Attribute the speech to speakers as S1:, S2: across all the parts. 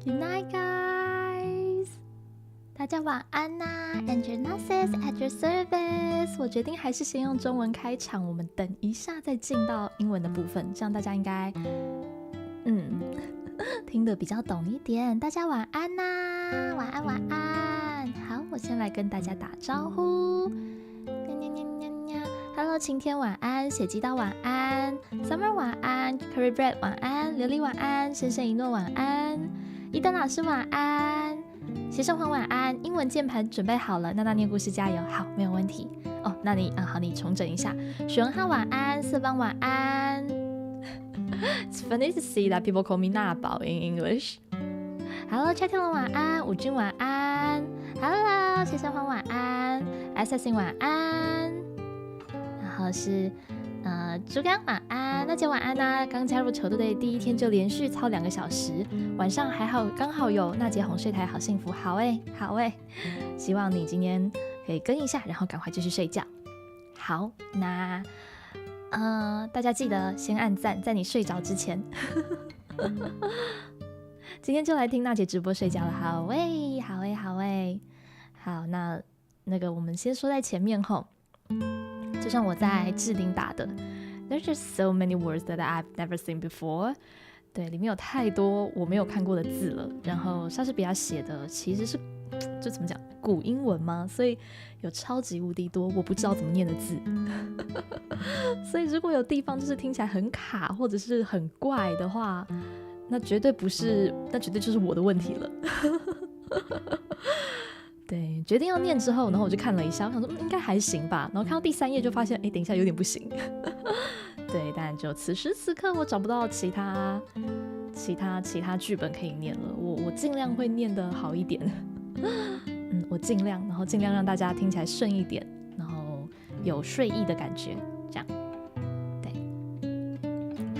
S1: Good night, guys. 大家晚安呐 ！Angel Narciss at your service. 我决定还是先用中文开场，我们等一下再进到英文的部分，这样大家应该听得比较懂一点。大家晚安呐，晚安晚安。好，我先来跟大家打招呼。Hello， 晴天晚安，血鸡刀晚安 ，Summer 晚安 ，Curry Bread 晚安，琉璃晚安，深深一诺晚安，伊登老师晚安，谢胜煌晚安。英文键盘准备好了，那念故事加油，好，没有问题哦。那你好，你重整一下。许文浩晚安，色邦晚安。It's funny to see that people call me 娜宝 in English. Hello， 蔡天龙晚安，吴君晚安 ，Hello， 谢胜煌晚安 ，Assassin 晚安。然后是猪肝晚安，娜姐晚安呐！刚加入球队的第一天就连续操2个小时，晚上还好刚好有娜姐哄睡台，好幸福，好欸，希望你今天可以跟一下，然后赶快继续睡觉。好，那大家记得先按赞，在你睡着之前。今天就来听娜姐直播睡觉了，好欸，好，那个我们先说在前面后。就像我在置顶打的 There's just so many words that I've never seen before. 对，里面有太多我没有看过的字了，然后莎士比亚写的其实是就怎么讲古英文吗？所以有超级无敌多我不知道怎么念的字。所以如果有地方就是听起来很卡或者是很怪的话，那绝对就是我的问题了。对，决定要念之后，然后我就看了一下，我想说应该还行吧，然后看到第3页就发现，等一下有点不行。对，但就此时此刻我找不到其他剧本可以念了，我尽量会念得好一点。我尽量，然后尽量让大家听起来顺一点，然后有睡意的感觉，这样。对，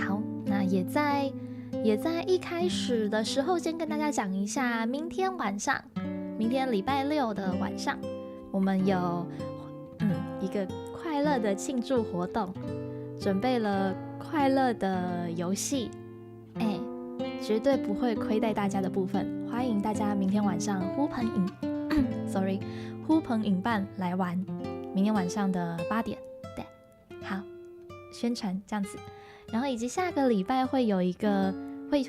S1: 好，那也在一开始的时候先跟大家讲一下，明天礼拜6的晚上，我们有一个快乐的庆祝活动，准备了快乐的游戏，绝对不会亏待大家的部分，欢迎大家明天晚上呼朋引伴来玩，明天晚上的8点，对，好，宣传这样子，然后以及下个礼拜会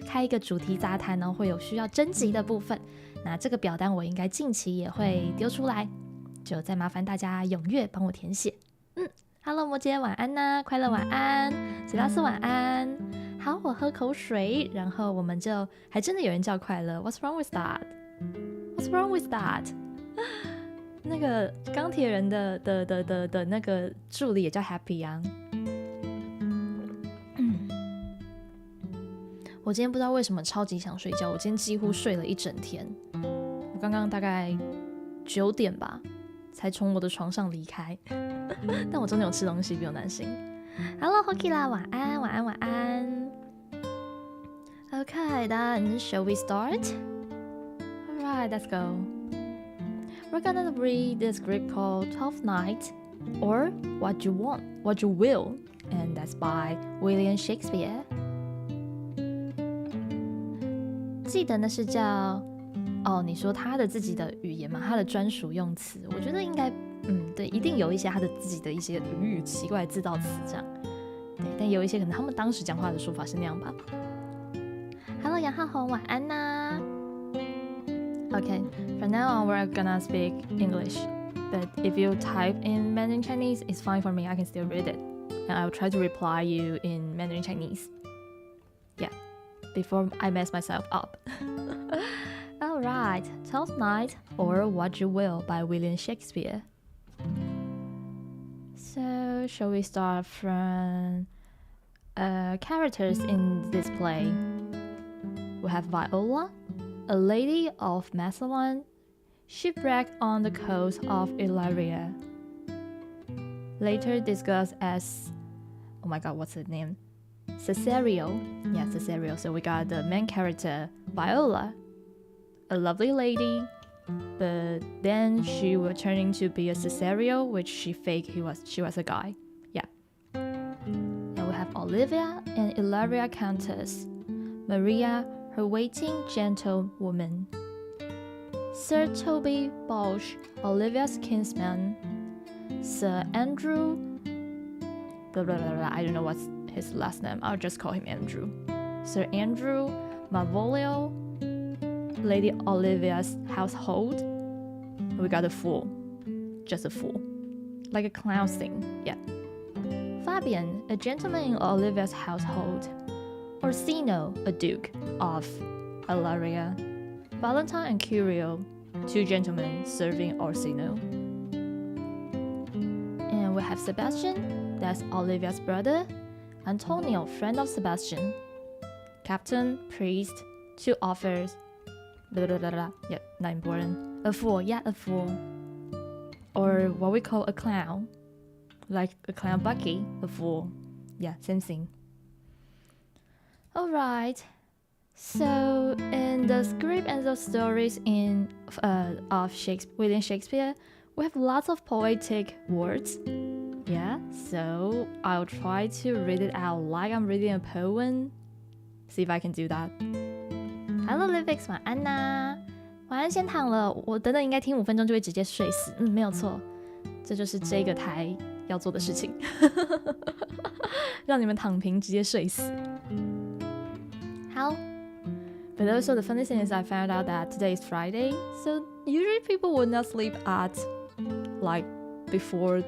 S1: 开一个主题杂谈，然后会有需要征集的部分。那这个表单我应该近期也会丢出来，就再麻烦大家踊跃帮我填写。Hello 摩羯晚安呐，快乐晚安，吉拉斯晚安。好，我喝口水，然后我们就还真的有人叫快乐。What's wrong with that？ 那个钢铁人的那个助理也叫 Happy 啊。我今天不知道为什么超级想睡觉，我今天几乎睡了一整天。我刚刚大概9点吧，才从我的床上离开。但我中间有吃东西，不用担心。Hello Hoki 啦，晚安晚安晚安。Okay, then shall we start? Alright, let's go. We're gonna read the script called Twelfth Night, or What You Want, What You Will, and that's by William Shakespeare.记得那是叫你说他的自己的语言嘛，他的专属用词，我觉得应该对，一定有一些他的自己的一些语奇怪的字到词这样，对，但有一些可能他们当时讲话的说法是那样吧。Hello 杨浩宏晚安呐。Okay, from now on we're gonna speak English, but if you type in Mandarin Chinese, it's fine for me. I can still read it, and I'll try to reply you in Mandarin Chinese. Yeah.Before I mess myself up. Alright, Twelfth Night, or What You Will by William Shakespeare. So, shall we start from characters in this play? We have Viola, a lady of Macedon, shipwrecked on the coast of Illyria. Later discussed as, oh my god, what's her name?Cesario. Yeah, Cesario. So we got the main character, Viola, a lovely lady, but then she will turning to be a Cesario, which she faked she was a guy. Yeah. And we have Olivia and Illyria Countess, Maria, her waiting gentlewoman. Sir Toby Balch, Olivia's kinsman. Sir Andrew, blah, blah, blah, blah. I don't know what's his last name. I'll just call him Andrew. Sir Andrew Malvolio, Lady Olivia's household. We got a fool. Just a fool. Like a clown thing, yeah. Fabian, a gentleman in Olivia's household. Orsino, a duke of Ilaria. Valentine and Curio, two gentlemen serving Orsino. And we have Sebastian, that's Olivia's brother. Antonio, friend of Sebastian. Captain, priest, two authors. Blah, blah, blah, blah. Yep, not important. A fool, yeah, a fool. Or what we call a clown. Like a clown Bucky, a fool. Yeah, same thing. Alright. So, in the script and the stories of William Shakespeare, we have lots of poetic words. Yeah, so I'll try to read it out like I'm reading a poem. See if I can do that. Hello, Livix， 晚安呐！晚安，先躺了。我等等应该听5分钟就会直接睡死。没有错，这就是这个台要做的事情，让你们躺平直接睡死。好。But also the funny thing is I found out that today is Friday, so usually people would not sleep at like before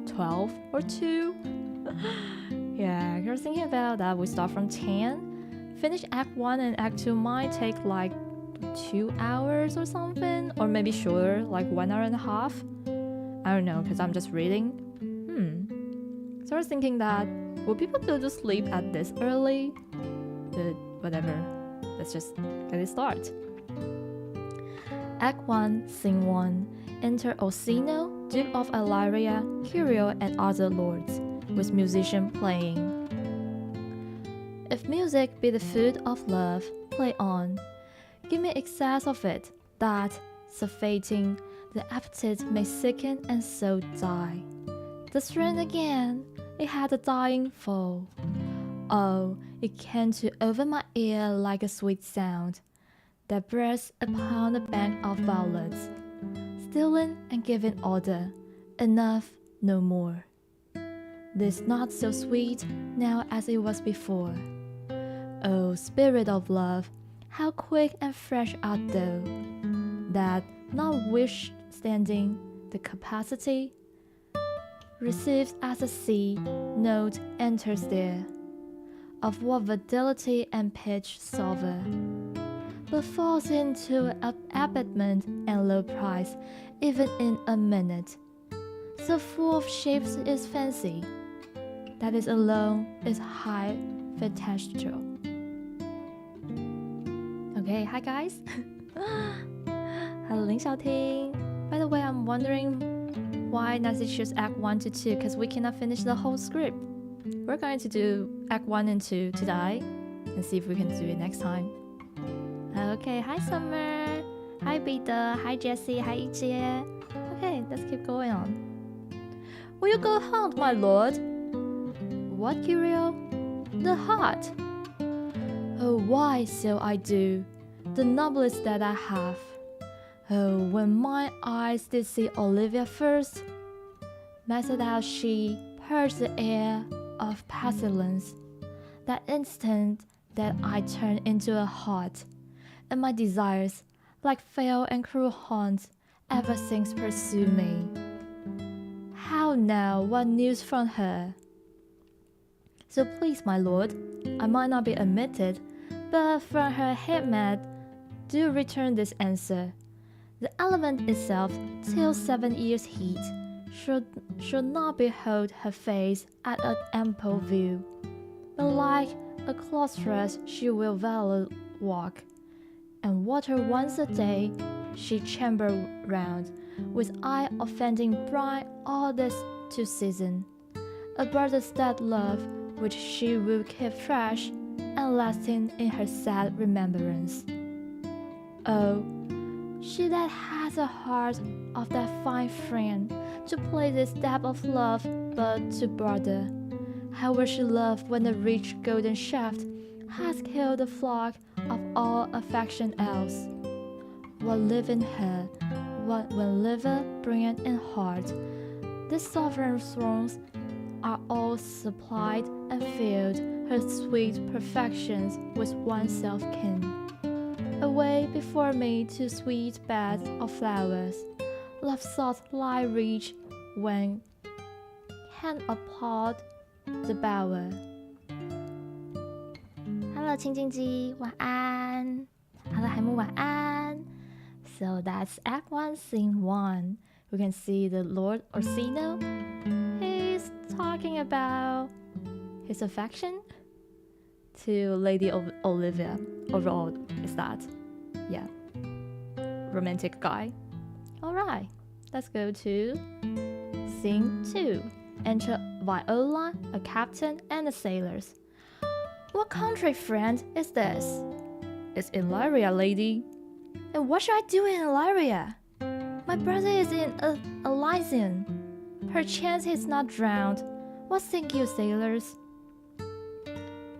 S1: 12 or 2. Yeah, I was thinking about that. We start from 10, finish Act 1 and Act 2 might take like 2 hours or something, or maybe shorter, like 1 hour and a half. I don't know, because I'm just reading. So I was thinking that, will people go to sleep at this early? But whatever. Let's just get it started. Act 1, Scene 1. Enter Orsino, Duke of Illyria, Curio, and other lords, with musician playing. If music be the food of love, play on. Give me excess of it, that, surfeiting, the appetite may sicken and so die. The strain again, it had a dying fall. Oh, it came to over my ear like a sweet sound that breathes upon a bank of violets, stealing and giving order, enough, no more. This not so sweet now as it was before. Oh, spirit of love, how quick and fresh art thou, that, notwithstanding the capacity, receives as a sea note enters there, of what fidelity and pitch sober, but falls into abatement and low price even in a minute, so full of shapes is fancy, that is alone is high fantastical. Okay, hi guys. Hello, 林小婷. By the way, I'm wondering why Narciss chose Act 1 to 2, because we cannot finish the whole script. We're going to do Act 1 and 2 today and see if we can do it next time. Okay, hi Summer. Hi Peter. Hi Jessie. Hi Ijie. Okay, let's keep going on. Will you go hunt, my lord? What, Curio? The heart. Oh, why so I do, the noblest that I have. Oh, when my eyes did see Olivia first, method how she purged the air of pestilence, that instant that I turned into a heart, and my desires, like fell and cruel haunts, ever since pursue me. How now, what news from her? So please, my lord, I might not be admitted, but from her handmaid, do return this answer. The element itself, till 7 years' heat, should not behold her face at an ample view, but like a cloistress she will valor walk, and water once a day she chamber round, with eye offending bright all this to season, a brother's dead love which she will keep fresh and lasting in her sad remembrance. Oh, she that has a heart of that fine friend, to play this dab of love but to brother, how will she love when the rich golden shaft has killed the flock of all affection else. What live in her, what will liver, brain, and heart, the sovereign thrones are all supplied and filled her sweet perfections with oneself kin. Away before me to sweet beds of flowers, love thoughts lie rich when can applaud the bower. Hello 清净鸡，晚安。Hello 海木，晚安。So that's Act 1, Scene 1. We can see the Lord Orsino. He's talking about his affection to Lady Olivia. Overall, is that? Yeah. Romantic guy. Alright, let's go to Scene 2. Enter Viola, a captain, and the sailors. What country friend is this? It's Illyria, lady. And what should I do in Illyria? My brother is in Elysium. Perchance he is not drowned. What think you, sailors?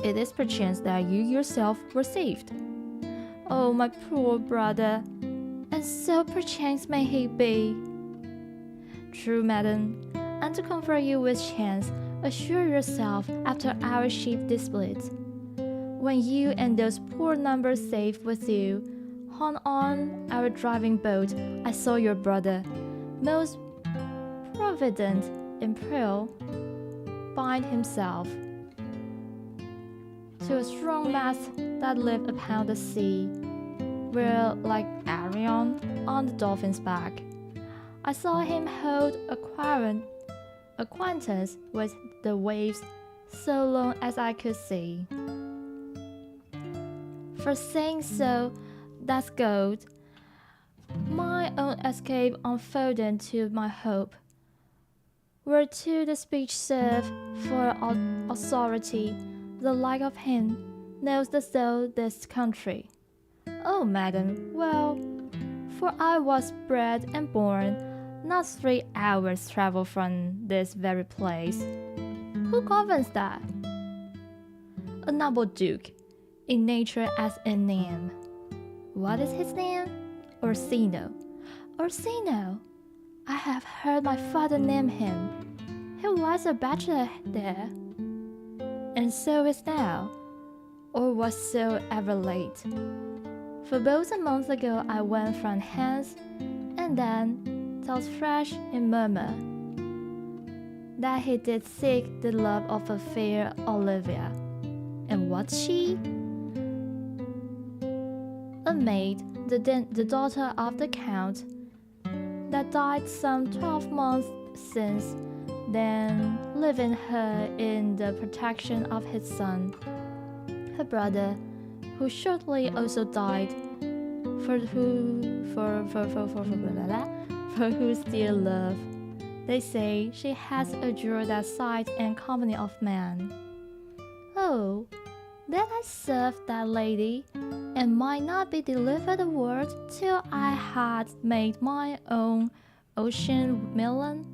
S1: It is perchance that you yourself were saved. Oh, my poor brother, and so perchance may he be. True, madam, and to comfort you with chance, assure yourself after our ship did split. When you and those poor numbers safe with you, on our driving boat, I saw your brother, most provident in peril, bind himself to a strong mast that lived upon the sea, where like Arion on the dolphin's back, I saw him hold acquaintance with the waves so long as I could see. For saying so, that's gold. My own escape unfolded to my hope, whereto the speech serve for authority, the like of him knows the soul this country. Oh, madam, well, for I was bred and born not 3 hours travel from this very place. Who governs that? A noble duke, in nature as in name. What is his name? Orsino. Orsino! I have heard my father name him. He was a bachelor there, and so is now, or was so ever late. For both a month ago I went from hence, and then thought fresh in murmur that he did seek the love of a fair Olivia. And what's she? A maid, the daughter of the Count, that died some 12 months since, then leaving her in the protection of his son, her brother, who shortly also died, for whose dear love, they say, she has endured that sight and company of man. Oh, that I served that lady, and might not be delivered a word till I had made my own ocean melon.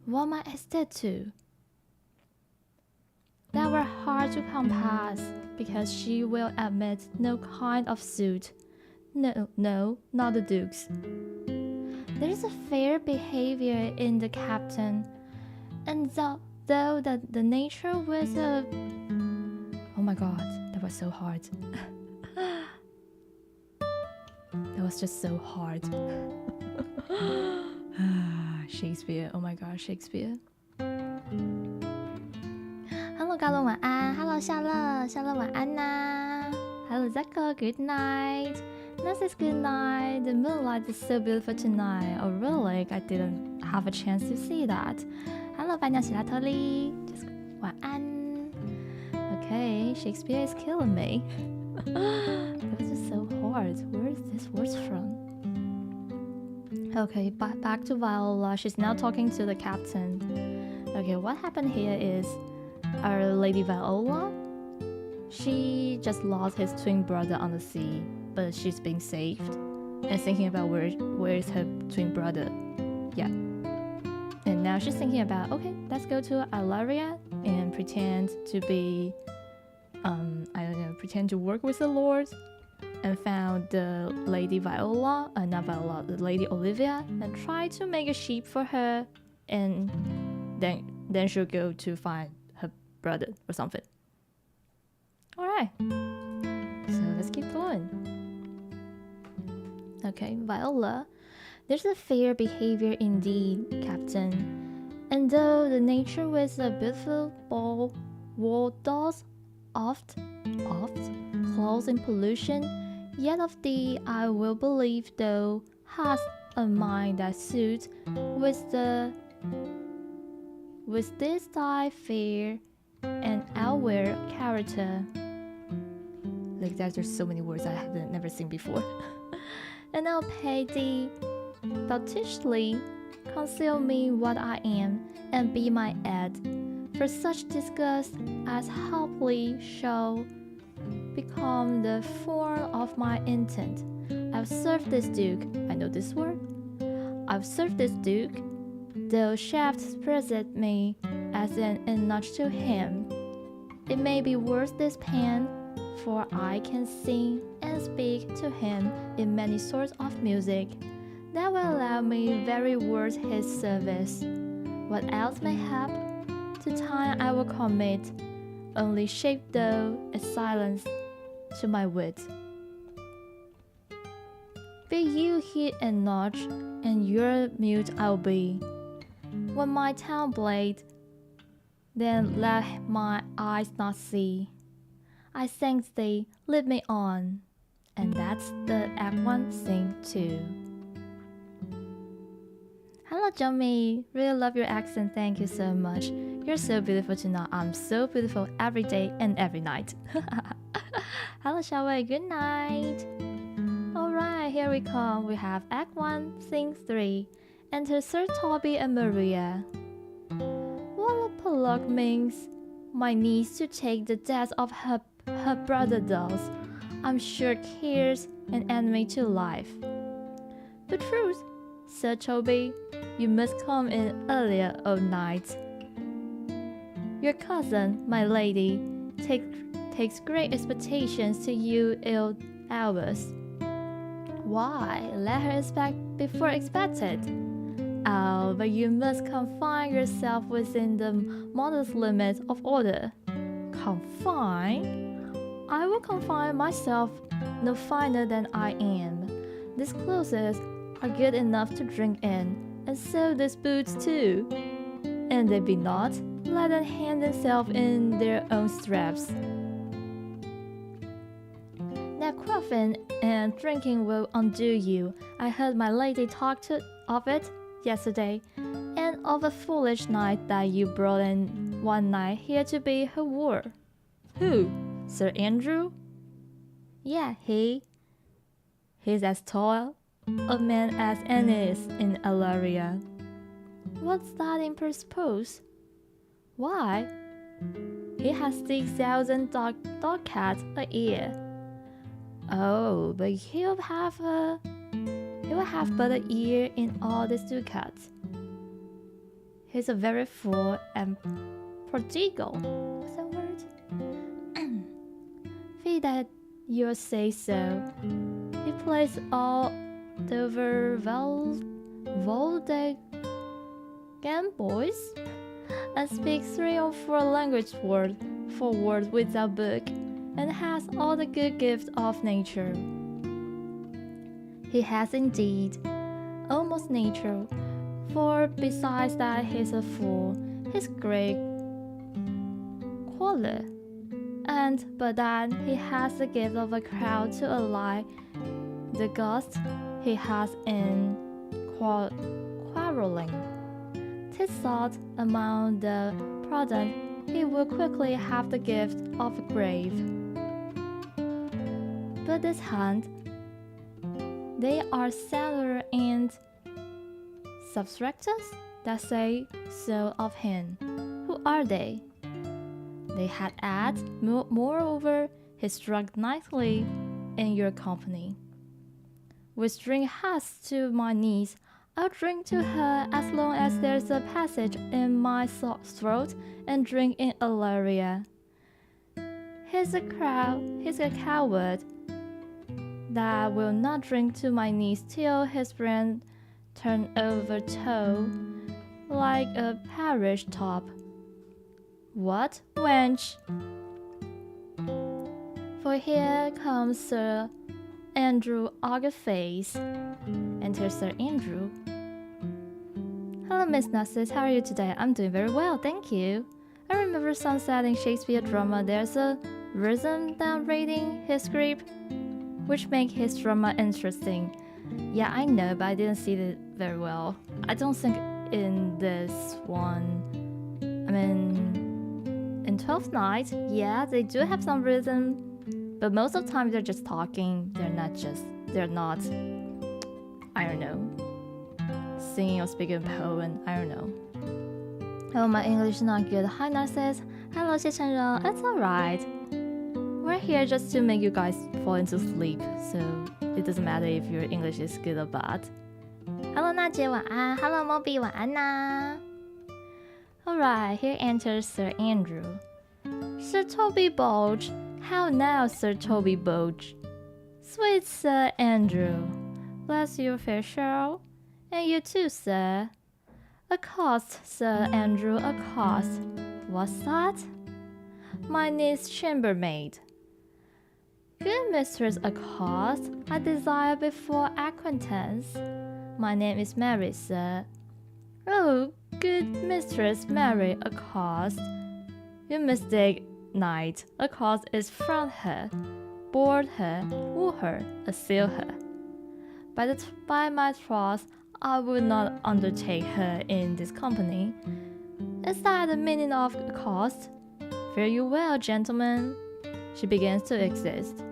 S1: What might I say to? That were hard to compass, because she will admit no kind of suit. No, not the Duke's. There is a fair behavior in the captain, and though the nature was a... Oh my god, that was so hard. That was just so hard. Shakespeare, oh my god, Shakespeare. Hello 高伦晚安 Hello 夏乐晚安呐 Hello Zeko, good night Narciss, good night The moonlight is so beautiful tonight Oh really? I didn't have a chance to see that Hello 白鸟喜拉特利 Just 晚安 Okay, Shakespeare is killing me That was just so hard Where is this words from? Okay, back to Viola She's now talking to the captain Okay, what happened here is Our Lady Viola, she just lost his twin brother on the sea, but she's being saved and thinking about where is her twin brother. Yeah. And now she's thinking about, okay, let's go to Illyria and pretend to be pretend to work with the Lord and found the lady the lady Olivia, and try to make a sheep for her, and then she'll go to find her brother or something. Alright, so let's keep going. Okay, Viola. There's a fair behavior indeed, Captain. And though the nature with a beautiful wall does oft close in pollution, yet of thee I will believe thou hast a mind that suits with this thy fair and outward character. Like that, there's so many words I have never seen before. And I'll pay thee bountifully, conceal me what I am, and be my aid, for such disgust as happily shall become the form of my intent. I've served this Duke, I know this word. I've served this Duke, thou shalt present me as an notch to him. It may be worth this pen, for I can sing and speak to him in many sorts of music that will allow me very worth his service. What else may hap, to time I will commit, only shape thou a silence to my wit. Be you heat and notch, and your mute I'll be. When my tongue blade, then let my eyes not see. I thank thee, lead me on. And that's the Act 1, Scene 2. Hello, Jomi. Really love your accent. Thank you so much. You're so beautiful tonight. I'm so beautiful every day and every night. Hello, Xiaowei. Good night. Alright, here we come. We have Act 1, Scene 3. Enter Sir Toby and Maria. What a prologue means my niece to take the death of her brother does, I'm sure cares an enemy to life. But truth, Sir Toby, you must come in earlier all night. Your cousin, my lady, takes great expectations to you ill hours. Why, let her expect before expected. Oh, but you must confine yourself within the modest limits of order. Confine? I will confine myself no finer than I am. These clothes are good enough to drink in, and so these boots too. And they be not, let them hand themselves in their own straps. Now quaffing and drinking will undo you. I heard my lady talk of it yesterday, and of a foolish knight that you brought in one night here to be her ward. Who? Sir Andrew? Yeah, he's as tall a man as any is in Alaria. What's that in purpose? Why, he has 6,000 ducats a year. Oh, but he will have but a year in all these ducats. He's a very full and prodigal. What's that word? Fee that you say so. He plays all over gamboys and speaks 3 or 4 languages word for word without book, and has all the good gifts of nature. He has indeed, almost natural, for besides that he's a fool, he's great qualer, but then he has the gift of a crowd to allay the gust he has in quarreling. 'Tis thought among the prudent he will quickly have the gift of a grave. But this hunt, they are sailor and subtractors that say so of him. Who are they? They had add, moreover, he struck nicely in your company. With drink hearts to my niece, I'll drink to her as long as there's a passage in my throat and drink in Alaria. He's a coward that will not drink to my knees till his brain turn over toe like a parish top. What, wench? For here comes Sir Andrew Ogreface. Enter Sir Andrew. Hello, Miss Narciss. How are you today? I'm doing very well, thank you. I remember Sunset in Shakespeare drama. There's a rhythm that reading his script, which make his drama interesting. Yeah, I know, but I didn't see it very well. I don't think in this one. I mean, in 12th Night, yeah, they do have some rhythm, but most of the time they're just talking. They're not, I don't know, singing or speaking a poem. I don't know. Oh, my English is not good. Hi, Narciss. Hello, 谢承荣. It's alright. We're here just to make you guys fall into sleep, so it doesn't matter if your English is good or bad. Hello, 娜姐晚安. Hello, Moby 晚安呐. Alright, here enters Sir Andrew. Sir Toby Bulge. How now, Sir Toby Bulge? Sweet Sir Andrew. Bless your fair share. And you too, sir. Accost, Sir Andrew, accost. What's that? My niece chambermaid. Good mistress accost, I desire before acquaintance. My name is Mary, sir. Oh, good mistress Mary accost. You mistake, knight. Accost is front her, board her, woo her, assail her. By my troth, I would not undertake her in this company. Is that the meaning of accost? Fare you well, gentlemen. She begins to exist.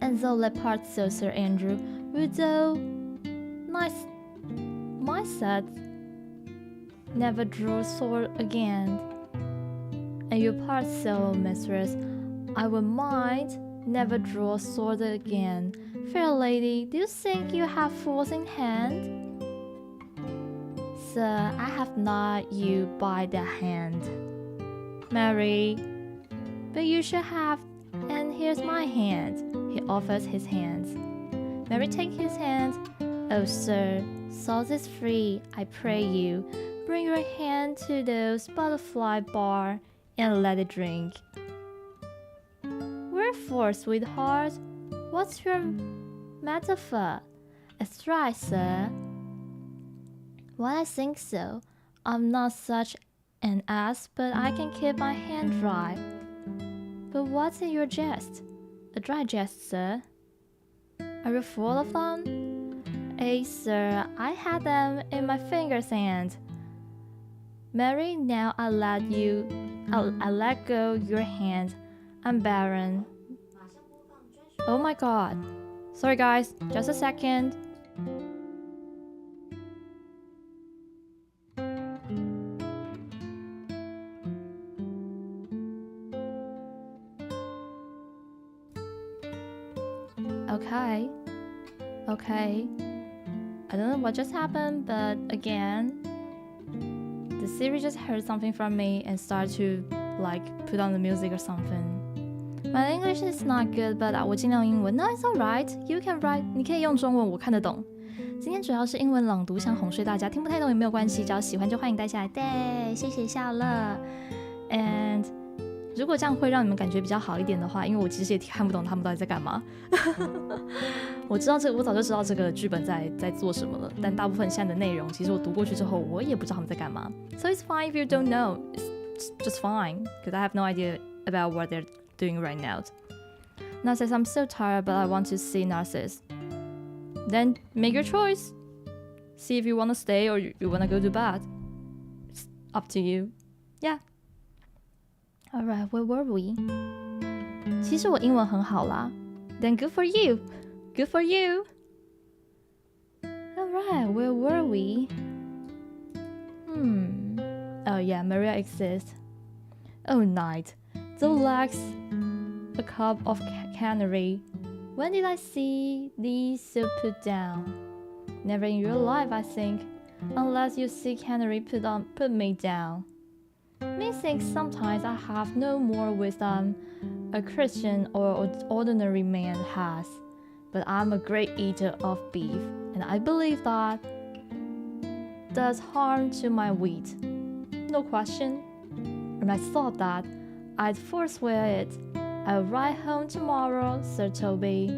S1: And so let part so, Sir Andrew, widow, my set never drew sword again. And you part so, mistress, I would mind never draw sword again. Fair lady, do you think you have force in hand? Sir, I have not you by the hand. Mary, but you should have, and here's my hand. He offers his hands. Mary takes his hand. Oh, sir, salt is free, I pray you. Bring your hand to those butterfly bar and let it drink. Wherefore, sweetheart? What's your metaphor? It's right, sir. Well, I think so. I'm not such an ass, but I can keep my hand dry. But what's in your jest? A dry jest, sir. Are you full of them? Eh, sir, I had them in my fingers' end. Mary, now I let go your hand. I'm barren. Oh my god. Sorry guys, just a second. Okay. I don't know what just happened, but again, the Siri just heard something from me and started to put on the music or something. My English is not good, but 我尽量用英文。No, it's alright. You can write. 你可以用中文，我看得懂。今天主要是英文朗读，想哄睡大家，听不太懂也没有关系，只要喜欢就欢迎带下来。对，谢谢笑乐。And 如果这样会让你们感觉比较好一点的话，因为我其实也看不懂他们到底在干嘛。我早就知道这个剧本在做什么了，但大部分现在的内容，其实我读过去之后，我也不知道他们在干嘛。So it's fine if you don't know. It's just fine, because I have no idea about what they're doing right now. Narciss, I'm so tired, but I want to see Narciss. Then make your choice. See if you want to stay or you want to go to bed. It's up to you. Yeah. Alright, where were we? 其实我英文很好啦。Then good for you. Good for you. Alright, where were we? Oh yeah, Maria exists. Oh night. The legs, a cup of canary. When did I see thee so put down? Never in your life, I think, unless you see canary put me down. Methinks sometimes I have no more wisdom a Christian or ordinary man has, but I'm a great eater of beef, and I believe that does harm to my wheat. No question. And I thought that I'd forswear it. I'll ride home tomorrow, Sir Toby.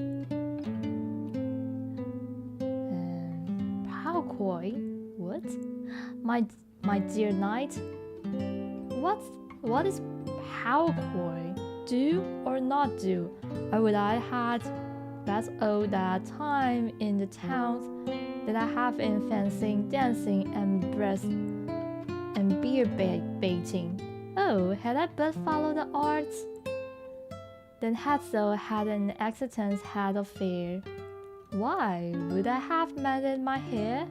S1: How coy? What? My dear knight? What is how coy? Do or not do? Or would I had that all that time in the towns that I have in fencing, dancing, and breast and beer baiting? Oh, had I but followed the arts, then had so had an accident's had of fear. Why would I have mended my hair?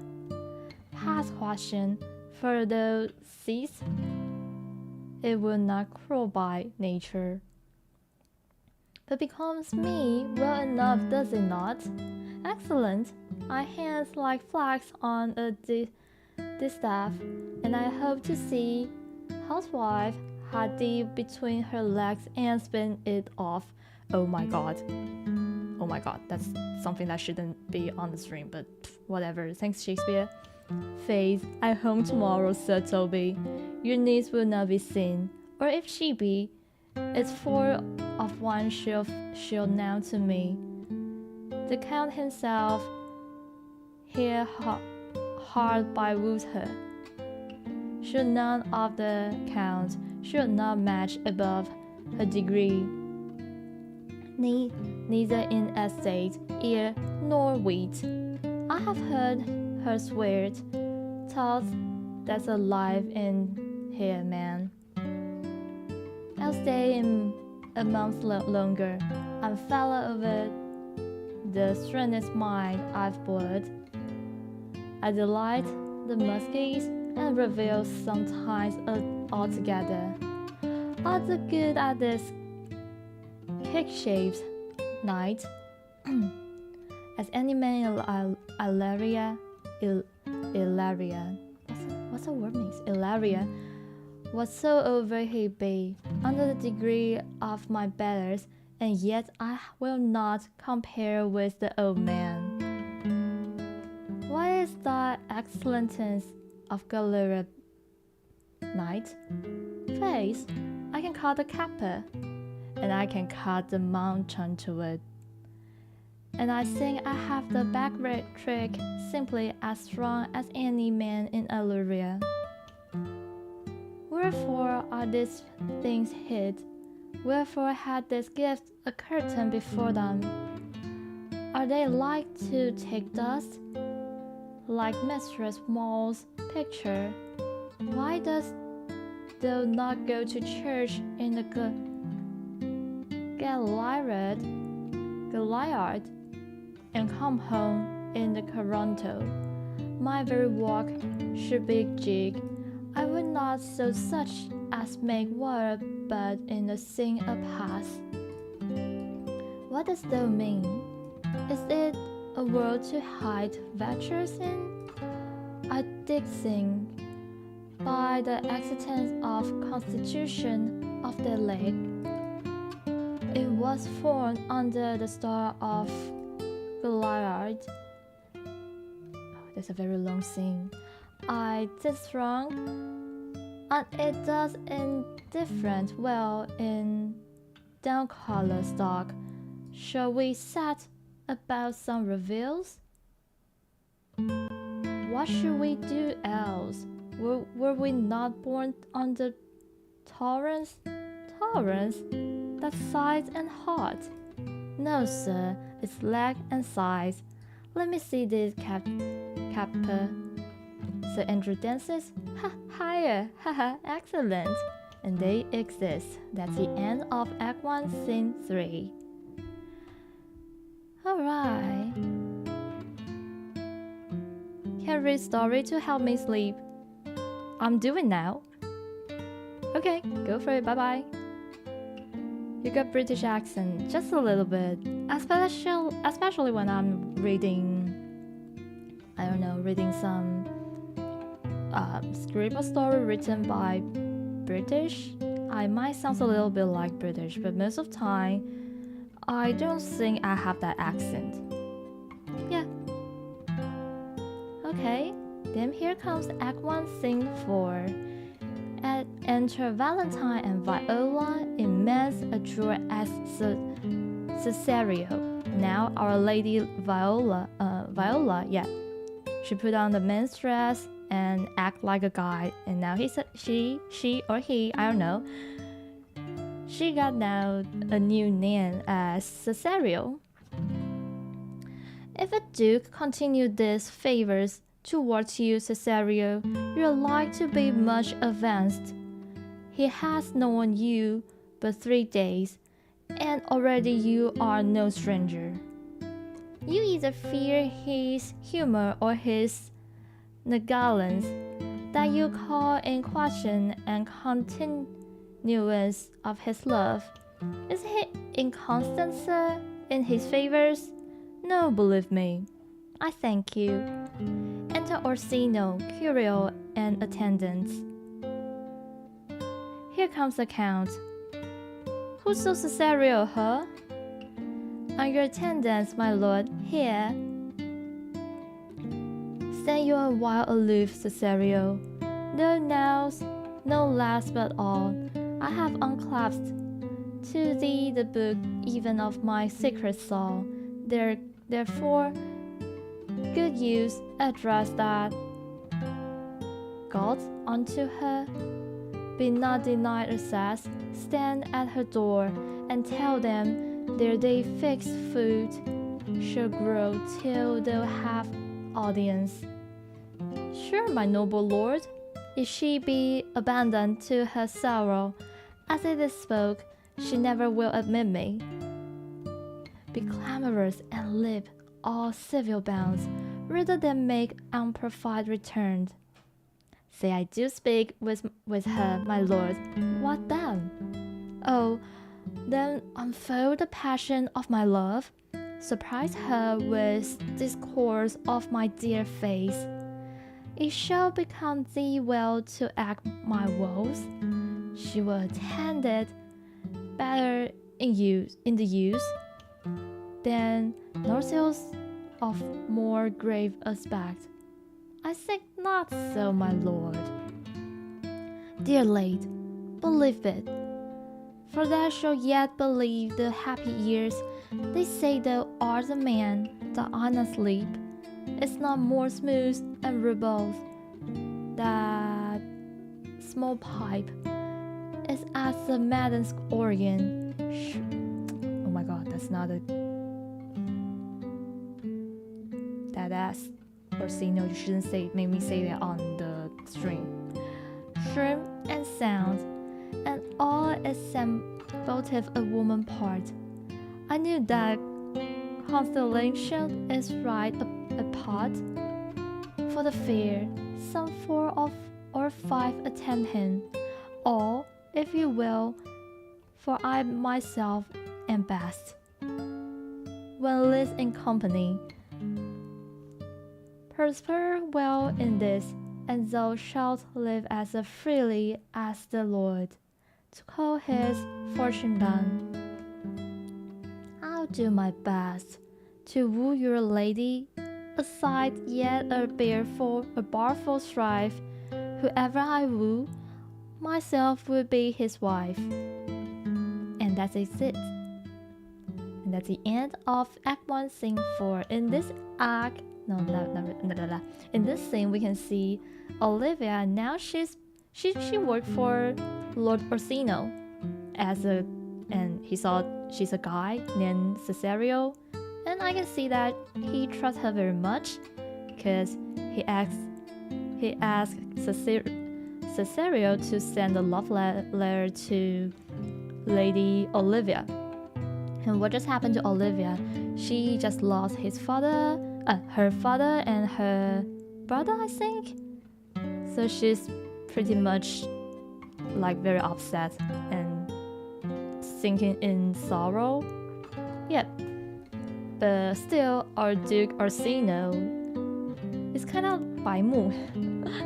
S1: Past question, for though cease, it would not cruel by nature. But becomes me well enough, does it not? Excellent. I hands like flags on a distaff, and I hope to see housewife had deep between her legs and spin it off. Oh my god, that's something that shouldn't be on the stream, but whatever. Thanks, Shakespeare. Faith, I home tomorrow, Sir Toby. Your niece will not be seen, or if she be, it's 4 of 1 she'll now to me. The Count himself here hard by woos her. Should none of the Count should not match above her degree, neither in estate, ear, nor wheat. I have heard her swear it, thought that's alive in here, man. I'll stay in a month longer. I'm fellow of it, the strangest mind I've bored. I delight the muskies and reveal sometimes altogether. All the good at this cake-shaped night, as any man in Ilaria, what's the word means? Ilaria, was so over he be, under the degree of my betters, and yet I will not compare with the old man. What is the excellence of Galera night? Face, I can cut the kappa, and I can cut the mountain to it. And I think I have the back trick simply as strong as any man in Illyria. Wherefore are these things hid? Wherefore had this gift a curtain before them? Are they like to take dust? Like Mistress Maule's picture? Why dost thou not go to church in the Goliard and come home in the Coronto? My very walk should be jig. I would not so such as make water but in the sing a pass. What does thou mean? Is it a world to hide virtues in? I did sing by the accident of constitution of the leg. It was formed under the star of Goliard. That's a very long scene. I did strong, and it does indifferent well in down color stock. Shall we set about some reveals? What should we do else? Were we not born under torrents? Torrents that sides and hot? No, sir, it's leg and sides. Let me see this kappa. Sir Andrew dances, higher, excellent. And they exist. That's the end of Act 1, Scene 3. Alright. Can read story to help me sleep. I'm doing now. Okay, go for it, bye-bye. You got British accent, just a little bit. Especially when I'm reading, reading some script or story written by British. I might sound a little bit like British, but most of the time, I don't think I have that accent. Yeah. Okay, then here comes Act 1, Scene 4. Enter Valentine and Viola in men's attire as Cesario. Now our lady Viola, she put on the men's dress and act like a guy, and now she or he, I don't know, she got now a new name as Cesario. If a duke continued these favors towards you, Cesario, you're like to be much advanced. He has known you but 3 days, and already you are no stranger. You either fear his humor or his negligence, that you call in question and continuance of his love. Is he inconstant, sir, in his favors? No, believe me. I thank you. Enter Orsino, Curio, and attendants. Here comes the count. Who's so Cesario, huh? On your attendants, my lord, here. Stand you a while aloof, Cesario. No nows, no last but all. I have unclasped to thee the book even of my secret soul. Therefore, good use address that. God unto her, be not denied access, stand at her door, and tell them their day fixed food shall grow till they'll have audience. Sure, my noble lord, if she be abandoned to her sorrow, as it is spoke, she never will admit me. Be clamorous and live all civil bounds, rather than make unprofiled return. Say I do speak with her, my lord, what then? Oh, then unfold the passion of my love, surprise her with discourse of my dear face. It shall become thee well to act my woes. She will attend it better in the use than Narciss of more grave aspect. I think not so, my lord. Dear lady, believe it, for thou shalt yet believe the happy years. They say thou art a man that honest sleep is not more smooth and rebels. That small pipe is as a madden's organ. Oh my god, that's not a... That's Orsino, you shouldn't make me say that on the stream. Shrill and sound, and all is both a woman part. I knew that constellation is right apart. For the fair, some 4 or 5 attend him, or, if you will, for I myself am best. When lives in company, prosper well in this, and thou shalt live as freely as the Lord, to call his fortune done. I'll do my best to woo your lady, aside yet a bareful strife. Whoever I woo, myself will be his wife. And that is it. And that's the end of Act 1, Scene 4. In this act, in this scene, we can see Olivia. Now she worked for Lord Orsino and he saw she's a guy named Cesario, and I can see that he trusts her very much, because he asked Cesario to send a love letter to Lady Olivia. And what just happened to Olivia? She just lost her father and her brother, I think. So she's pretty much like very upset and sinking in sorrow. Yep. But still, our Duke Orsino is kind of 白目.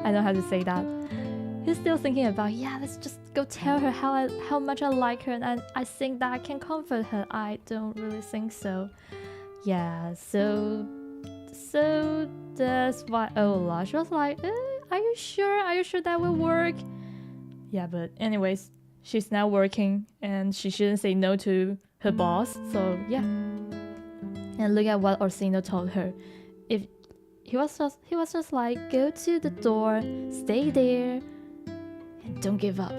S1: I don't know how to say that. He's still thinking about, let's just go tell her how much I like her, and I think that I can comfort her. I don't really think so. Yeah, so that's why Ola, she was like, are you sure that will work? Yeah, but anyways, she's now working and she shouldn't say no to her boss, so yeah. And look at what Orsino told her. If he was just like, go to the door, stay there, and don't give up.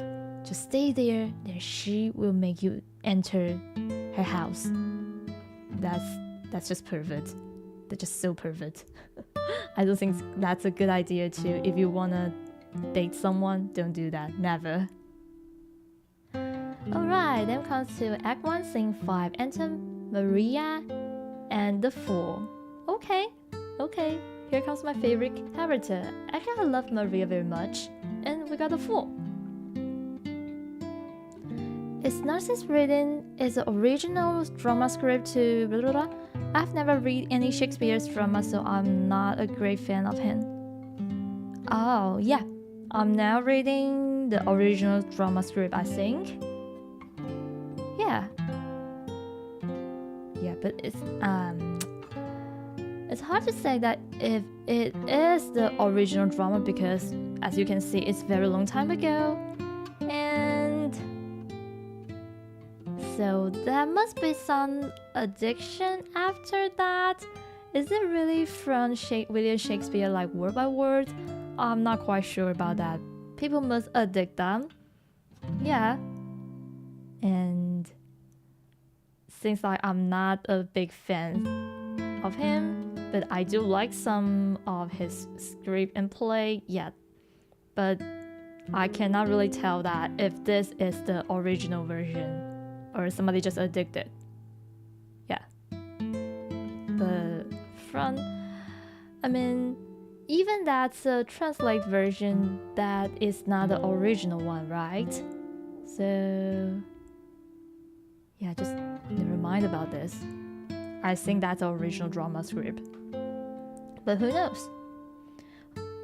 S1: Just stay there, then she will make you enter her house. That's just perfect. That's just so perfect. I don't think that's a good idea too. If you wanna date someone, don't do that. Never. Alright, then comes to Act 1, Scene 5. Enter Maria and the Fool. Okay. Here comes my favorite character. Actually, I love Maria very much. And we got the Fool. Is Narciss reading is the original drama script to blah blah blah? I've never read any Shakespeare's drama, so I'm not a great fan of him. Oh, yeah. I'm now reading the original drama script, I think. Yeah, but it's hard to say that if it is the original drama because, as you can see, it's very long time ago. And so there must be some addiction after that. Is it really from William Shakespeare, like word by word? I'm not quite sure about that. People must addict them. Yeah. And since I'm not a big fan of him, but I do like some of his script and play, yeah. But I cannot really tell that if this is the original version or somebody just addicted. Yeah. But even that's a translate version, that is not the original one, right? So yeah, just never mind about this. I think that's the original drama script. But who knows?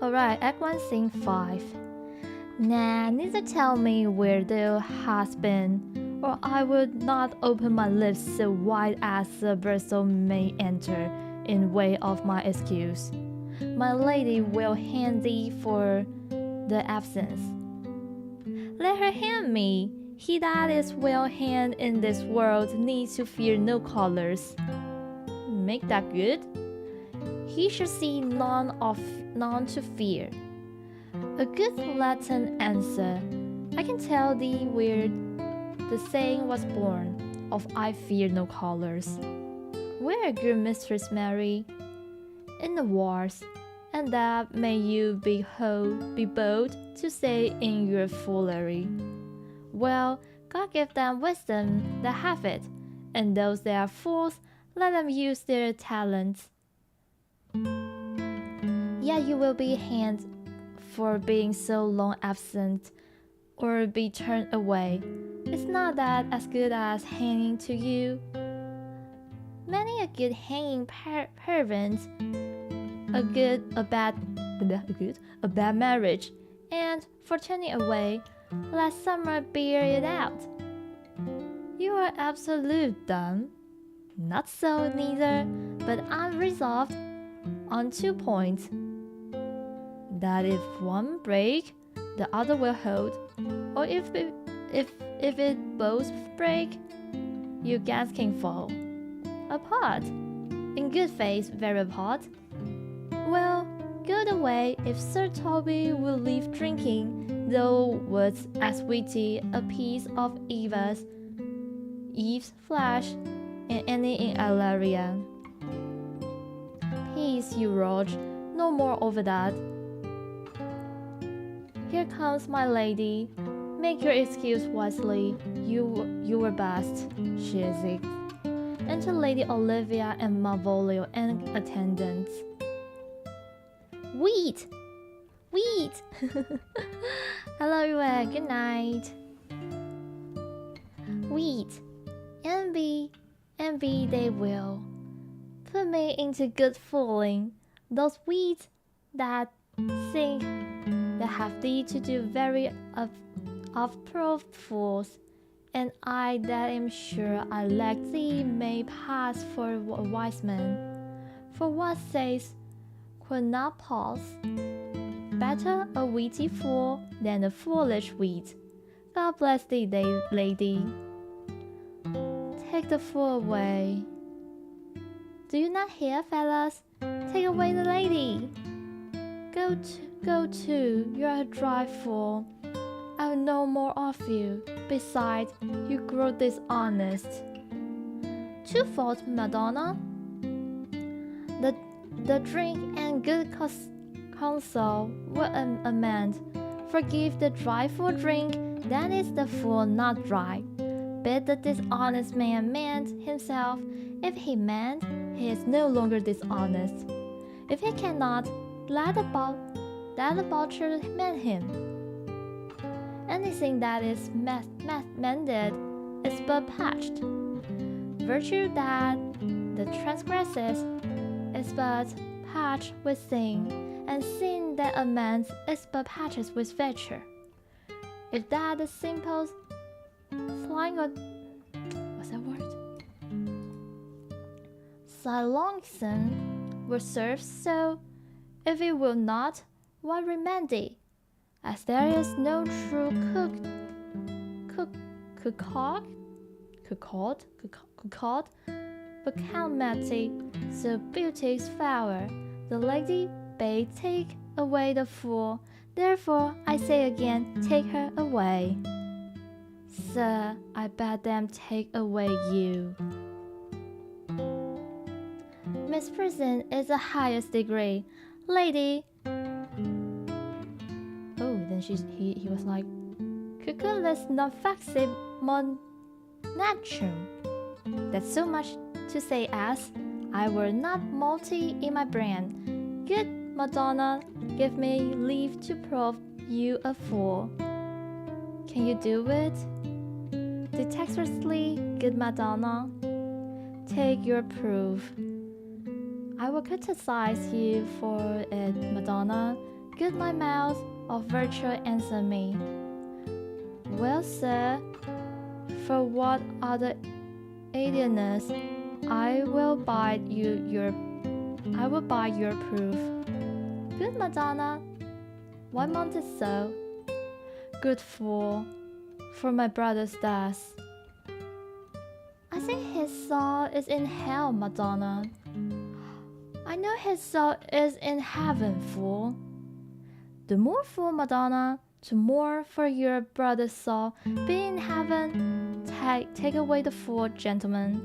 S1: Alright, Act 1, Scene 5. Nah, neither tell me where thou hast been, or I would not open my lips so wide as the vessel may enter in way of my excuse. My lady will hand thee for the absence. Let her hand me. He that is well hand in this world needs to fear no callers. Make that good. He shall see none to fear. A good Latin answer. I can tell thee where the saying was born, of I fear no callers. Where, good Mistress Mary? In the wars, and that may you be bold to say in your foolery. Well, God give them wisdom that have it, and those that are fools, let them use their talents. Yet you will be hanged for being so long absent, or be turned away. Is not that as good as hanging to you? Many a good hanging parent, a bad marriage, and for turning away, last summer bear it out. You are absolute dumb. Not so neither, but I'm resolved on 2 points. That if one break, the other will hold, or if it both break, you guys can fall. Apart, in good faith, very apart. Well, go the way if Sir Toby will leave drinking, though words as witty a piece of Eve's flesh, and any in Ilaria. Peace, you Roge, no more over that. Here comes my lady. Make your excuse wisely. You were best, she is. Enter Lady Olivia and Malvolio and attendants. Wheat! Hello everyone, good night. Wheat, envy they will. Put me into good fooling. Those weeds that think they have thee to do very of proved fools, and I that am sure I lack thee may pass for a wise man. For what says Quinapus? Better a witty fool than a foolish wit. God bless thee, lady. Take the fool away. Do you not hear, fellas? Take away the lady. Go to, you are a dry fool. I will no more of you. Besides, you grow dishonest. 2 faults, Madonna. The drink and good counsel will amend. Forgive the dry fool drink, then is the fool not dry. Bid the dishonest man mend himself. If he mend, he is no longer dishonest. If he cannot, let the butcher mend him. Anything that is mended is but patched. Virtue that the transgresses is but patched with sin, and sin that amends is but patches with virtue. If that the simple slang of what's that word? Siloxen will serve so, if it will not, what remedy? As there is no true cuckold, but calamity, so beauty's flower. The lady bade take away the fool. Therefore, I say again, take her away. Sir, I bade them take away you. Misprision is the highest degree. Lady. Oh, then he was like, Cuculus non faxib mon naturum. That's so much to say as, I were not multi in my brain. Good Madonna, give me leave to prove you a fool. Can you do it? Dexterously, good Madonna, take your proof. I will criticize you for it, Madonna. Good my mouth of virtue answer me. Well, sir, for what other alienness, I will buy your proof. Good Madonna, why mount it so? Good fool, for my brother's death. I think his soul is in hell, Madonna. I know his soul is in heaven, fool. The more fool, Madonna, to more for your brother's soul be in heaven. Take away the fool, gentlemen.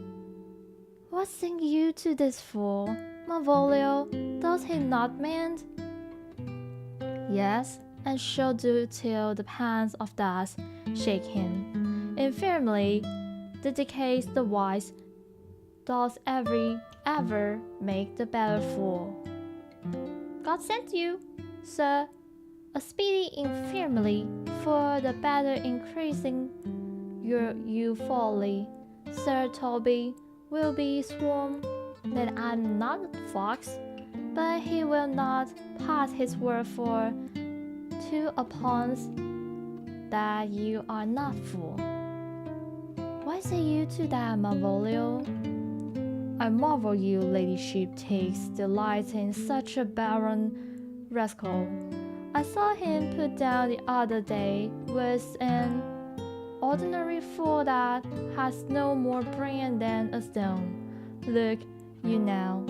S1: What sing you to this fool, Malvolio? Does he not mend? Yes, and shall do till the pans of dust shake him. Infirmly dedicates the wise, does ever make the better fool. God sent you, sir, a speedy infirmity, for the better increasing you folly. Sir Toby will be sworn that I'm not a fox, but he will not pass his word for 2 upon that you are not fool. Why say you to that, Malvolio? I marvel your ladyship takes delight in such a barren rascal. I saw him put down the other day with an ordinary fool that has no more brain than a stone. Look, you now.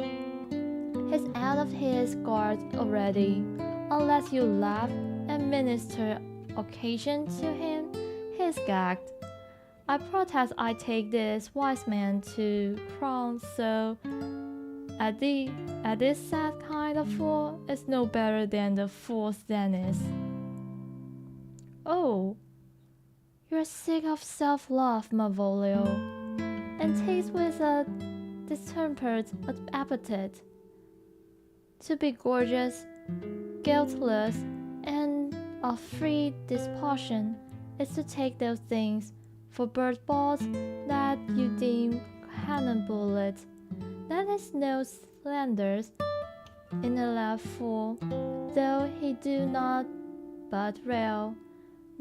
S1: He's out of his guard already. Unless you laugh and minister occasion to him, he's gagged. I protest I take this wise man to crown, so at this sad kind of fool is no better than the fool's Dennis. Oh, you're sick of self-love, Malvolio, and taste with a distempered appetite. To be gorgeous, guiltless, and of free disposition is to take those things for bird balls that you deem cannon bullets. That is no slanders in a love fool, though he do not but rail.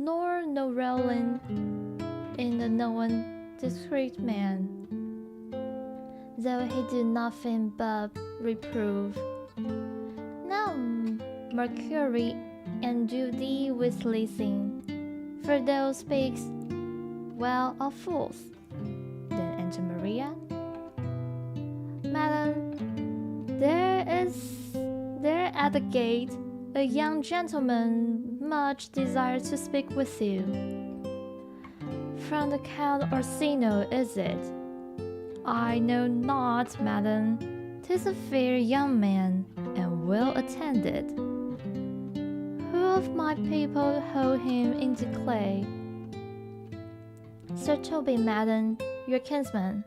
S1: nor no rolling in the nondescript man, though he do nothing but reprove. Now Mercury endue thee with leasing, for thou speaks well of fools. Then enter Maria. Madam, there at the gate a young gentleman much desires to speak with you. From the Count Orsino, is it? I know not, madam. 'Tis a fair young man, and well attended. Who of my people hold him into clay? Sir Toby, madam, your kinsman.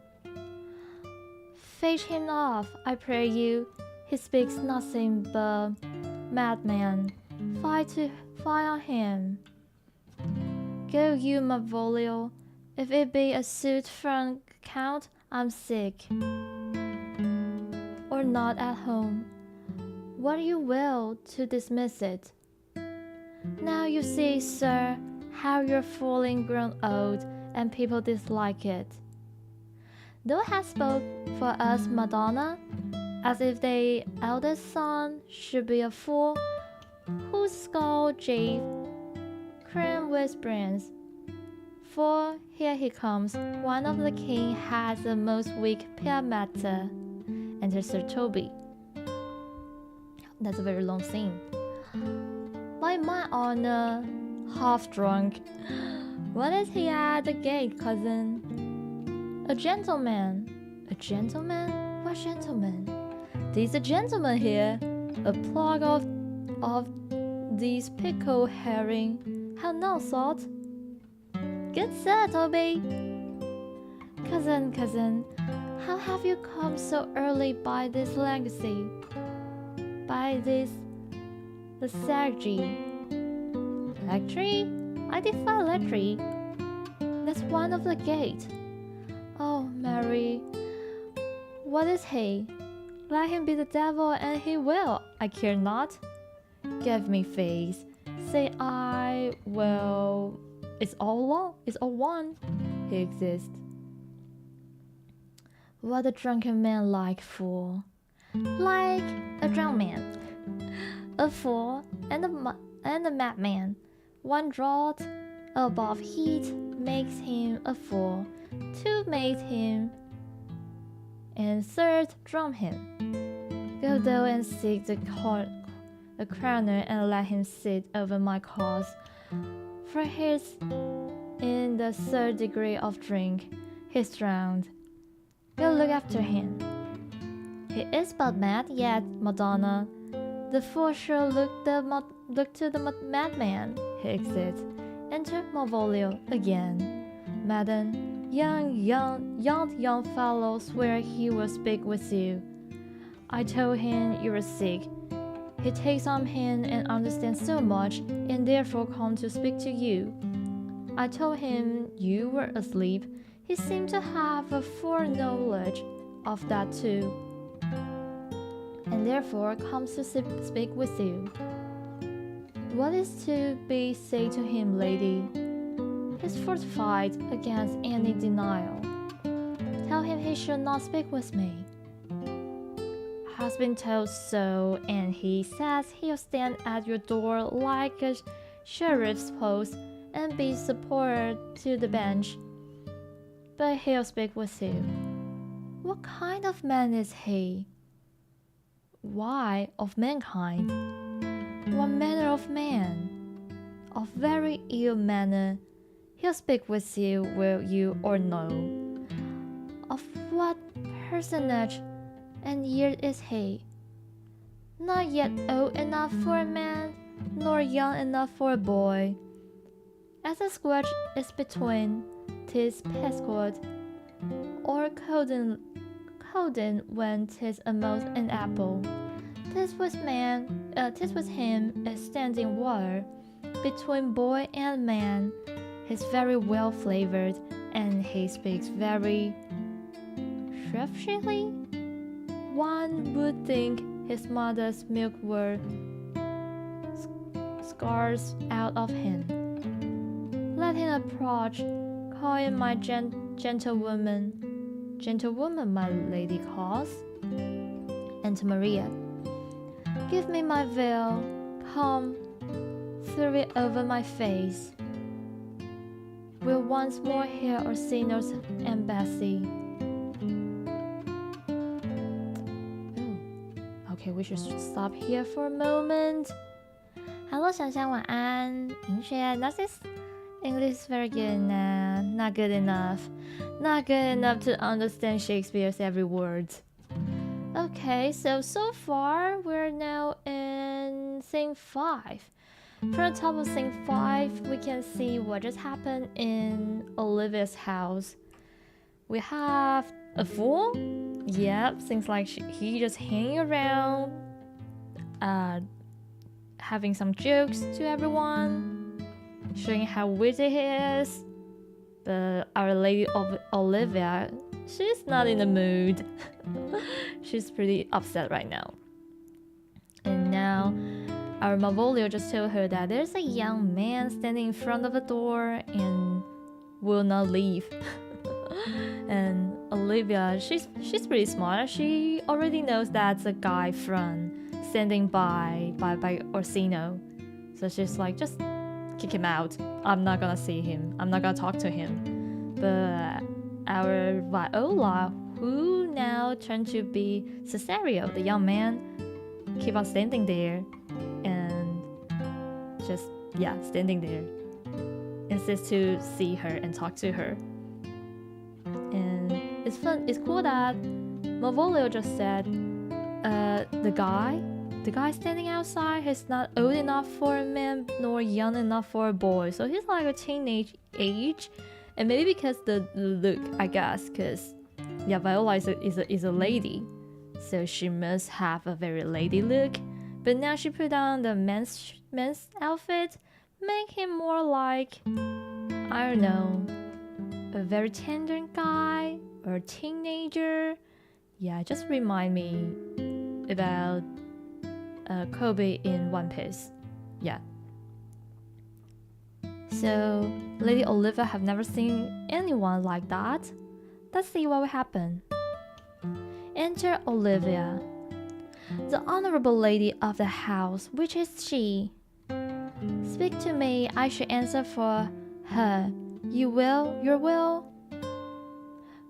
S1: Fetch him off, I pray you. He speaks nothing but madman. Fie on him. Go you, Malvolio. If it be a suit from Count, I'm sick, or not at home. What you will to dismiss it. Now you see, sir, how you're fully grown old, and people dislike it. Thou hast spoke for us, Madonna, as if the eldest son should be a fool, whose skull jape crammed with brains. For here he comes, one of the king has a most weak piamata. Enter Sir Toby. That's a very long scene. By my honor, half drunk. What is he at the gate, cousin? A gentleman. A gentleman? What gentleman? There's a gentleman here. A plug of these pickled herring. How now, salt? Good sir, Toby. Cousin, how have you come so early by this legacy? By this lethargy? Lethargy? I defy lethargy. That's one of the gate. Oh, Mary, what is he? Let him be the devil, and he will. I care not. Give me face. Say I will. It's all one. He exists. What a drunken man like fool. Like a drunk man. A fool and a madman. One draught above heat makes him a fool. Two made him, and third drum him. Go thou and seek a crowner, and let him sit over my cause. For he's in the third degree of drink, he's drowned. Go look after him. He is but mad yet, Madonna. The fool shall look to the madman. He exits. Enter Malvolio again. Madam, young fellow swear he will speak with you. I told him you were sick. He takes on him and understands so much, and therefore come to speak to you. I told him you were asleep. He seemed to have a foreknowledge of that too, and therefore comes to speak with you. What is to be said to him, lady? He's fortified against any denial. Tell him he should not speak with me. Has been told so, and he says he'll stand at your door like a sheriff's post and be supported to the bench. But he'll speak with you. What kind of man is he? Why, of mankind? What manner of man? Of very ill manner. He'll speak with you, will you or no? Of what personage and year is he? Not yet old enough for a man, nor young enough for a boy. As a squash is between, 'tis pesquod, or coden when 'tis almost an apple. 'Tis with him as standing water, between boy and man. He's very well flavored, and he speaks very shrewishly. One would think his mother's milk were scarce out of him. Let him approach, calling my gentlewoman, my lady cause. And to Maria, give me my veil, come, throw it over my face. We'll once more hear Orsino's embassy. Okay, we should stop here for a moment. Hello, 想想晚安。银学 Narciss. English is very good now. Not good enough. Not good enough to understand Shakespeare's every word. Okay, so far we're now in scene 5. From the top of scene 5, we can see what just happened in Olivia's house. We have a fool. Yep, seems like he just hanging around, having some jokes to everyone, showing how witty he is. But Our Lady of Olivia, she's not in the mood. She's pretty upset right now. And now, our Malvolio just told her that there's a young man standing in front of the door and will not leave. And Olivia, she's pretty smart. She already knows that's a guy from standing by Orsino. So she's like, just kick him out. I'm not gonna see him. I'm not gonna talk to him. But our Viola, who now turned to be Cesario, the young man, keep on standing there and just, standing there. Insists to see her and talk to her. And it's cool that Malvolio just said, the guy standing outside is not old enough for a man nor young enough for a boy. So he's like a teenage age. And maybe because the look, I guess, because Viola is a lady. So she must have a very lady look. But now she put on the men's outfit, make him more like, I don't know, a very tender guy or a teenager. Yeah, just remind me about Kobe in One Piece. Yeah. So Lady Olivia have never seen anyone like that. Let's see what will happen. Enter Olivia, the honorable lady of the house, which is she. Speak to me, I should answer for her. You will, your will?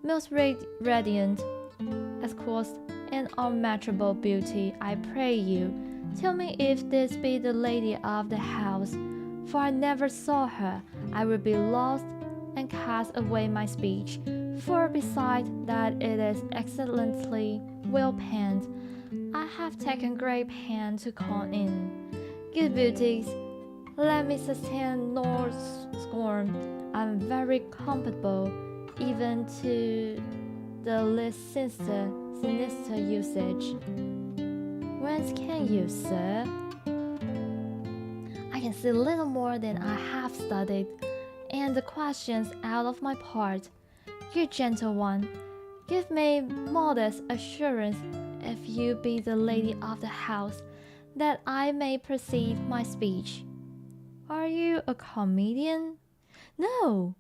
S1: Most radiant, exquisite, and unmatchable beauty, I pray you, tell me if this be the lady of the house, for I never saw her. I will be lost and cast away my speech, for beside that it is excellently well penned, I have taken great pain to call in. Good beauties, let me sustain nor scorn. I am very compatible, even to the least sinister usage. Whence can you, sir? I can see little more than I have studied, and the questions out of my part. Good gentle one, give me modest assurance, if you be the lady of the house, that I may proceed my speech. Are you a comedian? No,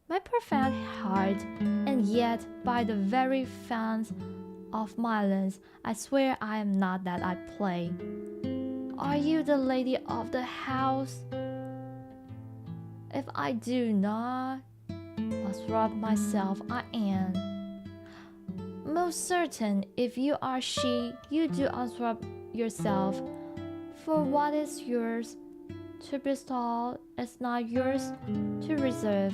S1: my profound heart, and yet by the very fans of my lens, I swear I am not that I play. Are you the lady of the house? If I do not usurp myself, I am. Most certain, if you are she, you do usurp yourself. For what is yours to bestow is not yours to reserve.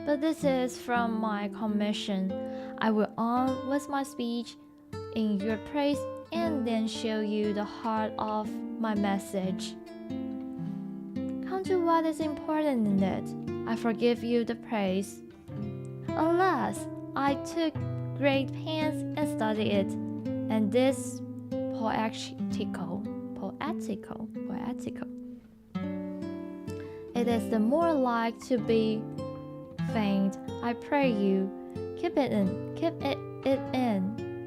S1: But this is from my commission. I will on with my speech in your praise, and then show you the heart of my message. Come to what is important in it. I forgive you the praise. Alas, I took great pains and studied it, and this poetical. It is the more like to be faint. I pray you, keep it in.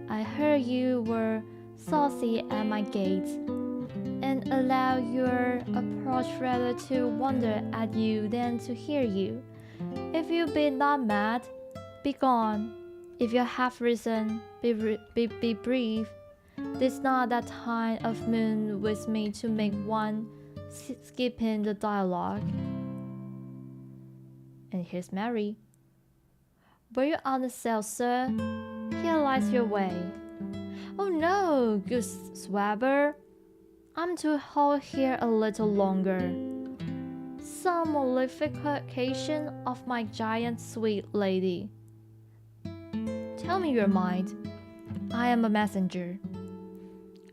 S1: I heard you were saucy at my gates, and Allow your approach rather to wonder at you than to hear you. If you be not mad, be gone. If you have risen, be brief. This not that time of moon with me to make one skipping the dialogue. And here's Mary. Were you on the cell, sir? Here lies your way. Oh no, good swabber. I'm to hold here a little longer. Some mollification of my giant sweet lady. Tell me your mind. I am a messenger.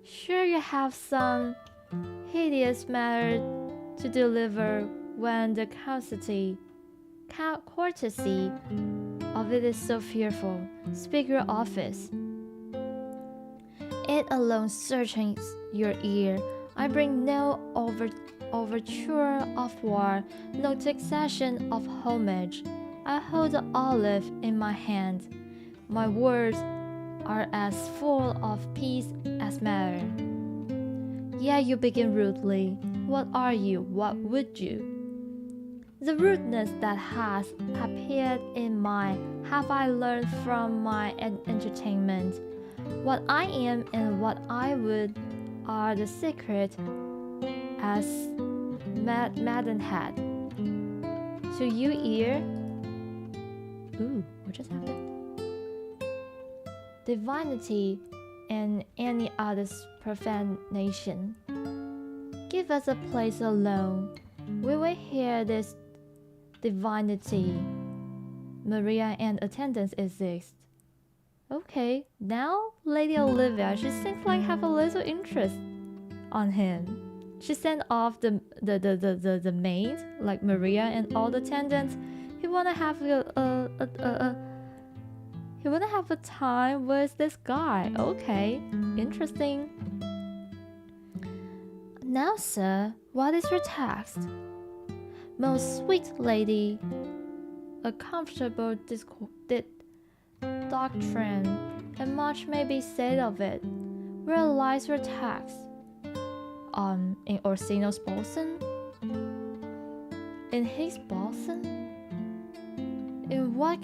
S1: Sure you have some hideous matter to deliver when the courtesy of it is so fearful. Speak your office. It alone searches your ear. I bring no overture of war, no taxation of homage. I hold the olive in my hand. My words are as full of peace as matter. Yet you begin rudely. What are you? What would you? The rudeness that has appeared in mine have I learned from my entertainment. What I am and what I would are the secret as Madden had. To you ear? Ooh, what just happened? Divinity and any other's profanation. Give us a place alone. We will hear this divinity. Maria and attendants exist. Okay, now Lady Olivia, she seems like have a little interest on him. She sent off the maid, like Maria and all the attendants. He wanna have a time with this guy. Okay, interesting. Now, sir, what is your text? Most sweet lady, a comfortable doctrine, and much may be said of it. Where lies your text? In Orsino's boson? In his boson? In what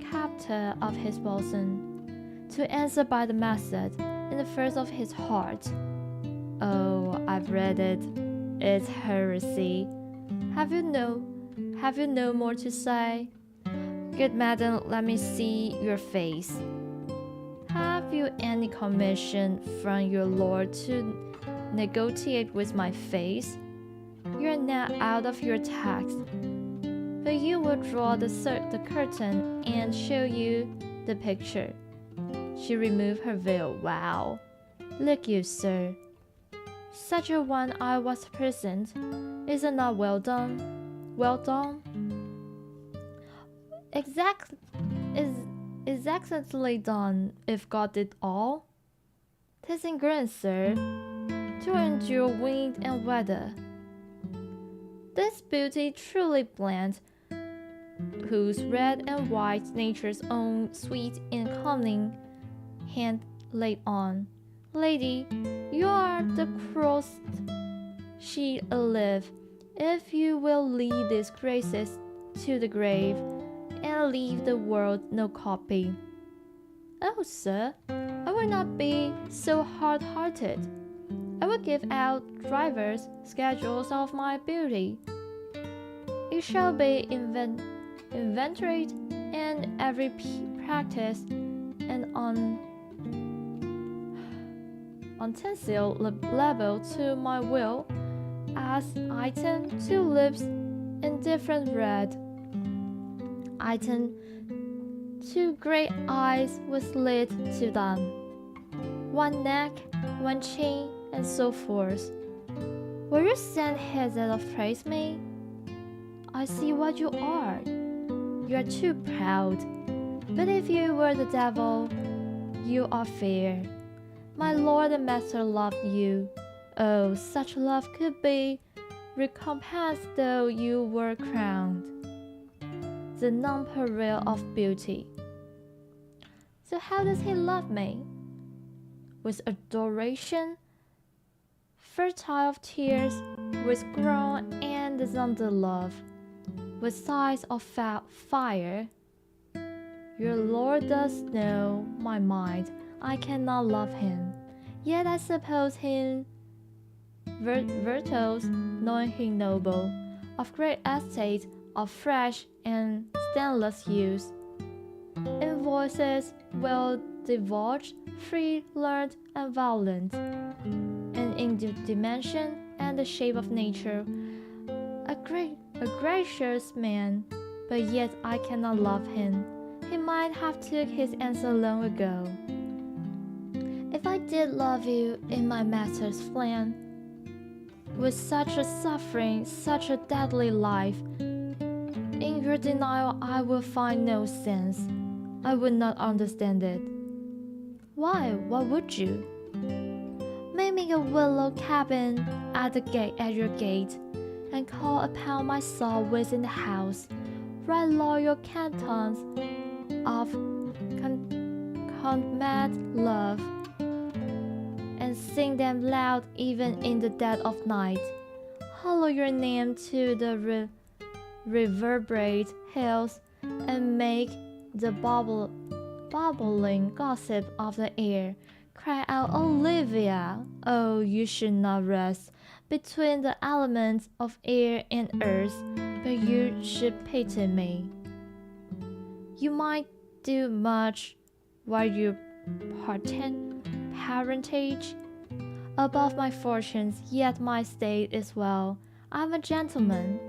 S1: chapter of his boson? To answer by the method, in the first of his heart. Oh, I've read it. It's heresy. Have you no more to say? Good madam, let me see your face. Have you any commission from your lord to negotiate with my face? You're now out of your text, but you will draw the curtain and show you the picture. She removed her veil. Wow. Look you, sir. Such a one I was present. Is it not well done? Well done? Is excellently done, if God did all. 'Tis in grace, sir, to endure wind and weather. This beauty truly blends, whose red and white nature's own sweet and cunning hand laid on. Lady, you are the crossed she alive, if you will lead these graces to the grave, and leave the world no copy. Oh, sir, I will not be so hard-hearted. I will give out drivers' schedules of my beauty. It shall be inventoried and every practice and on utensil level to my will, as item 2 lips indifferent red, item 2 great eyes with slit to them, 1 neck, 1 chin, and so forth. Will you send hither to praise me? I see what you are. You are too proud. But if you were the devil, you are fair. My lord and master loved you. Oh, such love could be recompensed though you were crowned. The nonpareil of beauty. So how does he love me? With adoration, fertile of tears, with groan and dishonoured love, with sighs of fire. Your Lord does know my mind, I cannot love him, yet I suppose him virtuous, knowing him noble, of great estate, of fresh and stainless use, in voices well divulged, free, learned, and violent, and in the dimension and the shape of nature, a gracious man, but yet I cannot love him. He might have took his answer long ago. If I did love you in my master's plan, with such a suffering, such a deadly life, in your denial I will find no sense. I would not understand it. Why? What would you? Make me a willow cabin at your gate, and call upon my soul within the house. Write loyal cantons of consummate love, and sing them loud even in the dead of night. Hallow your name to the reverberate hills, and make the bubbling gossip of the air. Cry out, Olivia! Oh, you should not rest between the elements of air and earth, but you should pity me. You might do much while your parentage above my fortunes, yet my state is well. I'm a gentleman.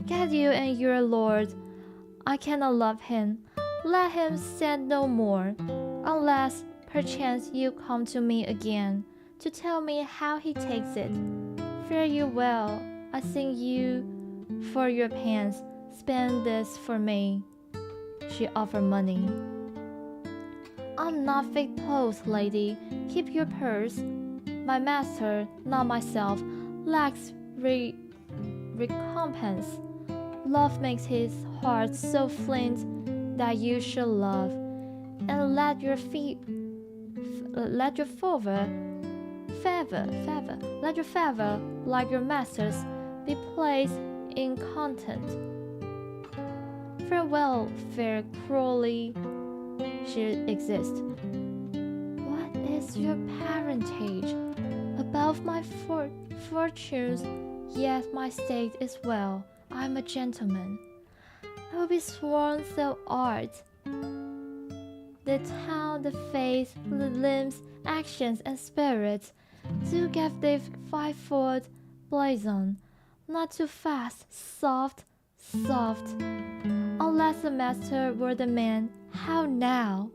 S1: Get you and your lord. I cannot love him. Let him send no more, unless perchance you come to me again, to tell me how he takes it. Fare you well. I sing you for your pains. Spend this for me. She offered money. I'm not victorious, lady. Keep your purse. My master, not myself, lacks recompense. Love makes his heart so flint that you should love, and let your favor, like your master's, be placed in content. Farewell, fair cruelly should exist. What is your parentage? Above my fortunes, yet my state is well. I'm a gentleman. I will be sworn thou art. The town, the face, the limbs, actions, and spirits do give thee fivefold blazon, not too fast, soft, unless the master were the man. How now?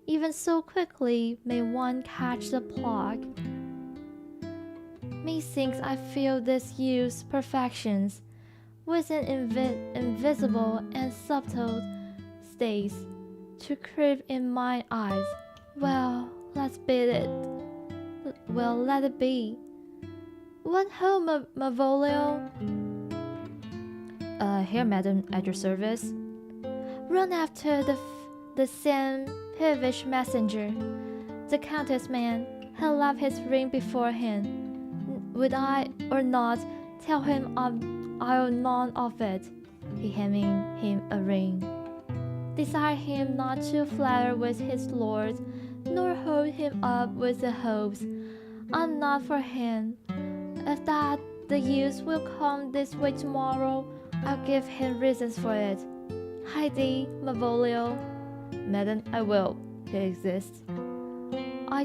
S1: Even so quickly may one catch the plug. Methinks I feel this youth's perfections within invisible and subtle states to creep in my eyes. Well, let it be. What ho, Malvolio? Here, madam, at your service. Run after the same peevish messenger. The countess man had left his ring before him. Would I or not tell him I'll none of it? He handing him a ring. Desire him not to flatter with his lord, nor hold him up with the hopes. I'm not for him. If that the youth will come this way tomorrow, I'll give him reasons for it. Hide thee, Malvolio. Madam, I will. He exists. I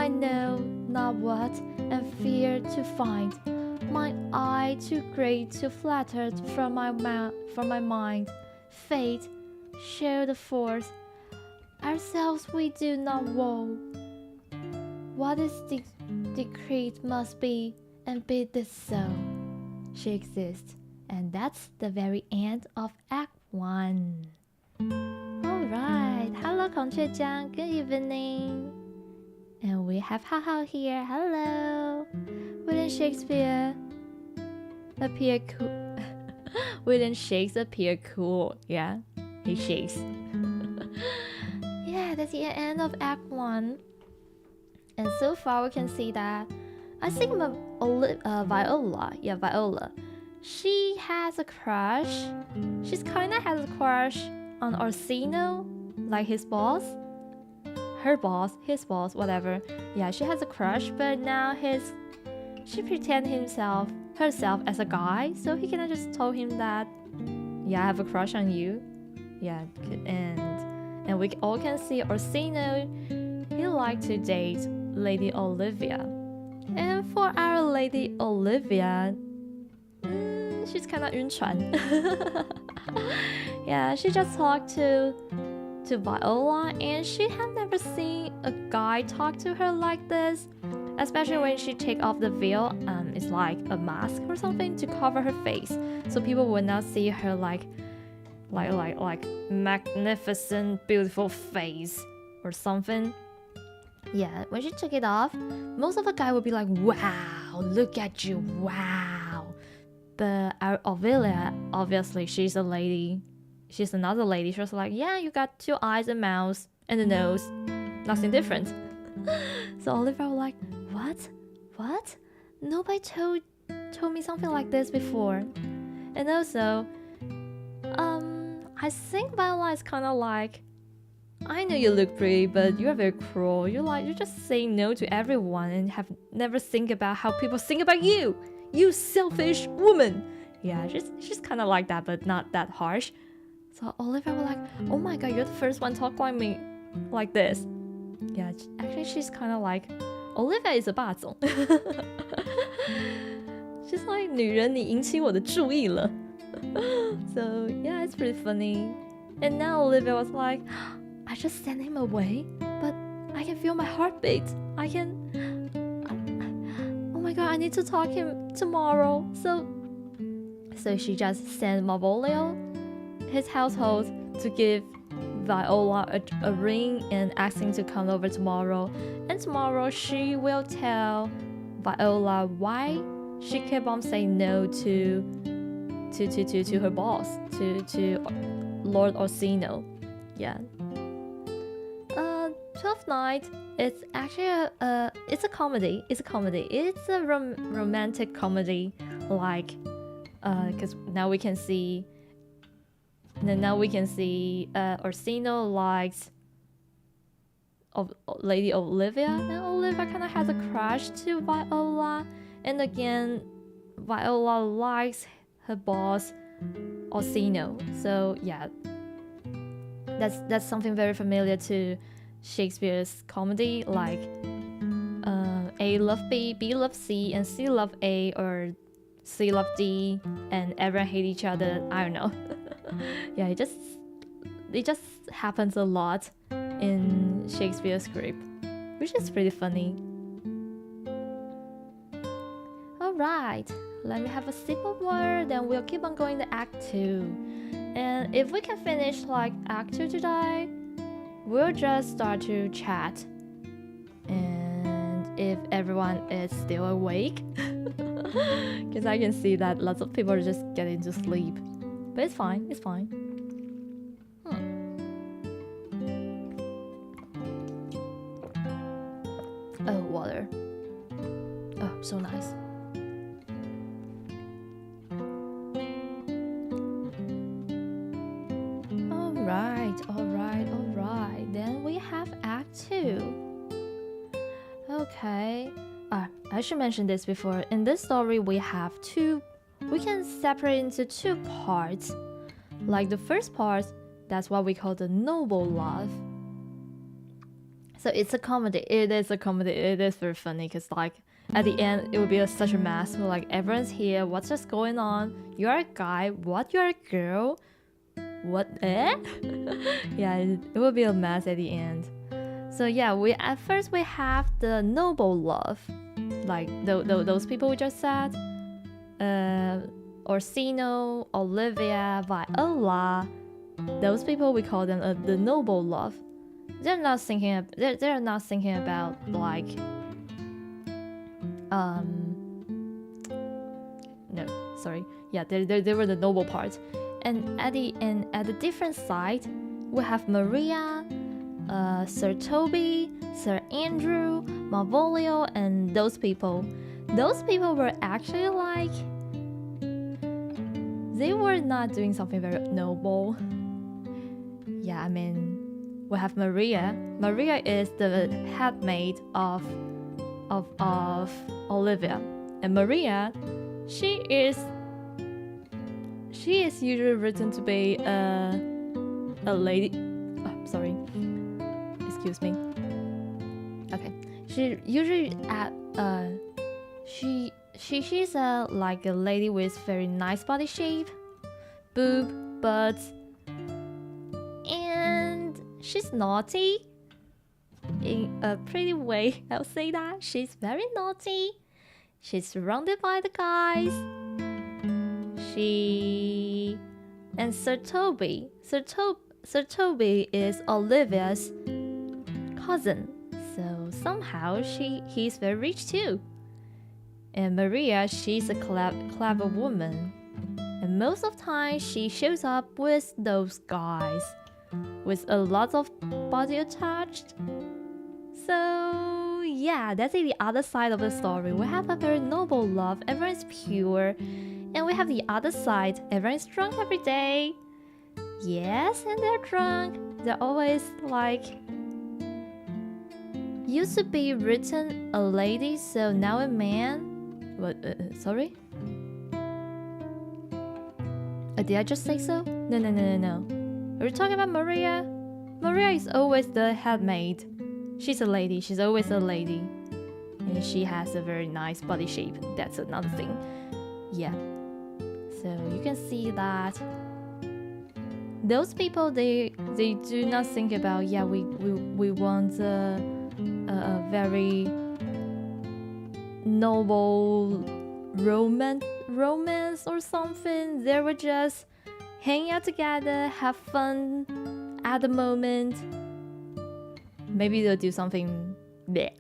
S1: know not what, and fear to find. Mine eye too great to flatter from my mind. Fate, share the force. Ourselves we do not woe. What is decreed must be, and be this so. She exists. And that's the very end of Act 1. Alright, hello 孔雀江, good evening. And we have Hao here, hello. William Shakespeare appear cool. William Shakespeare appear cool, yeah, he shakes. Yeah, that's the end of Act 1. And so far we can see that I think Viola. Yeah, Viola. She has a crush. She's kinda has a crush on Orsino, like his boss. Her boss, his boss, whatever. Yeah, she has a crush, but now she pretend herself as a guy, so he can just tell him that, yeah, I have a crush on you. Yeah, and we all can see Orsino, he liked to date Lady Olivia. And for our Lady Olivia, she's kind of 晕船. Yeah, she just talked to Viola, and she had never seen a guy talk to her like this, especially when she take off the veil. It's like a mask or something to cover her face, so people would not see her like magnificent, beautiful face or something. Yeah, when she took it off, most of the guy would be like, wow, look at you, wow. But our Olivia, obviously, she's a lady. She's another lady. She was like, yeah, you got 2 eyes and mouth and a nose. Nothing different. So Olivia was like, what? Nobody told me something like this before. And also, I think Viola is kind of like, I know you look pretty, but you're very cruel. You're just saying no to everyone and have never think about how people think about you. You selfish woman. Yeah, she's kind of like that, but not that harsh. So Olivia was like, oh my god, you're the first one talk like me like this. Yeah, actually she's kind of like, Olivia is a 霸总. She's like, 女人你引起我的注意了. So yeah, it's pretty funny. And now Olivia was like, I just sent him away, but I can feel my heartbeat. Oh my god, I need to talk to him tomorrow. So she just sent Malvolio, his household, to give Viola a ring and asking to come over tomorrow. And tomorrow she will tell Viola why she kept on saying no to her boss, to Lord Orsino. Yeah. 12th Night, it's actually it's a comedy. It's a romantic comedy, like because now we can see Orsino likes Lady Olivia, and Olivia kind of has a crush to Viola, and again Viola likes her boss Orsino. So yeah, that's something very familiar to Shakespeare's comedy, like A love B, B love C, and C love A, or C love D, and everyone hate each other. I don't know. Yeah, it just happens a lot in Shakespeare's script, which is pretty funny. Alright, let me have a sip of water, then we'll keep on going to Act 2. And if we can finish like Act 2 today, we'll just start to chat. And if everyone is still awake, because I can see that lots of people are just getting to sleep. But it's fine. Oh, water. Oh, so nice. Alright. Then we have Act 2. Okay. I should mention this before. In this story, we can separate into 2 parts. Like the first part, that's what we call the noble love. So it's a comedy. It is a comedy. It is very funny because like at the end, it will be such a mess. Like everyone's here. What's just going on? You're a guy. What? You're a girl? What? Yeah, it will be a mess at the end. So yeah, at first we have the noble love, like those people we just said, Orsino, Olivia, Viola. Those people we call them the noble love. They're not thinking about like no, sorry. Yeah, they were the noble part. And at the different side, we have Maria, Sir Toby, Sir Andrew, Malvolio, and those people. those people were actually like, they were not doing something very noble. Yeah, I mean, we have Maria. Maria is the handmaid of Olivia, and Maria, she is usually written to be a lady. Sorry, excuse me. Okay, she usually she's like a lady with very nice body shape, boob, butt, and she's naughty in a pretty way. I'll say that she's very naughty. She's surrounded by the guys. And Sir Toby is Olivia's cousin, so somehow he's very rich too. And Maria, she's a clever woman, and most of the time she shows up with those guys with a lot of body attached. So yeah, that's the other side of the story. We have a very noble love, everyone's pure, and we have the other side, everyone's drunk every day. Yes, and they're drunk. They're always like, used to be written a lady, so now a man. What? Sorry? Did I just say so? No. Are we talking about Maria? Maria is always the handmaid. She's a lady. She's always a lady. And she has a very nice body shape. That's another thing. Yeah. So you can see that those people, they do not think about, yeah, we want a very noble romance or something. They would just hang out together, have fun at the moment. Maybe they'll do something bleh.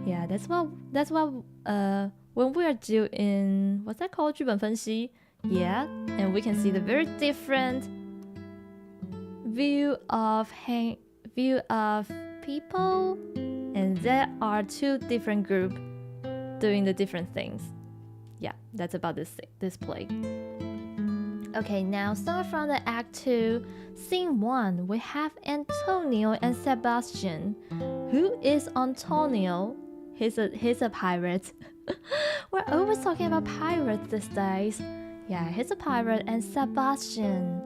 S1: Yeah, that's what when we are doing, what's that called? 剧本分析. Yeah, and we can see the very different view of people, and there are two different groups doing the different things. Yeah, that's about this play. Okay, now start from the Act 2, Scene 1. We have Antonio and Sebastian. Who is Antonio? He's a pirate. We're always talking about pirates these days. Yeah, he's a pirate. And Sebastian,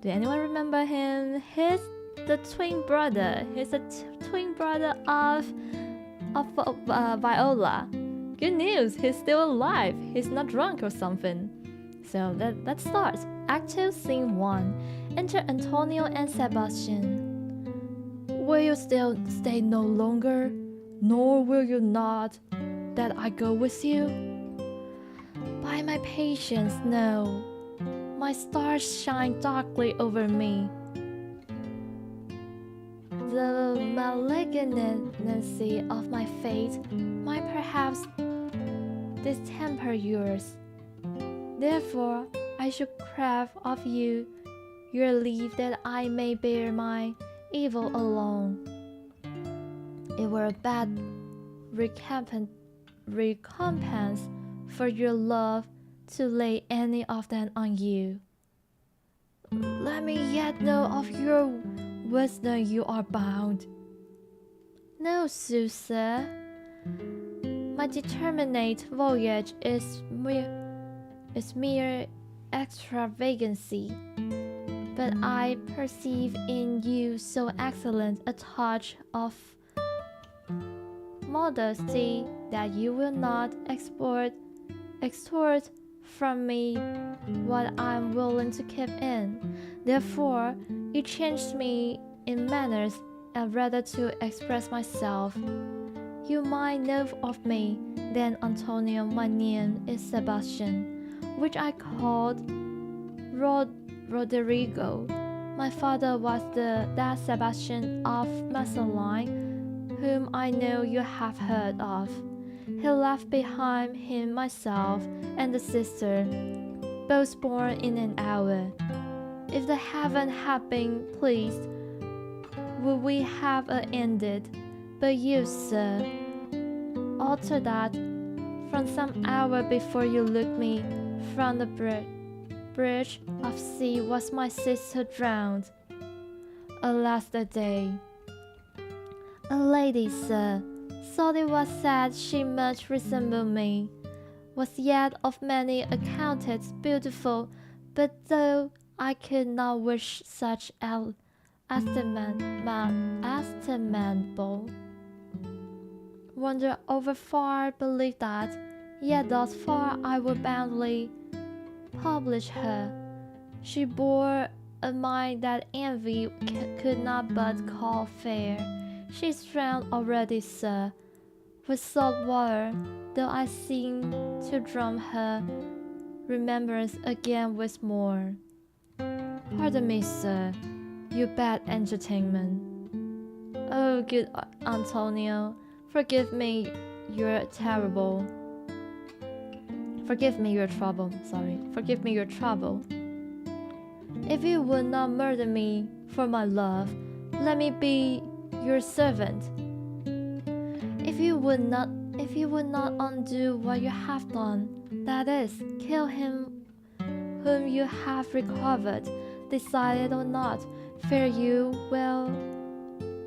S1: do anyone remember him? He's the twin brother. He's a twin brother of Viola. Good news, he's still alive. He's not drunk or something. So let's start. Act 2, Scene 1. Enter Antonio and Sebastian. Will you still stay no longer? Nor will you not that I go with you? By my patience, no. My stars shine darkly over me. The malignancy of my fate might perhaps distemper yours. Therefore, I should crave of you your leave that I may bear my evil alone. It were a bad recompense for your love to lay any of them on you. Let me yet know of your wisdom you are bound. No, sir. My determinate voyage is mere extravagancy, but I perceive in you so excellent a touch of modesty that you will not extort from me what I am willing to keep in. Therefore, you changed me in manners and rather to express myself. You might know of me, then Antonio. My name is Sebastian, which I called Roderigo. My father was that Sebastian of Marceline, whom I know you have heard of. He left behind him myself and a sister, both born in an hour. If the heaven had been pleased, would we have ended? But you, sir, alter that from some hour before you looked me from the bridge of sea was my sister drowned. Alas the day. A lady, sir, thought it was said she much resembled me, was yet of many accounted beautiful, but though I could not wish such estimable wonder over far believe that, yet thus far I would boundly publish her. She bore a mind that envy could not but call fair. She's drowned already, sir, with salt water, though I seem to drum her remembrance again with more. Pardon me, sir, you bad entertainment. Oh, good Antonio, forgive me your trouble. If you would not murder me for my love, let me be your servant. If you would not undo what you have done, that is, kill him whom you have recovered, decided or not, fare you well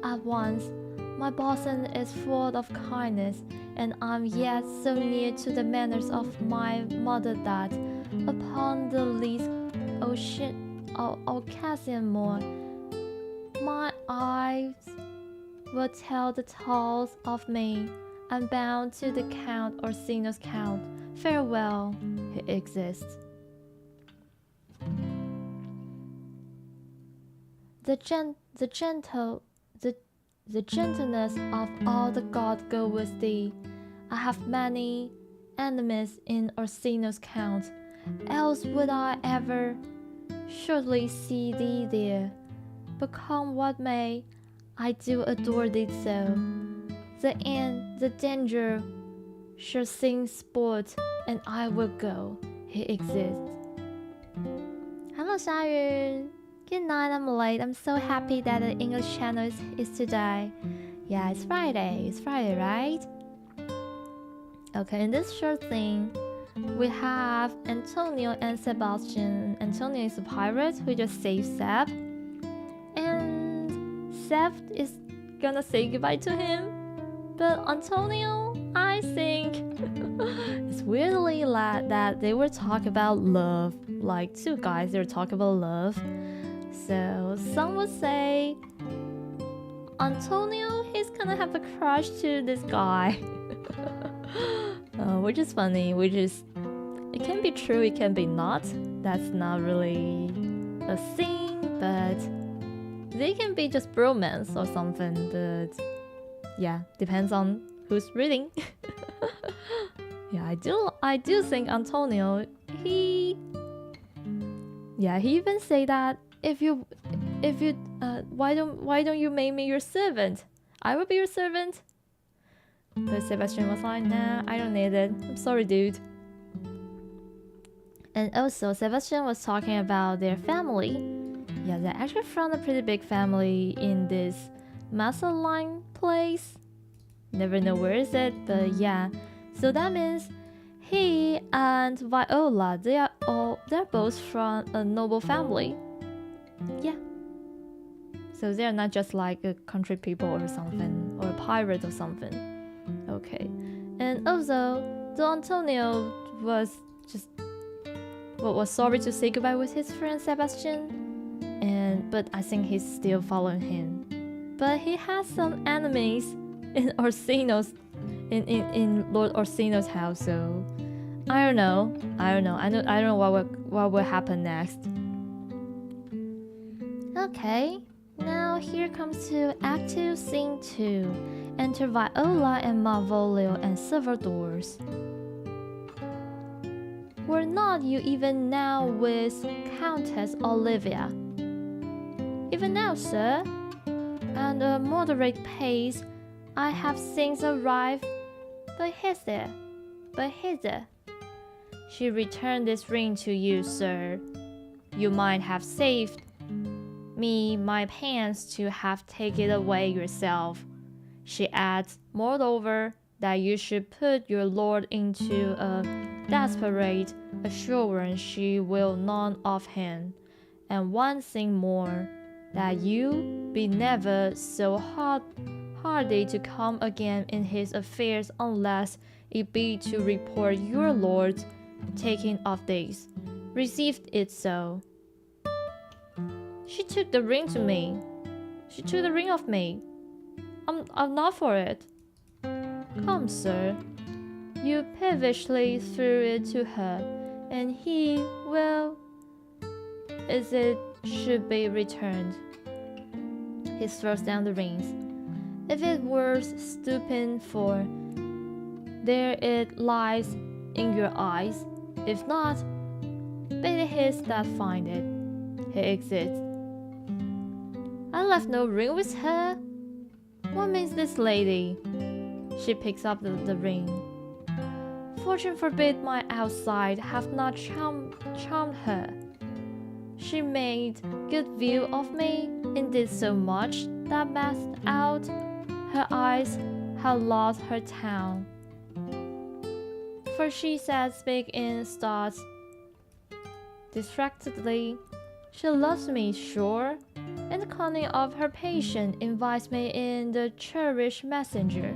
S1: at once. My bosom is full of kindness, and I'm yet so near to the manners of my mother that, upon the least occasion more, my eyes will tell the tales of me. I'm bound to the Count Orsino's count. Farewell, he exists. The gentleness of all the gods go with thee. I have many enemies in Orsino's count, else would I ever surely see thee there. But come what may, I do adore thee so. The end, the danger, shall sing sport, and I will go. He exists. Hello, 鲨鱼. Good night, I'm late. I'm so happy that the English channel is today. Yeah, it's Friday, right? Okay, in this short thing, we have Antonio and Sebastian. Antonio is a pirate who just saved Seb, and Seb is gonna say goodbye to him. But Antonio, I think it's weirdly that they were talking about love, like two guys, they were talking about love. So some would say Antonio, he's gonna have a crush to this guy. Which is funny, it can be true, it can be not. That's not really a thing, but they can be just bromance or something, but yeah, depends on who's reading. Yeah, I do think Antonio, he even say that if you why don't you make me your servant? I will be your servant. But Sebastian was like, nah, I don't need it. I'm sorry, dude. And also, Sebastian was talking about their family. Yeah, they're actually from a pretty big family in this Masaline place. Never know where is it, but yeah. So that means he and Viola, they're both from a noble family. Yeah. So they're not just like a country people or something, or a pirate or something. Okay. And also, Antonio was sorry to say goodbye with his friend Sebastian, but I think he's still following him. But he has some enemies in Lord Orsino's house, so I don't know. I don't know what will happen next. Okay, now here comes to Act 2, Scene 2. Enter Viola and Malvolio and Salvador's. Were not you even now with Countess Olivia? Even now, sir, at a moderate pace, I have since arrived, but hither. She returned this ring to you, sir. You might have saved me my pains to have taken it away yourself. She adds, moreover, that you should put your Lord into a desperate assurance she will none of him. And one thing more, that you be never so hardy to come again in his affairs unless it be to report your Lord's taking of days. Received it so. She took the ring to me. She took the ring off me. I'm not for it. Come, sir. You peevishly threw it to her, and he will, as it should be returned. He throws down the rings. If it were stooping for, there it lies in your eyes. If not, be it his that find it. He exits. I left no ring with her. What means this lady? She picks up the ring. Fortune forbid my outside have not charmed her. She made good view of me, indeed so much that masked out her eyes had lost her tongue. For she said, speak in thoughts distractedly, she loves me, sure, and the cunning of her patience invites me in the cherished messenger.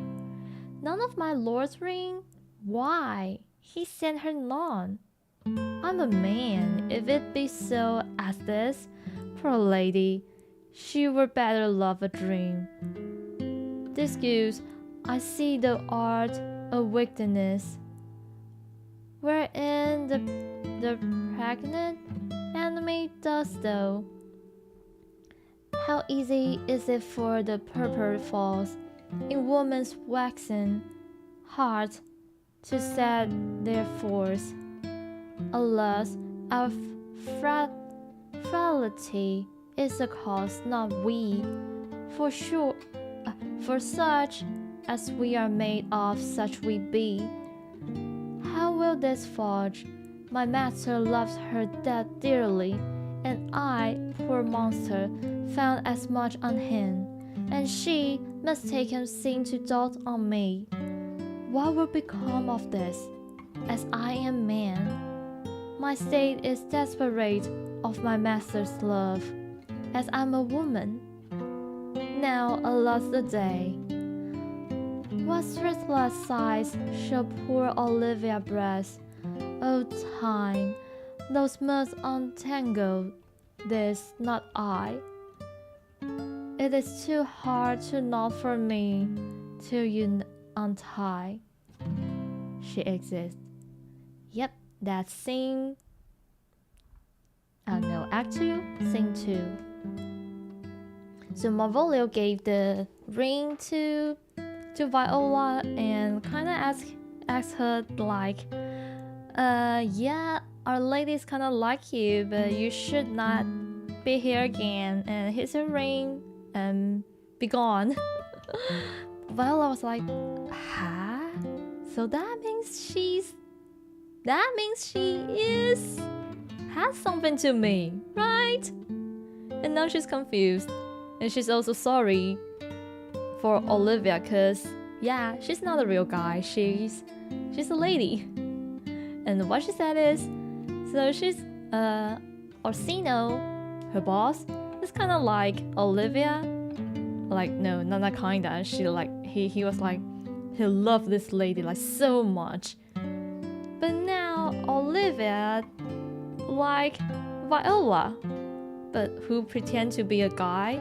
S1: None of my lord's ring? Why, he sent her none. I'm a man, if it be so as this, poor lady, she were better love a dream. Disuse, I see the art of wickedness, wherein the pregnant enemy does though. How easy is it for the purple false in woman's waxen heart to set their force. Alas, our frailty is the cause, not we. For sure, for such as we are made of, such we be. How will this forge? My master loves her that dearly, and I, poor monster, found as much on him, and she, mistaken, seemed to dote on me. What will become of this, as I am man? My state is desperate of my master's love, as I'm a woman. Now, alas the day! What thriftless sighs shall poor Olivia breast? O time, those must untangle this, not I. It is too hard to knot for me till you untie. She exits. Yep, that's scene. No, Act 2, Scene 2. So Malvolio gave the ring to Viola and kind of asked her like, yeah, our ladies kind of like you, but you should not be here again. And here's your ring, and be gone. Viola was like, huh? So that means she has something to me, right? And now she's confused, and she's also sorry for Olivia, cause yeah, she's not a real guy. She's a lady. And what she said is, so she's Orsino, her boss, is kind of like Olivia. Like, no, not that kinda. She like he was like, he loved this lady like so much. But now Olivia like Viola, but who pretend to be a guy,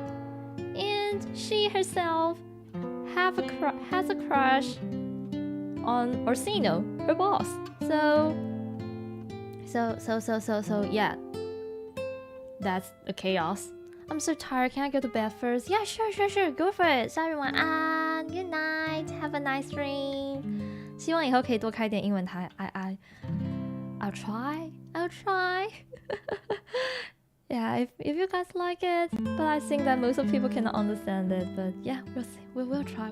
S1: and she herself has a crush on Orsino, her boss. So yeah, that's a chaos. I'm so tired. Can I go to bed first? Yeah, sure. Go for it. 下雨晚安 Good night. Have a nice dream. 希望以后可以多开点英文台。I'll try. Yeah, if you guys like it, but I think that most of people cannot understand it. But yeah, we'll see. We'll try.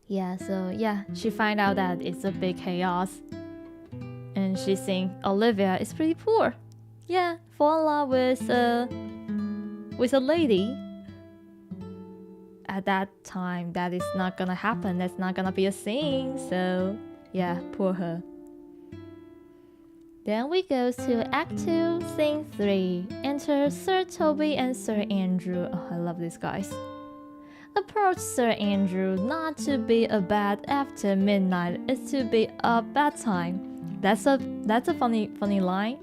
S1: Yeah, so yeah, she find out that it's a big chaos, and she thinks Olivia is pretty poor. Yeah, fall in love with a lady. at that time that is not gonna happen. That's not gonna be a thing. So yeah, poor her. Then we go to Act 2, Scene 3. Enter Sir Toby and Sir Andrew. Oh, I love these guys. Approach Sir Andrew. Not to be a bad after midnight is to be a bad time. That's a funny line.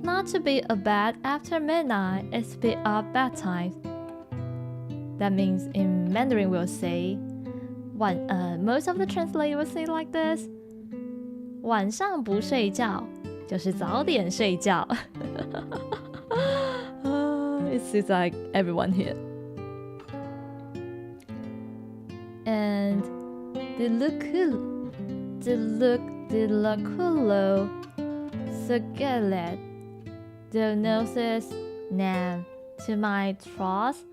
S1: Not to be a bad after midnight is to be a bad time. That means in Mandarin we'll say, most of the translators will say like this. 晚上不睡觉就是早点睡觉。It seems like everyone here. And diluculo sugalet diagnosis nam to my trust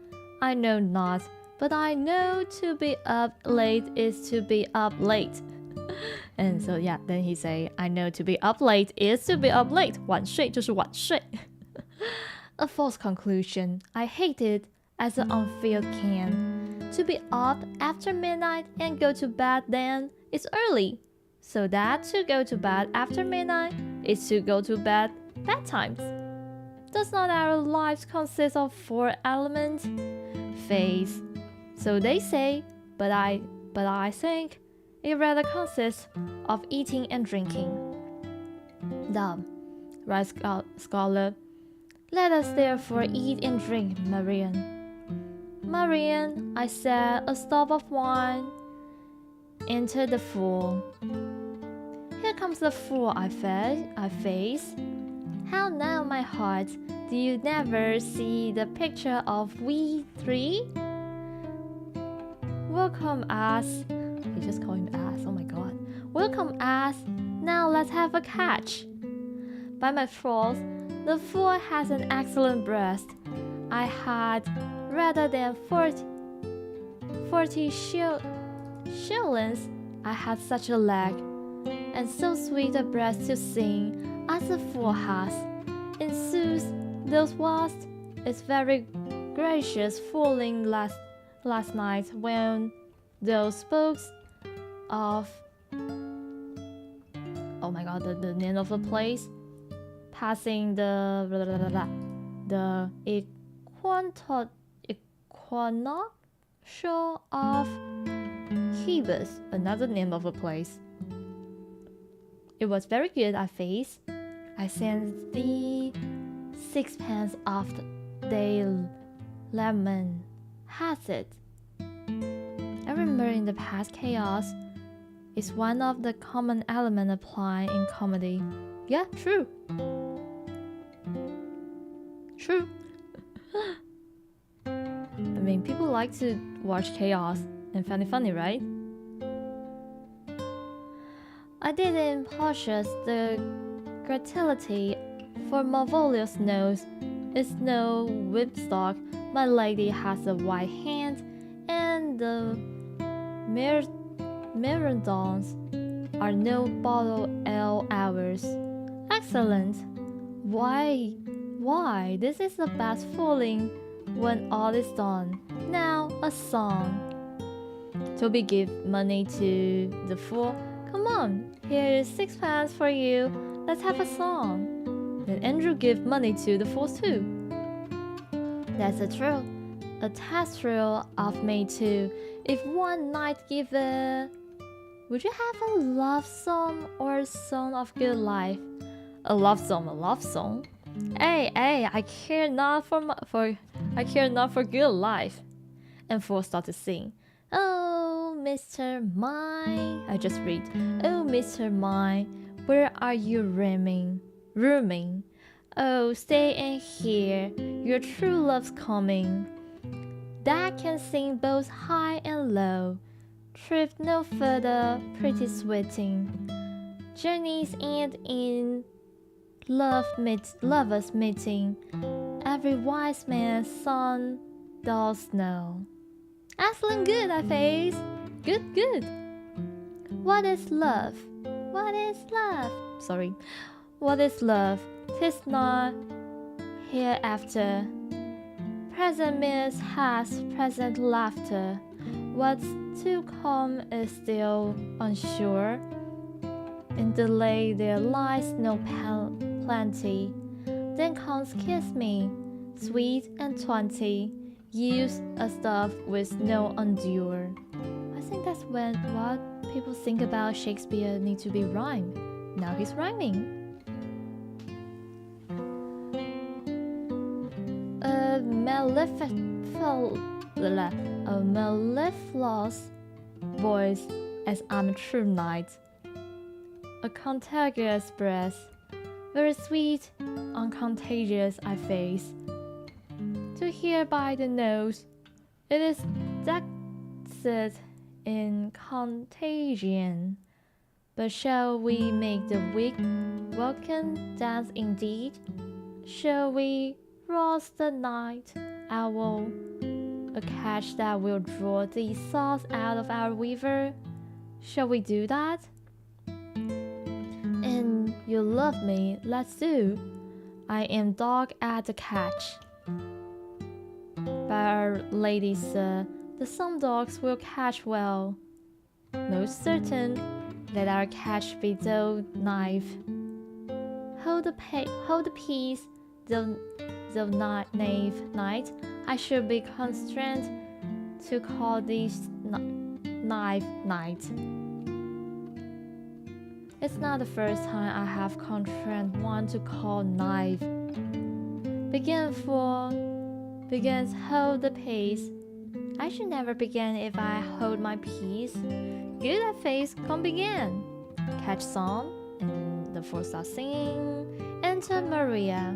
S1: I know not, but I know to be up late is to be up late. And so yeah, then he say, I know to be up late is to be up late. 晚睡就是晚睡。A false conclusion. I hate it as an unfilled can. To be up after midnight and go to bed then is early. So that to go to bed after midnight is to go to bed bad times. Does not our lives consist of 4 elements? Face. So they say, but I think it rather consists of eating and drinking. Dumb, right, scholar. Let us therefore eat and drink, Marian. Marian, I said, a stop of wine. Enter the fool. Here comes the fool I face. How now, my heart, do you never see the picture of we 3? Welcome ass. He just called him ass, oh my god. Welcome ass. Now let's have a catch. By my troth, the fool has an excellent breast. I had rather than 40 shillings. I had such a leg, and so sweet a breast to sing as the fool has. In sooth, those was is very gracious fooling last night when those spoke of, oh my god, the name of the place, passing the equinoctial of Hebus, another name of a place. It was very good, I face. I sent thee 6pence of the lemon. Has it? I remember in the past chaos is one of the common elements applied in comedy. Yeah, true. True. I mean, people like to watch chaos and find it funny, right? I didn't possess the gratuity for Malvolio's nose. It's no whipstock. My lady has a white hand, and the Mirandons are no bottle ale hours. Excellent. Why? This is the best fooling when all is done. Now, a song. Toby give money to the fool. Come on, here's 6 for you. Let's have a song. Then Andrew give money to the fool too. That's a thrill of me too. If one night give a... Would you have a love song or a song of good life? A love song. Hey, I care not for good life. And fool start to sing. Oh, Mr. Mine. I just read. Oh, Mr. Mine, where are you rooming? Oh, stay in here. Your true love's coming. That can sing both high and low. Trip no further, pretty sweating. Journeys end in lovers meeting. Every wise man's son does know. Excellent, good, I face. Good. What is love? Sorry. What is love? 'Tis not hereafter. Present means has present laughter. What's to come is still unsure. In delay there lies no plenty. Then comes kiss me, sweet and 20. Use a stuff with no endure. I think that's when what people think about Shakespeare need to be rhymed. Now he's rhyming. A mellifluous voice as amateur night. A contagious breath, very sweet, uncontagious I face. To hear by the nose, it is dexed in contagion. But shall we make the weak welcome dance indeed? Shall we rouse the night owl, a catch that will draw the sauce out of our weaver? Shall we do that? And you love me, let's do. I am dog at the catch. By our lady, sir, the some dogs will catch well. Most certain, let our catch be though knife. Hold the peace, though knave knight. I should be constrained to call these knife knight. It's not the first time I have constrained one to call knife. Begins hold the pace. I should never begin if I hold my peace. Good at face, come begin. Catch song, and the four start singing. Enter Maria.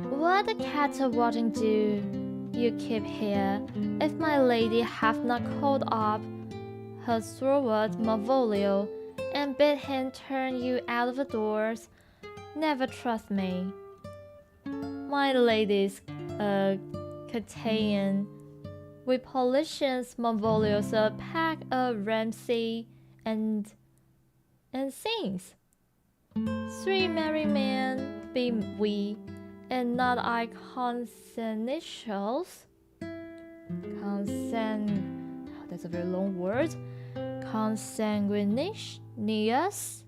S1: What the cattle watching do you keep here? If my lady have not called up her steward Malvolio and bid him turn you out of the doors, never trust me. My lady's Catayan, with politicians Malvolio's a pack of Ramsey and sings. 3 merry men be we, and not I consensuals. That's a very long word. Consanguineous,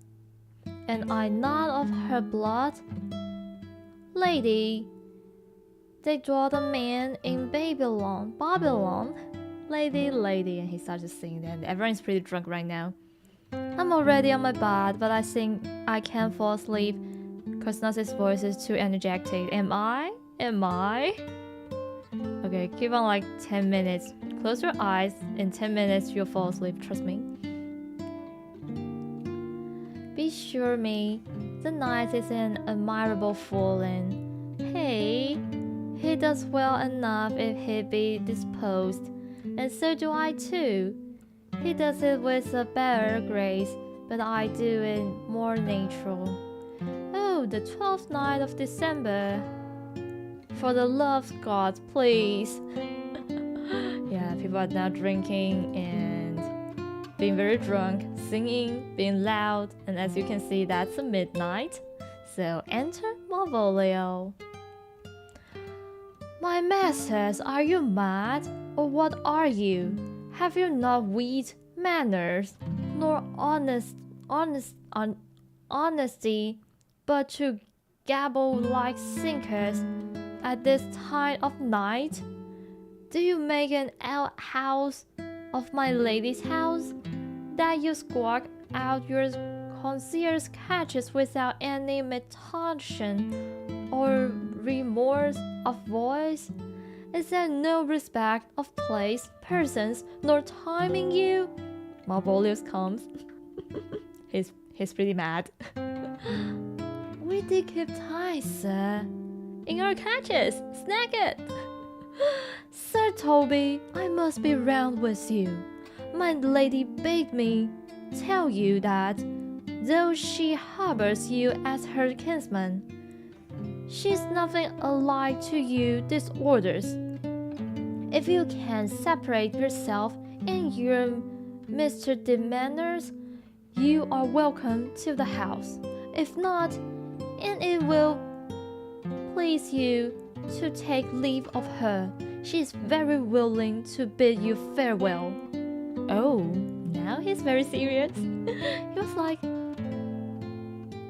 S1: and I not of her blood. Lady, they draw the man in Babylon. Lady, and he starts to sing. And everyone's pretty drunk right now. I'm already on my bed, but I think I can't fall asleep because Narciss' voice is too energetic. Am I? Okay, give on like 10 minutes. Close your eyes. In 10 minutes, you'll fall asleep. Trust me. Be sure me, the knight is an admirable fallen. Hey, he does well enough if he be disposed, and so do I too. He does it with a better grace, but I do it more natural. Oh, the 12th night of December. For the love of God, please. Yeah, people are now drinking and being very drunk, singing, being loud, and as you can see, that's a midnight. So enter Malvolio. My masters, are you mad, or what are you? Have you not wit, manners, nor honesty, but to gabble like sinkers at this time of night? Do you make an outhouse of my lady's house, that you squawk out your concierge catches without any metonym or remorse of voice? Is there no respect of place, persons, nor time in you? Malvolio comes. He's pretty mad. We did keep time, sir. In our catches, snag it. Sir Toby, I must be round with you. My lady bade me tell you that, though she harbors you as her kinsman, she's nothing alike to you disorders. If you can separate yourself and your Mr. De Manners, you are welcome to the house. If not, and it will please you, to take leave of her. She is very willing to bid you farewell. Oh, now he's very serious. He was like,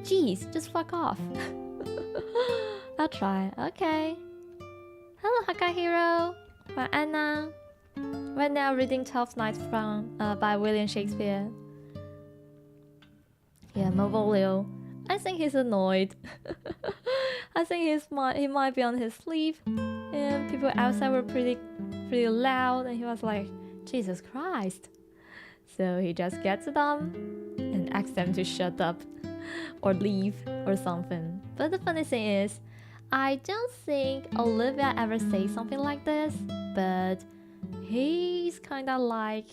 S1: geez, just fuck off. I'll try. Okay. Hello, Hakka Hero. 晚安呐。Right now, reading Twelfth Night by William Shakespeare. Yeah, Malvolio. I think he's annoyed. I think he might be on his sleep, and people outside were pretty loud, and he was like, Jesus Christ. So he just gets them and asks them to shut up or leave or something. But the funny thing is, I don't think Olivia ever says something like this, but he's kind of like,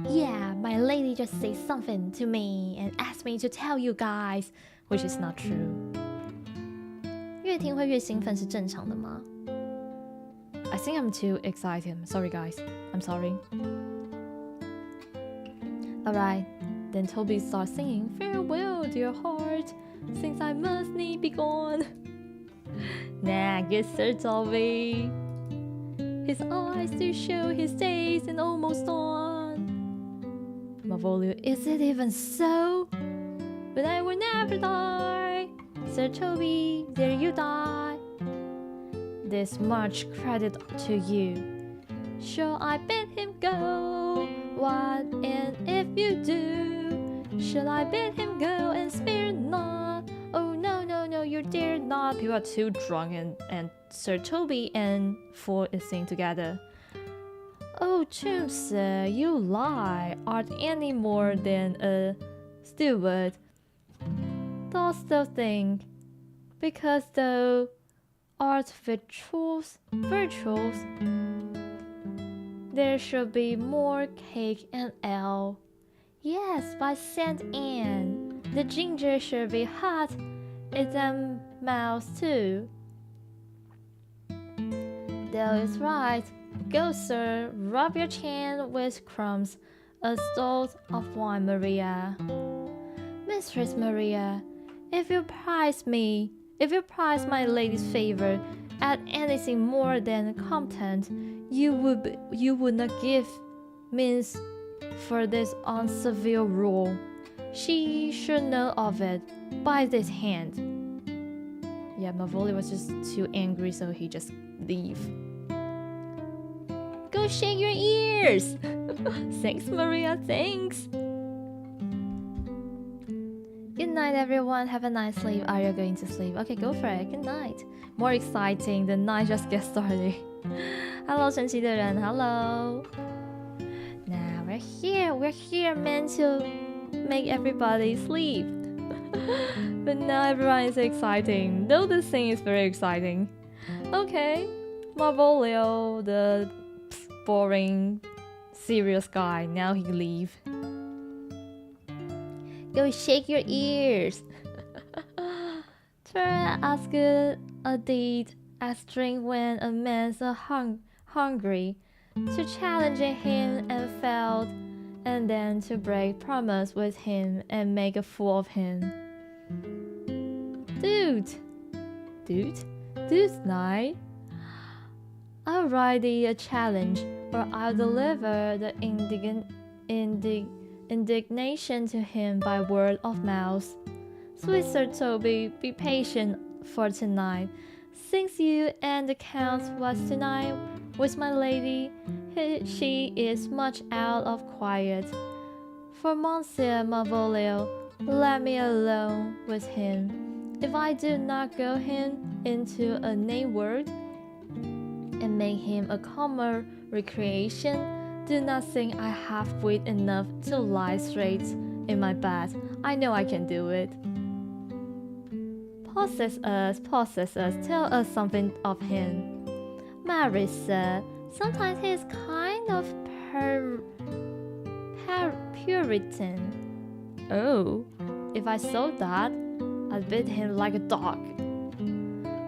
S1: yeah, my lady just said something to me and asked me to tell you guys, which is not true. 越听会越兴奋是正常的吗？ I think I'm too excited. Sorry guys, I'm sorry. Alright, then Toby starts singing, Farewell, dear heart, since I must need be gone. Nah, good sir Toby. His eyes do show his days and almost dawn. Malvolio, is it even so? But I will never die. Sir Toby, dare you die? This much credit to you. Shall I bid him go? What and if you do? Shall I bid him go and spare not? Oh no, no, no, you dare not. People are too drunk and Sir Toby and Fool is singing together. Oh, Chum, sir, you lie. Art any more than a steward? Dost thou think, because thou art virtuous, there should be more cake and ale? Yes, by Saint Anne, the ginger should be hot in them mouths too. Thou is right. Go, sir, rub your chin with crumbs, a stout of wine, Maria. Mistress Maria, if you prize my lady's favor at anything more than competent, you would not give means for this uncivil rule. She should know of it by this hand. Yeah, Malvolio was just too angry, so he just leave. Go shake your ears! Thanks, Maria, thanks! Good night, everyone. Have a nice sleep. Are you going to sleep? Okay, go for it. Good night. More exciting. The night just gets started. Hello, 神奇的人. Hello. Now we're here meant to make everybody sleep. But now everyone is exciting. Though the scene is very exciting. Okay. Malvolio, the boring, serious guy. Now he leave. Go shake your ears. Try as good a deed as drink when a man's hungry. To challenge him and failed, and then to break promise with him and make a fool of him. Dude's night. I'll write thee a challenge, or I'll deliver the indignation to him by word of mouth. Sweet Sir Toby, be patient for tonight. Since you and the Count was tonight with my lady, she is much out of quiet. For Monsieur Malvolio, let me alone with him. If I do not go him into a name word and make him a calmer recreation, do not think I have wit enough to lie straight in my bed. I know I can do it. Possess us, tell us something of him. Marissa, sometimes he is kind of Puritan. Oh, if I saw that, I'd beat him like a dog.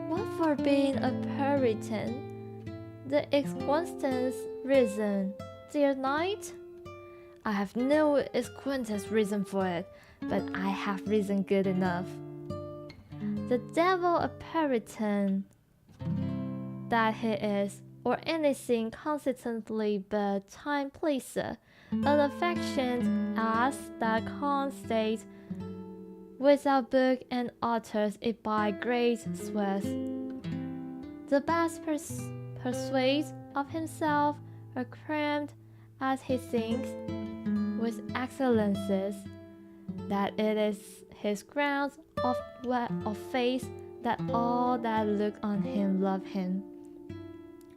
S1: What for being a Puritan? The exquisite reason, dear knight? I have no exquisite reason for it, but I have reason good enough. the devil a Puritan that he is, or anything consistently but time pleaser, an affectioned ass that can't state without book and authors it by great sweat. The best persuades of himself, are crammed as he thinks, with excellences, that it is his grounds of faith that all that look on him love him,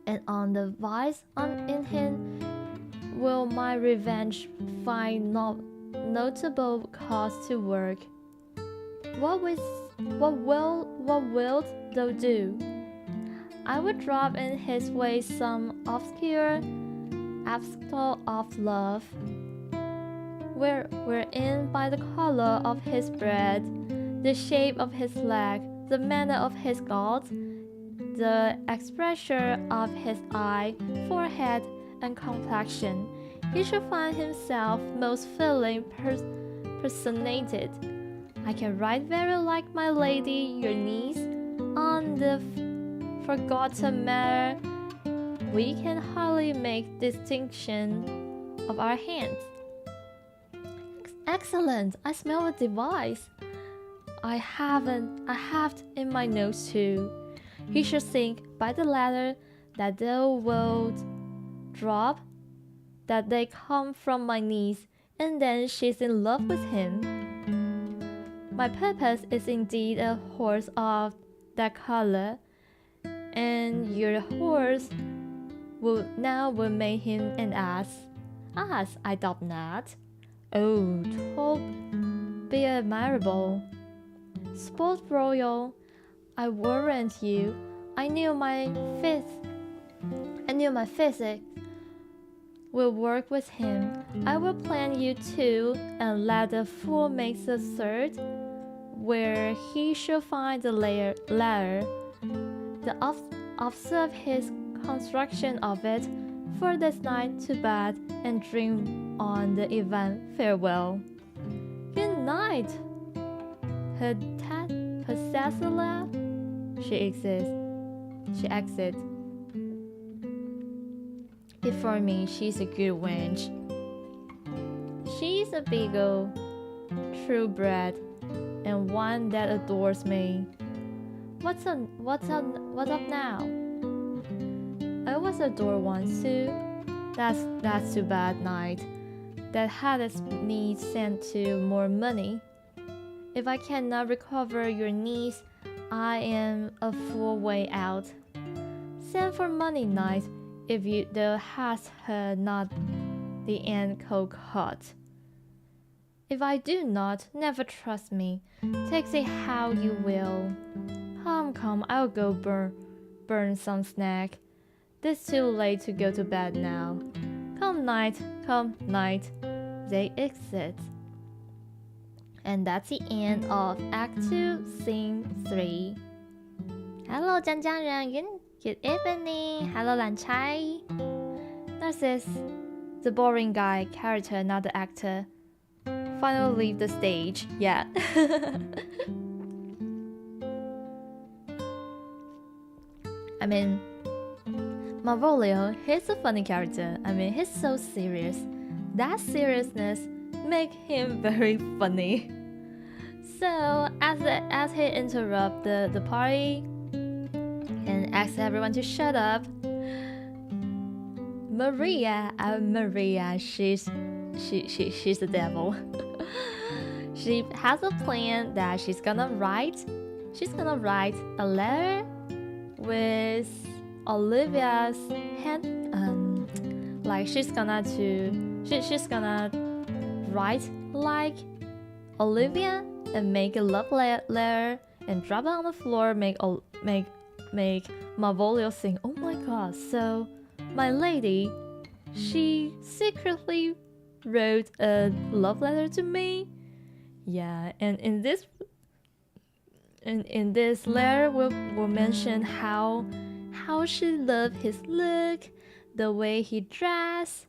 S1: and on the vice in him will my revenge find notable cause to work. What wilt thou do? I would drop in his way some obscure obstacle of love, wherein by the color of his bread, the shape of his leg, the manner of his gait, the expression of his eye, forehead, and complexion, he should find himself most feeling personated. I can write very like my lady, your niece, on the forgotten matter. We can hardly make distinction of our hands. Excellent! I smell a device. I have in my notes too. He should think by the letter that thou wilt drop, that they come from my niece, and then she's in love with him. My purpose is indeed a horse of that color, and your horse will make him an ass. Ass, I doubt not. Oh, 'twill be admirable. Sport royal, I warrant you. I knew my physic will work with him. I will plan you two, and let the fool make the third, where he shall find the latter. The observe his construction of it, for this night to bed, and dream on the event. Farewell. Good night, Possessula. She exits. Before me, she's a good wench. She's a beagle, true bred, and one that adores me. What's up now? I was adored once too. That's too bad, Knight. That had me sent to more money. If I cannot recover your niece, I am a full way out. Send for money, Knight, if thou hast her not the end cold hot. If I do not, never trust me. Take it how you will. Come, I'll go burn some snack. 'Tis too late to go to bed now. Come, Knight. They exit. And that's the end of Act 2, Scene 3. Hello, 江人 Good evening. Hello, 懒差 Narciss, the boring guy, character, not the actor, finally leave the stage. Yeah. I mean, Malvolio, he's a funny character. I mean, he's so serious. That seriousness makes him very funny. So, as he interrupts the party and asks everyone to shut up, Maria, she's the devil. She has a plan that she's gonna write a letter with Olivia's hand, like she's gonna write like Olivia and make a love letter and drop it on the floor, make Malvolio think, oh my god, so my lady, she secretly wrote a love letter to me. Yeah, and in this letter we'll mention how she loved his look, the way he dressed,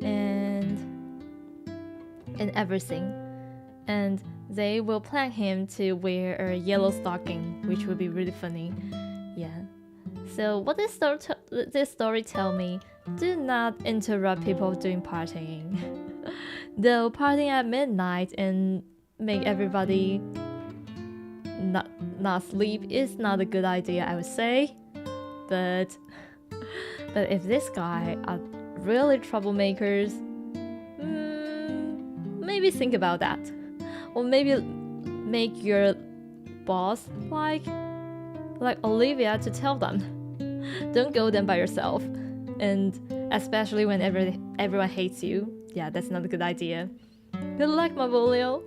S1: and everything. And they will plan him to wear a yellow stocking, which would be really funny. Yeah. So what this story tell me, do not interrupt people doing partying. Though partying at midnight and make everybody not sleep is not a good idea, I would say. But if this guy are really troublemakers, maybe think about that. Or maybe make your boss like Olivia to tell them. Don't go there by yourself. And especially when everyone hates you. Yeah, that's not a good idea. Good luck, Malvolio.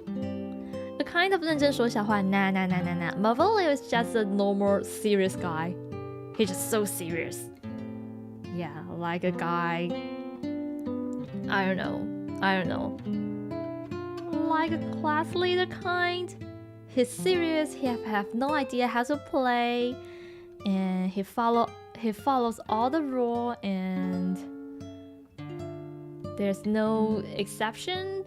S1: A kind of 认真说笑话, nah. Malvolio is just a normal, serious guy. He's just so serious. Yeah, like a guy, I don't know. Like a class leader kind. He's serious, he have no idea how to play, and he follows all the rules, and there's no exception.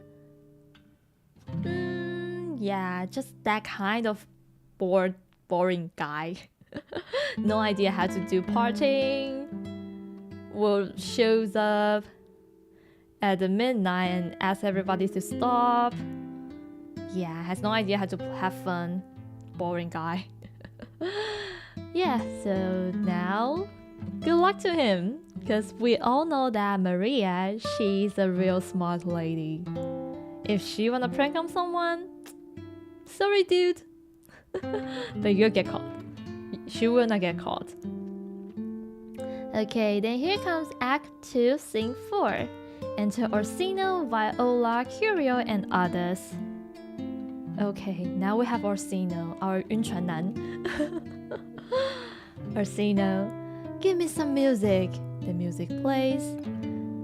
S1: Yeah, just that kind of boring guy. No idea how to do partying. Shows up at the midnight and asks everybody to stop. Yeah, has no idea how to have fun. Boring guy. Yeah, so now, good luck to him. Because we all know that Maria, she's a real smart lady. If she wanna prank on someone, sorry dude. But you'll get caught. She will not get caught. Okay, then here comes Act 2, Scene 4. Enter Orsino, Viola, Curio, and others. Okay, now we have Orsino, our 晕船男. Orsino, give me some music. The music plays.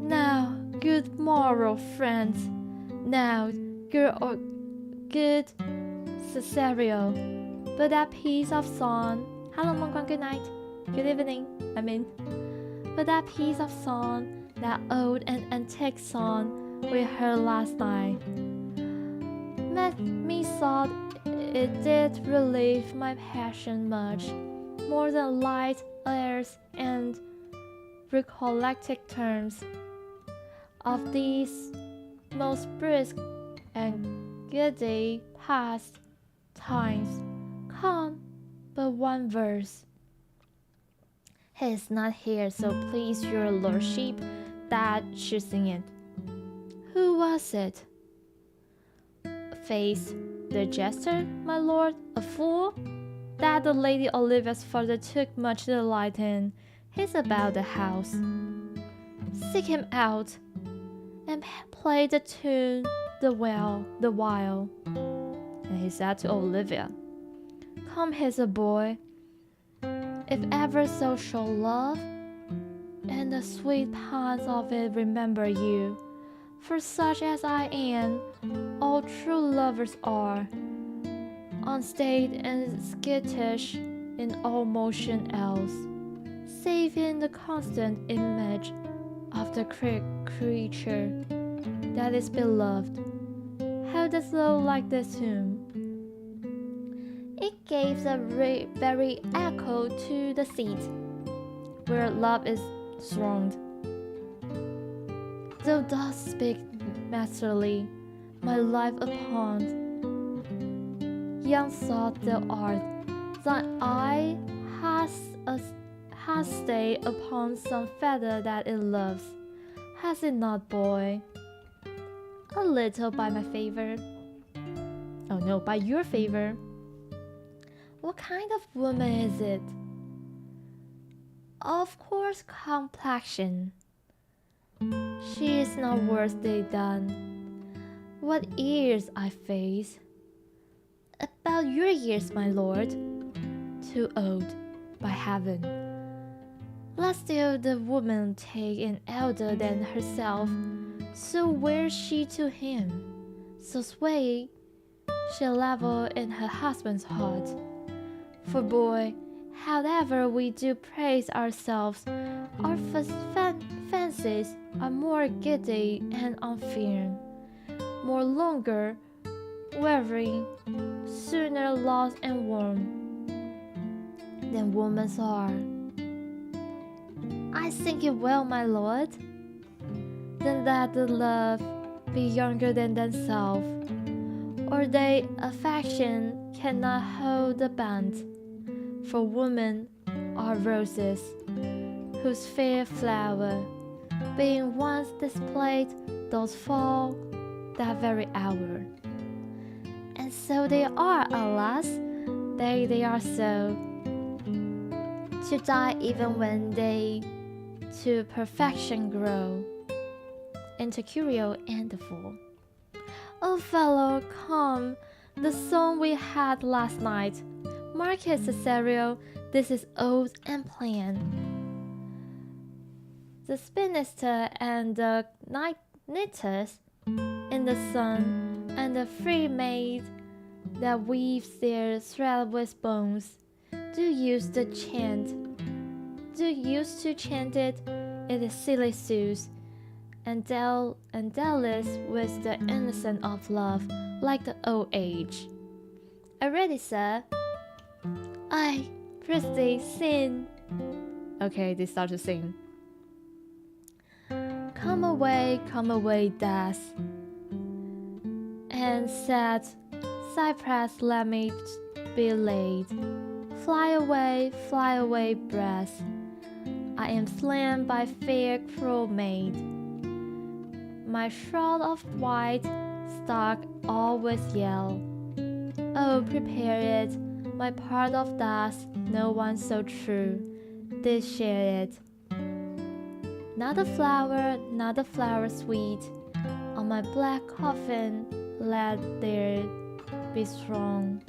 S1: Now, good morrow, friends. Now, good Cesario. But that piece of song. Hello, Monguan, good night. Good evening, But that piece of song, that old and antique song we heard last night, me thought it did relieve my passion much more than light airs and recollected terms of these most brisk and giddy past times. Come but one verse. He is not here, so please your lordship that should sing it. Who was it? Face the jester, my lord, a fool? That the Lady Olivia's father took much delight in. He's about the house. Seek him out, and play the tune the while. And he said to Olivia, come hither, boy, if ever so shall love, and the sweet paths of it remember you. For such as I am, all true lovers are, unstaid and skittish in all motion else, save in the constant image of the creature that is beloved. How does love like this tune? It gives a very echo to the seat where love is thronged. Thou dost speak masterly, my life upon young thought thou art. Thine eye has stayed upon some feather that it loves. Has it not, boy? A little by my favor. Oh no, by your favor. What kind of woman is it? Of course, complexion. She is not worthily done. What ears I face? About your years, my lord. Too old, by heaven. Let still the woman take an elder than herself. So wears she to him, so sway she level in her husband's heart. For boy, however we do praise ourselves, our fancies are more giddy and unfair, more longer weary, sooner lost and warm than women's are. I think it well, my lord. Then that the love be younger than themselves, or they affection cannot hold the band. For women are roses, whose fair flower, being once displayed, does fall that very hour. And so they are, alas, they are so, to die even when they to perfection grow, into curial and the fool. Oh fellow, come, the song we had last night, Marcus Cesario, this is old and plain. The spinster and the knitters in the sun, and the free maid that weaves their thread with bones, do use to chant it is silly sooth, and doubtless with the innocence of love, like the old age. Ready, sir? Aye, prithee, sing. Okay, they start to sing. Come away, death, and said, Cypress, let me be laid. Fly away, breath. I am slain by fair cruel maid. My shroud of white, stark all with yell. Oh, prepare it, my part of dust, no one so true did share it. Not a flower sweet, on my black coffin let there be strong.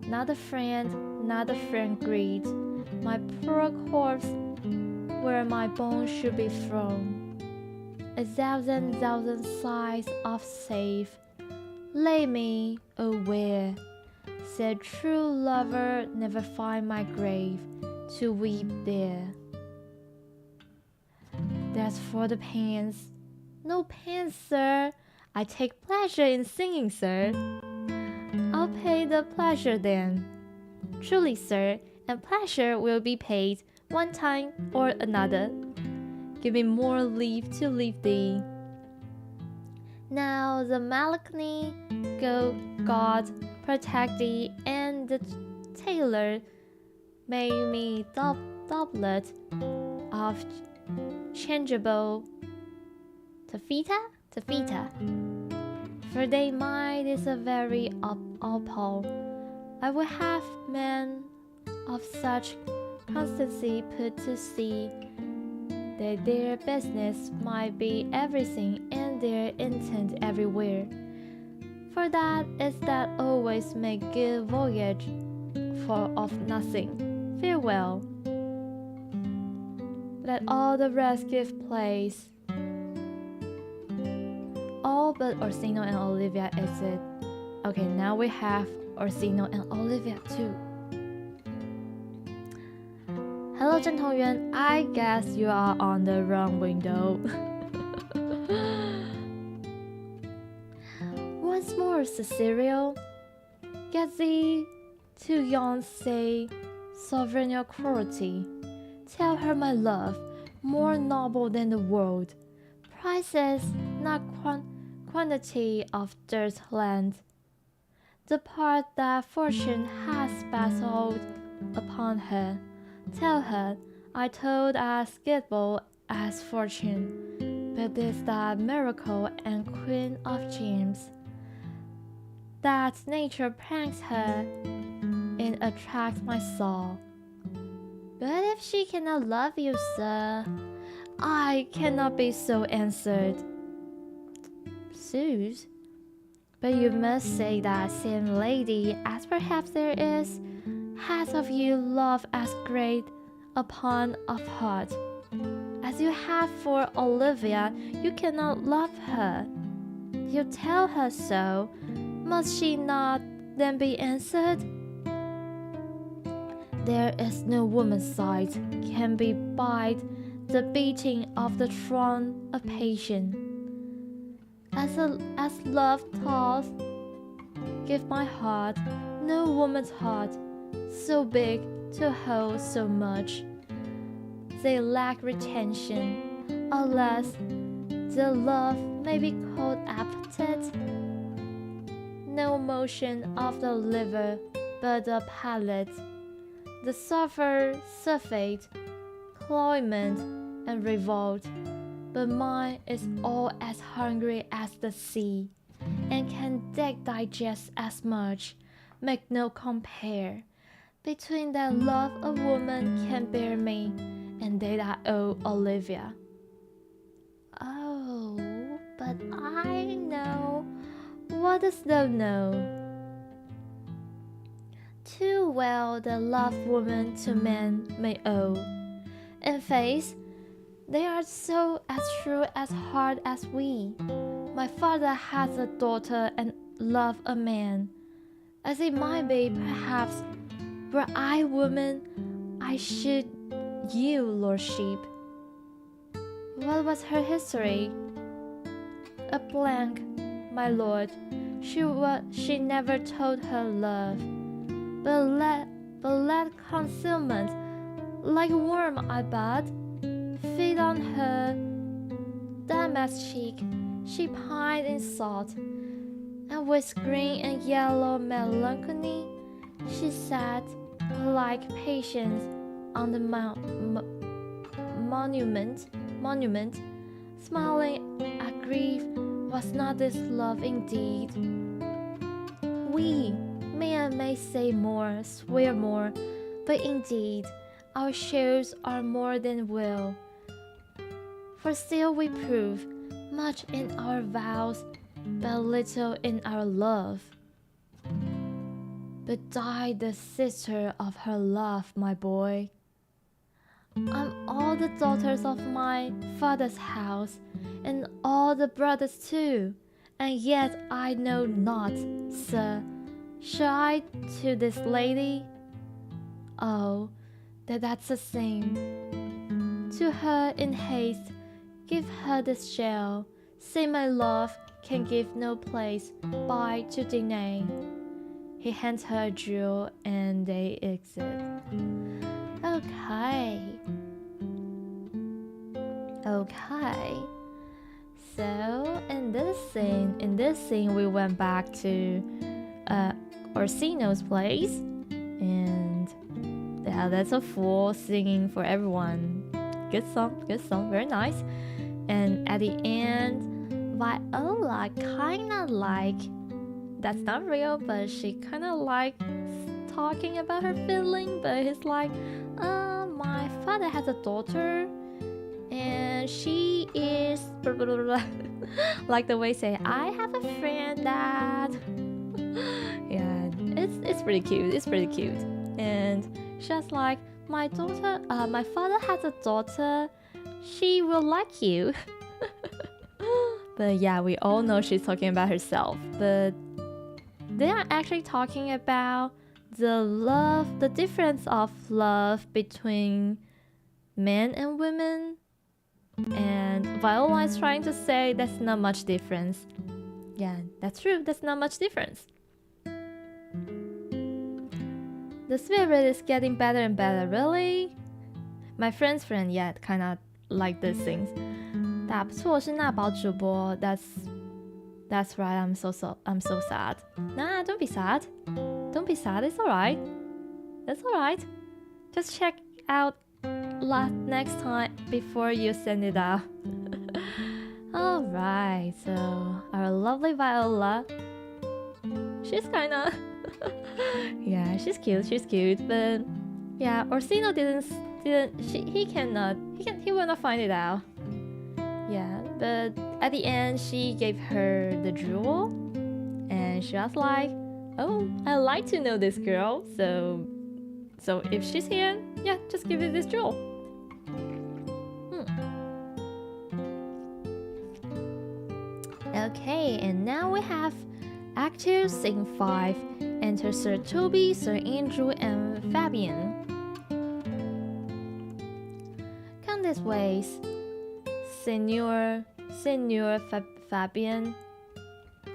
S1: Not a friend greet, my poor corpse where my bones should be thrown. A thousand sighs of safe, lay me, oh where, said true lover, never find my grave, to weep there. That's for the pants. No pants, sir. I take pleasure in singing, sir. I'll pay the pleasure then. Truly, sir, and pleasure will be paid one time or another. Give me more leave to leave thee. Now the melancholy God protect thee, and the tailor made me doublet of changeable taffeta. For they mind is a very opal. I would have men of such constancy put to sea, that their business might be everything and their intent everywhere. For that is that always make good voyage for of nothing. Farewell. Let all the rest give place. All but Orsino and Olivia exit. Okay, now we have Orsino and Olivia too. Hello, 郑同源, I guess you are on the wrong window. Once more, Cesario, get thee to yon say sovereign cruelty. Tell her my love, more noble than the world, prizes not quantity of dirt land, the part that fortune has bestowed upon her. Tell her, I told as skillful as fortune, but this that miracle and queen of gems, that nature pranks her and attracts my soul. But if she cannot love you, sir, I cannot be so answered. Sooth, but you must say that same lady, as perhaps there is, has of you love as great upon of heart as you have for Olivia. You cannot love her. You tell her so. Must she not then be answered? There is no woman's sight can be bide the beating of the drum of passion. As love toils give my heart, no woman's heart, so big to hold so much. They lack retention, alas, the love may be called appetite. No motion of the liver, but the palate. The suffer surfeit, cloyment, and revolt, but mine is all as hungry as the sea, and can digest as much, make no compare, between that love a woman can bear me, and that I owe Olivia. Oh, but I know. What dost thou know? Too well the love woman to man may owe. In faith, they are so as true as hard as we. My father has a daughter and love a man, as it might be perhaps, were I woman, I should you, lordship. What was her history? A blank, my lord. She never told her love, but let concealment, like a worm I bade, feed on her damask cheek. She pined in thought, and with green and yellow melancholy, she sat like Patience on the monument, smiling at grief. Was not this love indeed? We, men may say more, swear more, but indeed our shows are more than will. For still we prove much in our vows, but little in our love. But die the sister of her love, my boy. I'm all the daughters of my father's house, and all the brothers too, and yet I know not, sir, shall I to this lady? Oh, that's a shame. To her in haste, give her this shell, say my love can give no place by to deny. He hands her a jewel and they exit. Okay. So in this scene we went back to Orsino's place, and yeah, that's a fool singing for everyone. Good song, very nice. And at the end, Viola kinda like, that's not real, but she kinda like talking about her feeling, but he's like, my father has a daughter, and she is blah, blah, blah, blah. Like the way say, I have a friend that yeah, it's pretty cute. And she's like, my father has a daughter, she will like you. But yeah, we all know she's talking about herself, but they are actually talking about the difference of love between men and women. And Viola is trying to say that's not much difference. Yeah, that's true, that's not much difference. The spirit is getting better and better, really? My friend's friend, yeah, kinda like these things. 打不错是纳宝主播, That's right, I'm so sad. Nah, don't be sad. Don't be sad, it's alright. That's alright. Just check out next time before you send it out. Alright, so our lovely Viola, she's kinda yeah, she's cute, but yeah, Orsino he will not find it out. Yeah, but at the end she gave her the jewel, and she was like, oh, I like to know this girl, so if she's here, yeah, just give her this jewel. Okay, and now we have Act 2, Scene 5. Enter Sir Toby, Sir Andrew, and Fabian. Come this way, Senor Fabian.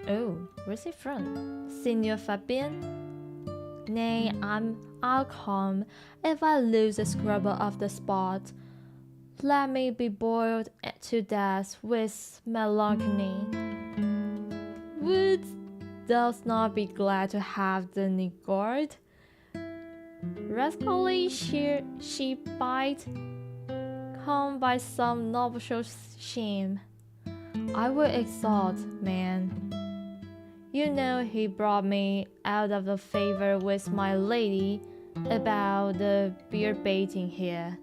S1: Oh, where's he from? Signor Fabian? Nay, I'll come if I lose a scrubber of the spot. Let me be boiled to death with melancholy. Wouldst thou not be glad to have the niggard? Rascally she-bite, come by some noxious shame. I will exalt, man. You know he brought me out of the favor with my lady about the beer baiting here.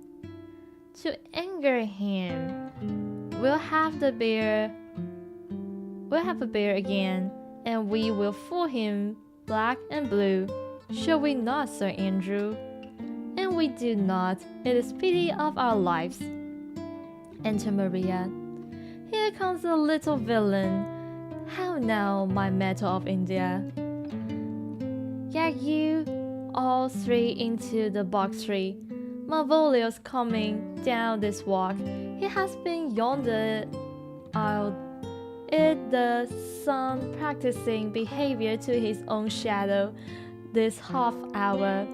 S1: To anger him, we'll have a beer again, and we will fool him black and blue. Shall we not, Sir Andrew? And we do not. It is pity of our lives. Enter Maria. Here comes the little villain. How now, my metal of India? Get you all three into the box tree. Malvolio's coming down this walk. He has been yonder out in the sun practicing behavior to his own shadow this half hour.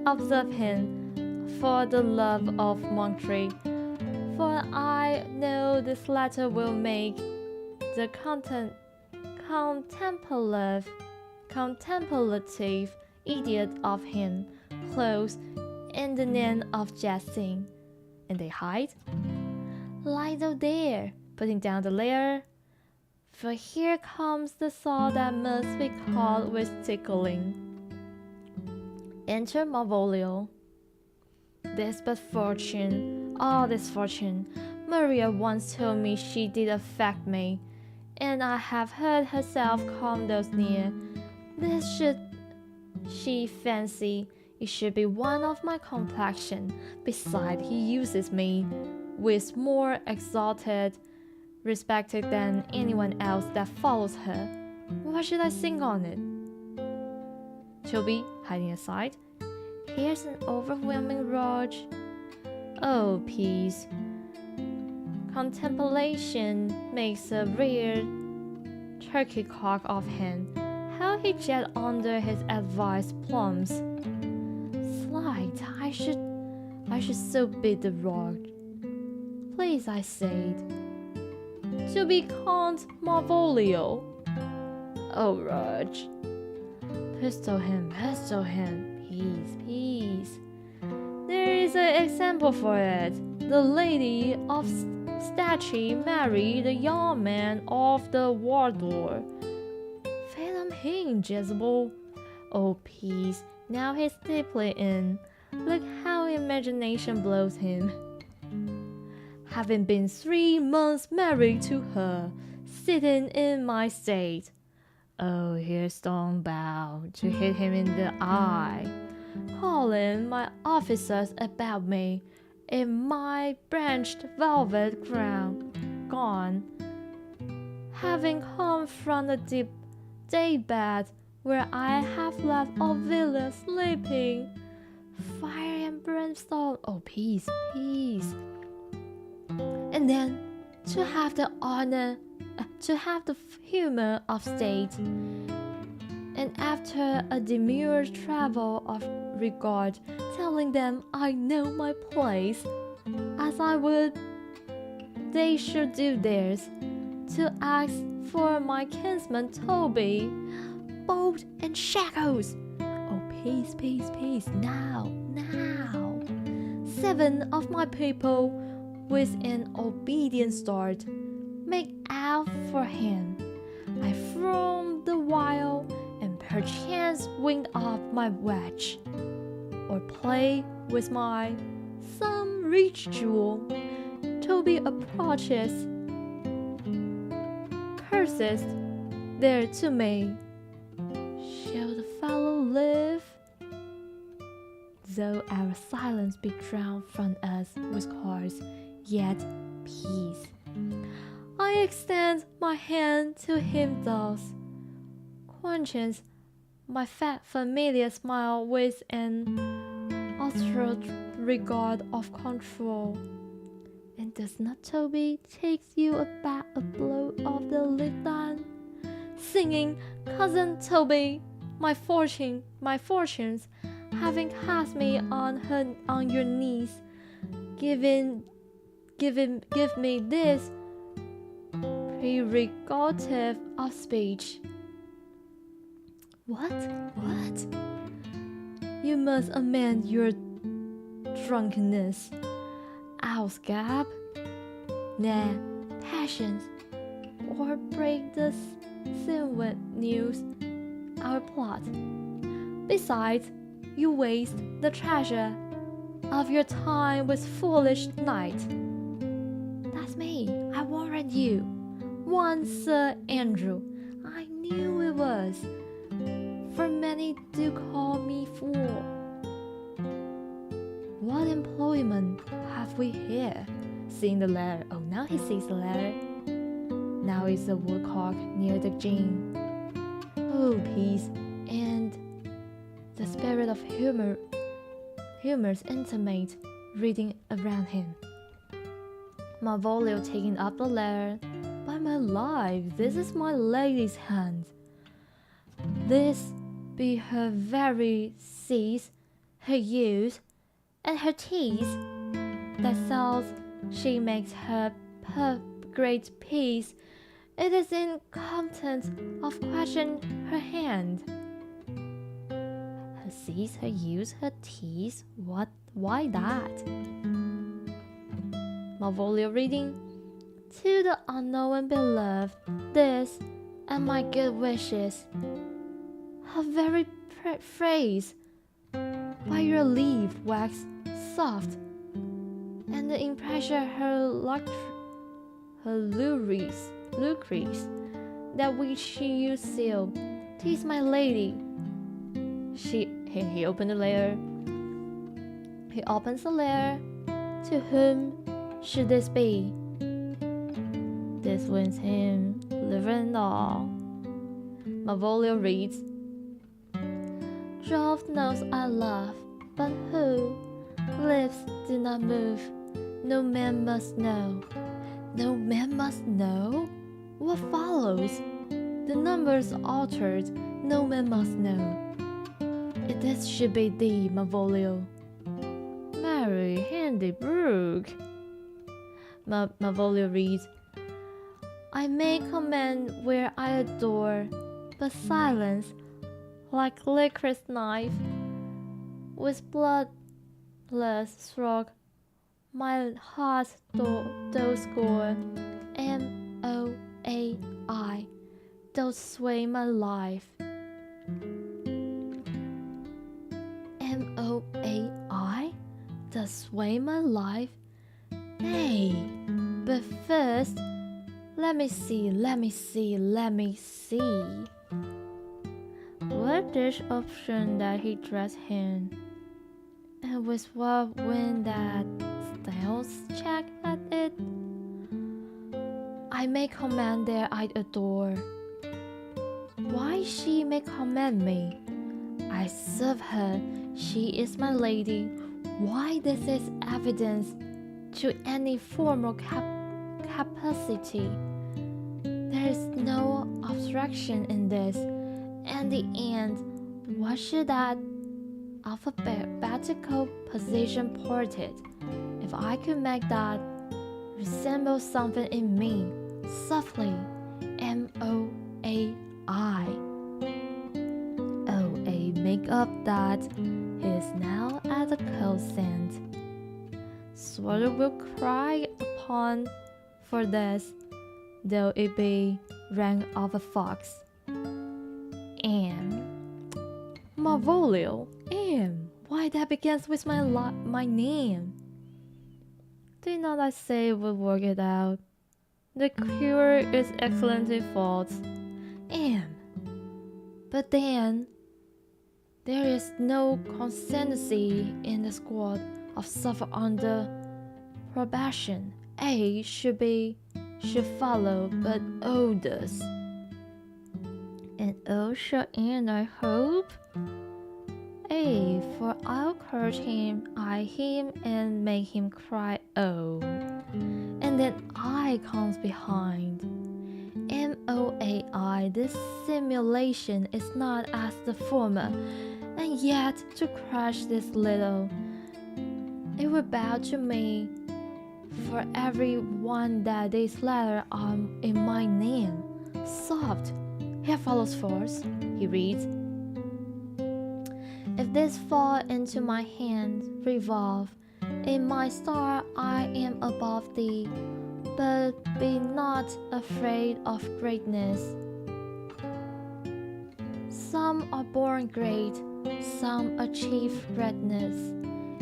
S1: Observe him, for the love of monkery, for I know this letter will make the contemplative idiot of him, close in the name of jesting. And they hide. Lie thou there, putting down the lyre, for here comes the saw that must be caught with tickling. Enter Malvolio. This but fortune, all this fortune. Maria once told me she did affect me, and I have heard herself come thus near. This should she fancy it should be one of my complexion. Besides, he uses me with more exalted respect than anyone else that follows her. Why should I sing on it? Toby, hiding aside. Here's an overwhelming rage. Oh, peace. Contemplation makes a rare turkey cock of him. How he jet under his advice plums. Slight, I should so bid the rod. Please, I said. To be Count Malvolio. Oh, Raj. Pistol him. Peace. There is an example for it. The lady of statue married the young man of the Wardor. Fathom him, Jezebel. Oh, peace. Now he's deeply in. Look how imagination blows him. Having been 3 months married to her, sitting in my state. Oh, here's stone bound to hit him in the eye. Calling my officers about me in my branched velvet gown, gone. Having come from the deep day bed where I have left Ophelia sleeping. Fire and brimstone, oh peace. And then to have the honor, to have the humor of state, and after a demure travel of regard, telling them I know my place, as I would they should do theirs, to ask for my kinsman Toby, bolt and shackles. Oh, peace, now. 7 of my people, with an obedient start, make out for him. I from the while, and perchance wing up my wedge, or play with some rich jewel. Toby approaches, curses there to me. Shall the fellow live? Though our silence be drowned from us with cars, yet peace. I extend my hand to him thus, quenches my fat familiar smile with an austere regard of control. And does not Toby take you about a blow of the lip then? singing, cousin Toby, my fortunes, having cast me on your knees, give me this prerogative of speech. What? You must amend your drunkenness. I'll scab, nah, passions, or break the seal with news, our plot. Besides, you waste the treasure of your time with foolish night. That's me, I warned you. One Sir Andrew, I knew it was, for many do call me fool. What employment have we here? Seeing the letter. Oh, now he sees the letter. Now is the woodcock near the gin. Oh, peace and the spirit of humor's intimate reading around him. Malvolio taking up the letter. By my life, this is my lady's hand. This be her very seas, her use, and her teas. That sells, she makes her great peace. It is in content of question her hand. Her seas, her use, her teas. What? Why that? Malvolio reading. To the unknown beloved, this and my good wishes. Her very phrase, by your leave wax soft, and the impression her lucrease, that which she seal. 'Tis my lady. He opened the letter. He opens the letter. To whom should this be? This wins him, liver and all. Malvolio reads. Jove knows I love, but who? Lips do not move. No man must know. No man must know? What follows? The numbers altered. No man must know. This should be thee, Malvolio. Mary Handy Brook. Malvolio reads. I may command where I adore, but silence, like licorice knife, with bloodless stroke, my heart does gore. M-O-A-I, does sway my life. M-O-A-I, does sway my life? Nay, but first, let me see. What this option that he dressed him, and with what when that styles check at it? I may command there I adore. Why she may command me? I serve her, she is my lady. Why this is evidence to any formal capacity? There is no obstruction in this. And the end, what should that alphabetical position ported? If I could make that resemble something in me, softly, M-O-A-I. O-A make up that he is now at the cold scent. Swallow will cry upon for this, though it be rank of a fox. Malvolio, why that begins with my name? Did not I say we'll work it out? The cure is excellently false. But then, there is no consistency in the squad of suffer under probation. A should follow, but O does. And O shall end, I hope. A, for I'll curse him, and make him cry, oh. And then I comes behind. O AI, this simulation is not as the former, and yet to crush this little, it will bow to me for every one that this letter in my name. Soft. Here follows force. He reads, if this fall into my hand, revolve. In my star I am above thee, but be not afraid of greatness. Some are born great, some achieve greatness,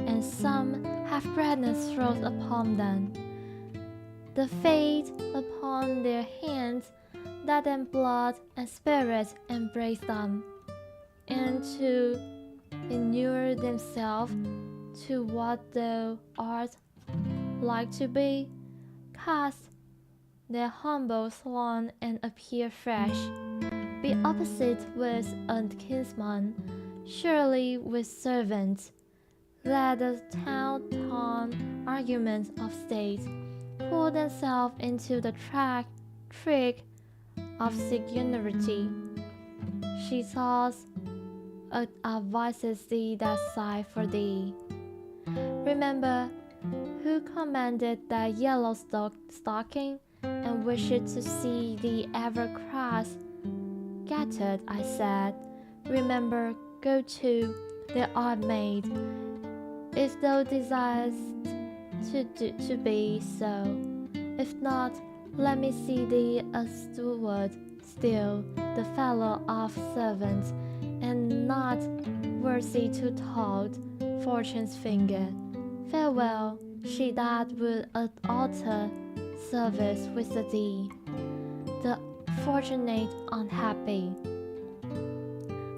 S1: and some have greatness thrown upon them. The fate upon their hands, that in blood and spirit embrace them, and to inure themselves to what thou art like to be, cast their humble swan and appear fresh. Be opposite with a kinsman, surely with servants. Let the town arguments of state pour themselves into the trick of singularity. She thoughts advises thee that sigh for thee. Remember who commanded thy yellow stocking, and wished to see thee ever cross. Gathered, I said, remember, go to, thou art made, if thou desirest to be so. If not, let me see thee a steward still, the fellow of servants, and not worthy to hold fortune's finger. Farewell, she that would alter service with thee, the fortunate unhappy.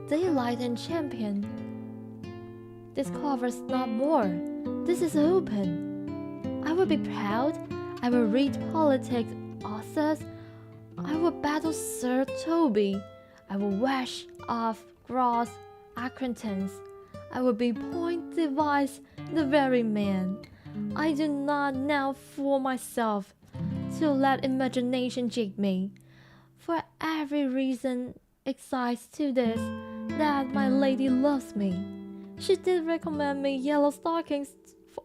S1: The enlightened champion discovers not more. This is open. I will be proud. I will read politics authors. I will battle Sir Toby. I will wash off gross acquaintance. I will be point device the very man. I do not now fool myself to let imagination jig me. For every reason excites to this, that my lady loves me. She did recommend me yellow stockings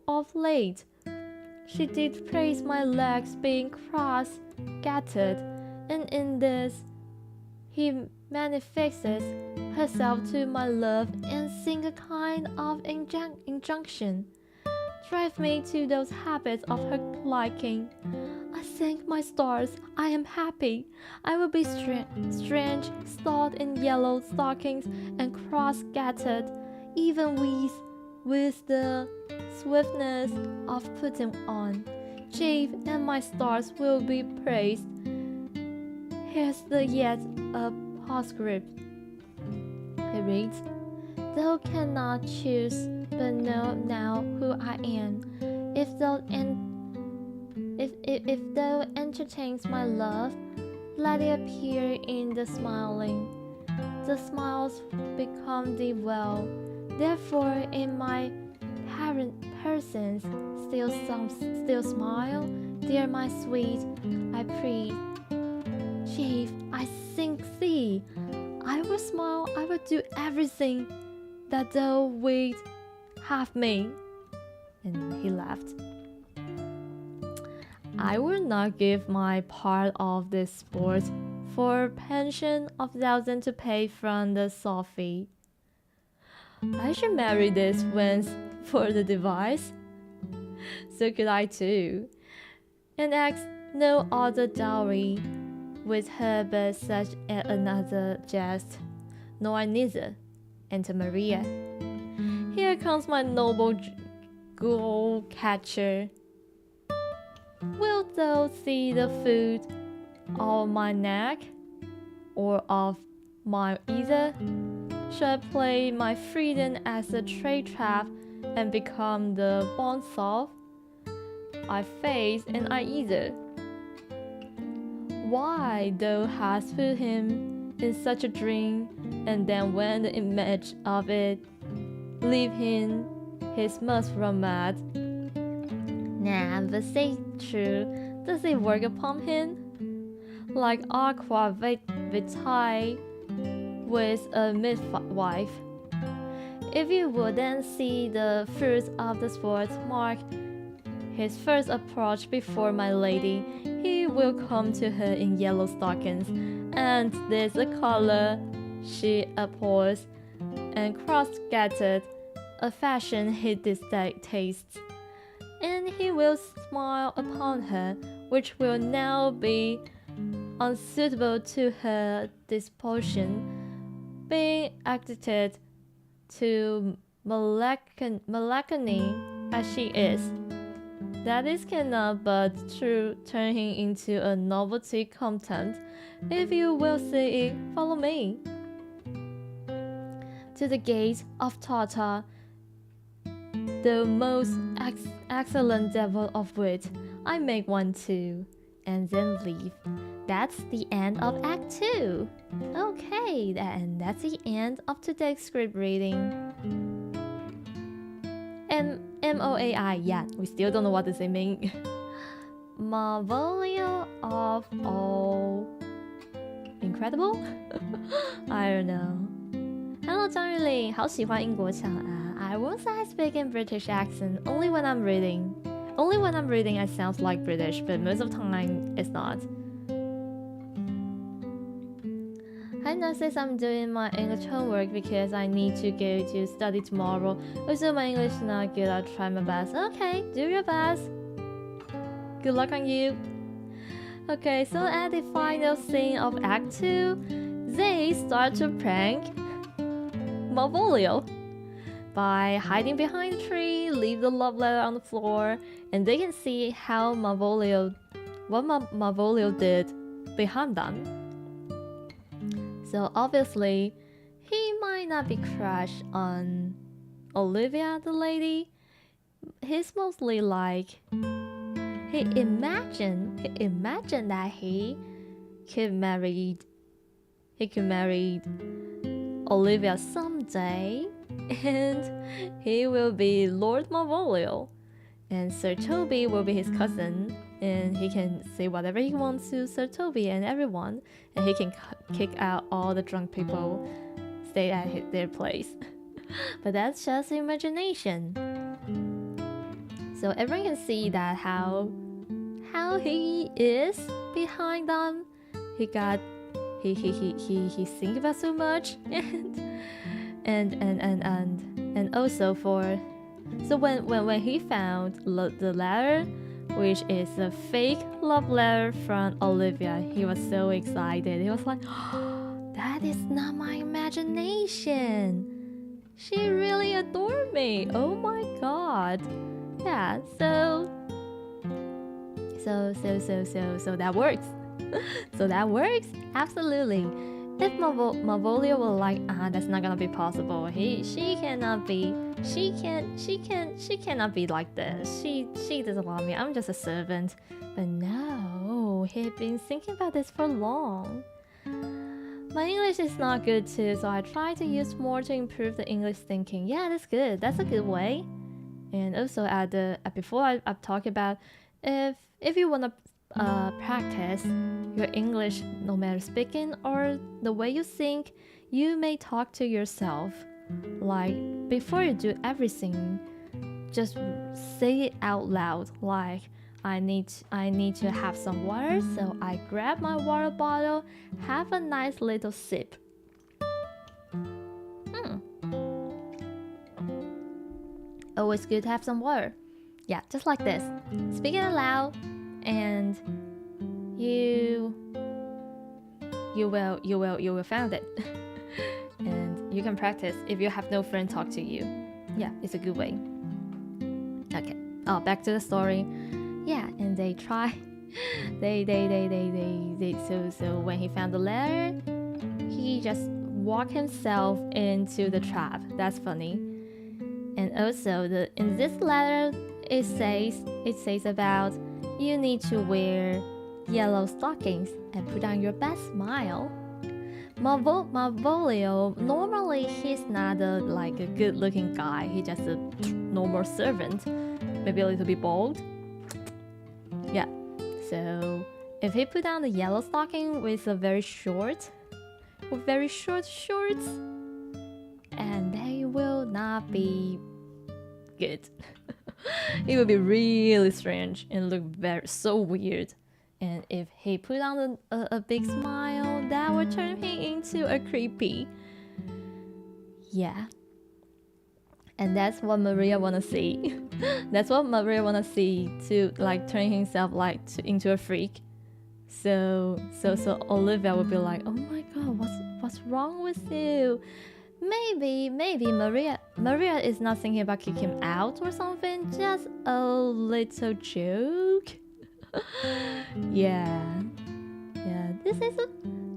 S1: of late. She did praise my legs being cross-gathered, and in this he manifests herself to my love and sing a kind of injunction. Drive me to those habits of her liking. I thank my stars, I am happy. I will be strange, stored in yellow stockings and cross-gathered, even with the swiftness of putting on. Jave and my stars will be praised. Here's the yet a postscript. It reads, thou cannot choose but know now who I am. If thou entertains my love, let it appear in the smiling. The smiles become thee well. Therefore in my persons still smile, dear my sweet, I pray. Chief, I thank thee. I will smile, I will do everything that thou wilt have me. And he laughed. I will not give my part of this sport for pension of thousands to pay from the Sophie. I should marry this once for the device. So could I too, and ask no other dowry with her but such another jest, nor neither. Enter Maria. Here comes my noble goal catcher. Wilt thou see the foot of my neck, or of my either? Shall I play my freedom as a trade trap and become the bond solve? I face and I either. Why thou hast put him in such a dream, and then when the image of it leave him, his must run mad. Now, but say true, does it work upon him? like aqua-vitae with a midwife. If you would then see the fruits of the sport mark his first approach before my lady, he will come to her in yellow stockings, and this a color she abhors, and cross-gartered, a fashion he distastes, and he will smile upon her, which will now be unsuitable to her disposition, being addicted to melancholy as she is. That is cannot but through turning into a novelty content. If you will see it, follow me to the gate of Tata, the most excellent devil of wit. I make one too, and then leave. That's the end of Act 2. Okay, and that's the end of today's script reading. M-O-A-I, yeah, we still don't know what does it mean. Marvelous of all incredible? I don't know. Hello, 张玉玲，好喜欢英国腔啊 I won't say I speak in British accent, only when I'm reading. Only when I'm reading I sound like British, but most of the time it's not. Hi Narciss, I'm doing my English homework because I need to go to study tomorrow. Also, my English is not good. I'll try my best. Okay, do your best. Good luck on you. Okay, so at the final scene of Act 2, they start to prank Malvolio by hiding behind a tree, leave the love letter on the floor, and they can see how Malvolio did behind them. So obviously, he might not be crushed on Olivia the lady. He's mostly like he imagined that he could marry Olivia someday, and he will be Lord Malvolio, and Sir Toby will be his cousin. And he can say whatever he wants to Sir Toby and everyone, and he can kick out all the drunk people stay at their place. But that's just imagination. So everyone can see that how he is behind them. He think about so much, and also for so when he found the letter, which is a fake love letter from Olivia, he was so excited. He was like, oh, that is not my imagination. She really adored me. Oh my god. Yeah, so that works. So that works? Absolutely. If Malvolio will like, that's not gonna be possible. She cannot be like this. She doesn't love me. I'm just a servant. But no, he'd been thinking about this for long. My English is not good too, so I try to use more to improve the English thinking. Yeah, that's good. That's a good way. And also before I've talked about if you wanna practice your English, no matter speaking or the way you think, you may talk to yourself. Like before you do everything, just say it out loud. Like I need to have some water, so I grab my water bottle, have a nice little sip. Always good to have some water. Yeah, just like this. Speak it aloud, and you will find it. And you can practice if you have no friend talk to you. Yeah, it's a good way. Okay. Oh, back to the story. Yeah, and they try. So when he found the letter, he just walked himself into the trap. That's funny. And also in this letter, it says about you need to wear yellow stockings and put on your best smile. Malvolio, normally he's not a good-looking guy. He's just a normal servant, maybe a little bit bald. Yeah, so if he put on the yellow stocking with very short shorts, and they will not be good. It would be really strange and look so weird. And if he put on a big smile, that would turn him into a creepy. Yeah. And that's what Maria wanna see. That's what Maria wanna see, to like turn himself into a freak. So Olivia would be like, oh my god, what's wrong with you? Maybe Maria is not thinking about kicking him out or something, just a little joke. Yeah, this is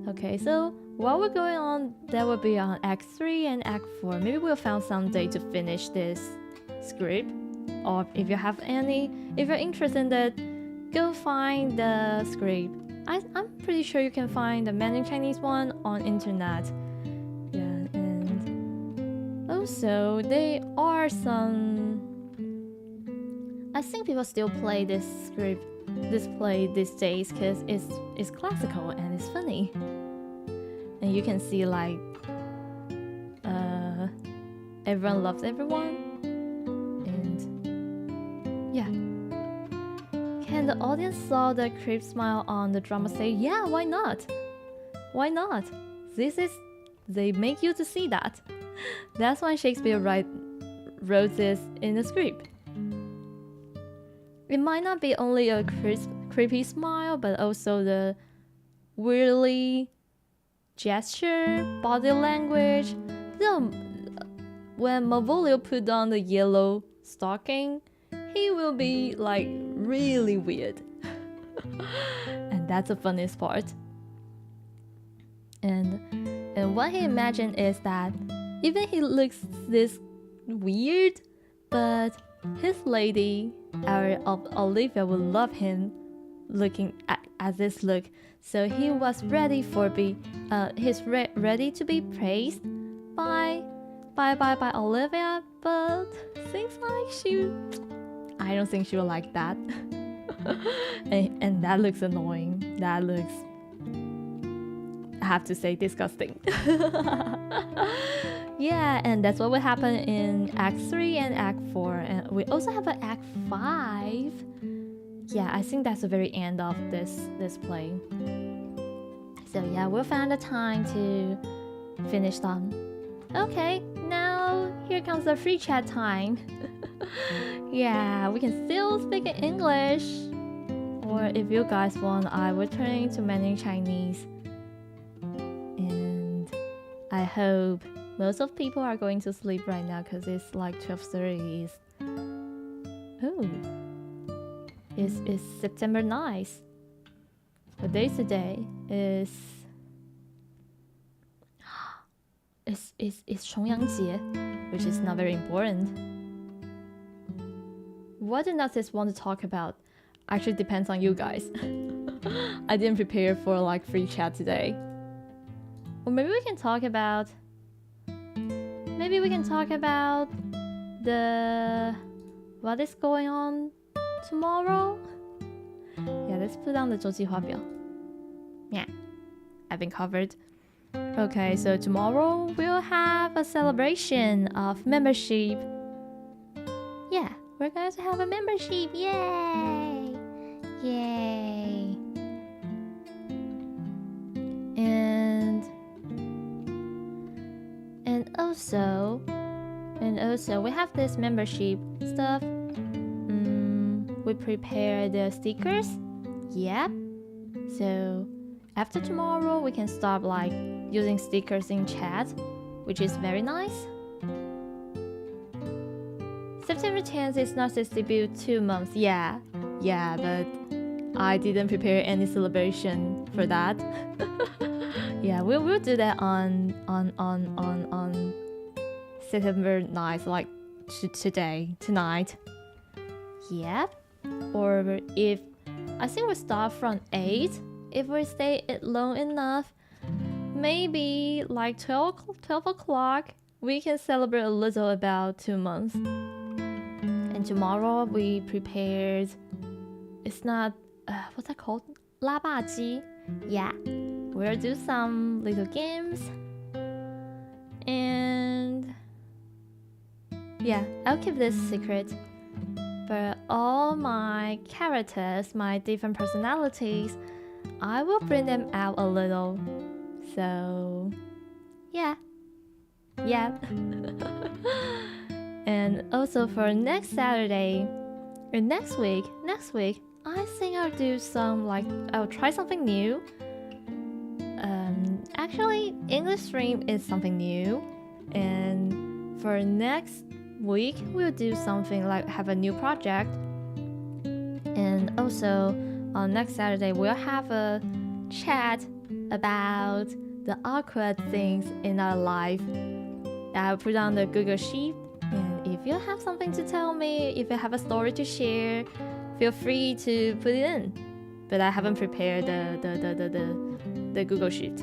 S1: okay, so while we're going on, that will be on Act 3 and Act 4. Maybe we'll find some day to finish this script, or if you're interested in that, go find the script. I'm pretty sure you can find the Mandarin Chinese one on internet. Yeah, and also there are some, I think people still play this play these days because it's classical and it's funny, and you can see like everyone loves everyone, and yeah. Can the audience saw the creep smile on the drama say, yeah, why not? They make you to see that. That's why Shakespeare wrote this in the script. It might not be only a creepy smile, but also the weirdly gesture, body language. When Malvolio put on the yellow stocking, he will be like really weird. And that's the funniest part. And what he imagined is that even he looks this weird, but his lady, Olivia, would love him looking at this look. So he was ready ready to be praised by Olivia, but things like I don't think she will like that. and that looks annoying. That looks, I have to say, disgusting. Yeah, and that's what will happen in Act 3 and Act 4. And we also have an Act 5. Yeah, I think that's the very end of this play. So yeah, we'll find the time to finish them. Okay, now here comes the free chat time. Yeah, we can still speak in English, or if you guys want, I will turn into Mandarin Chinese. And I hope most of people are going to sleep right now because it's like 12:30. It's September 9th. What day is today? It's 重阳节, which is not very important. What do Narciss want to talk about actually depends on you guys. I didn't prepare for like free chat today. Or maybe we can talk about what is going on tomorrow. Yeah, let's put on the 周计划表. Yeah, I've been covered. Okay, so tomorrow we'll have a celebration of membership. Yeah, we're going to have a membership. Yay! Yay! And also we have this membership stuff. We prepare the stickers. Yep. So after tomorrow we can start like using stickers in chat, which is very nice. September 10th is Narciss' debut 2 months. Yeah, but I didn't prepare any celebration for that. Yeah, we'll do that on September 9th, like tonight. Yep. Or if I think we'll start from 8. If we stay long enough, maybe like 12 o'clock, we can celebrate a little about 2 months. And tomorrow we prepared, it's not, what's that called? 拉霸机 Yeah, we'll do some little games. And yeah, I'll keep this secret. For all my characters, my different personalities, I will bring them out a little. So, yeah. And also for next Saturday, or next week, I think I'll try something new. Actually, English stream is something new. And for next week, we'll do something like have a new project. And also, on next Saturday, we'll have a chat about the awkward things in our life. I'll put on the Google Sheet, and if you have something to tell me, if you have a story to share, feel free to put it in. But I haven't prepared the Google Sheet.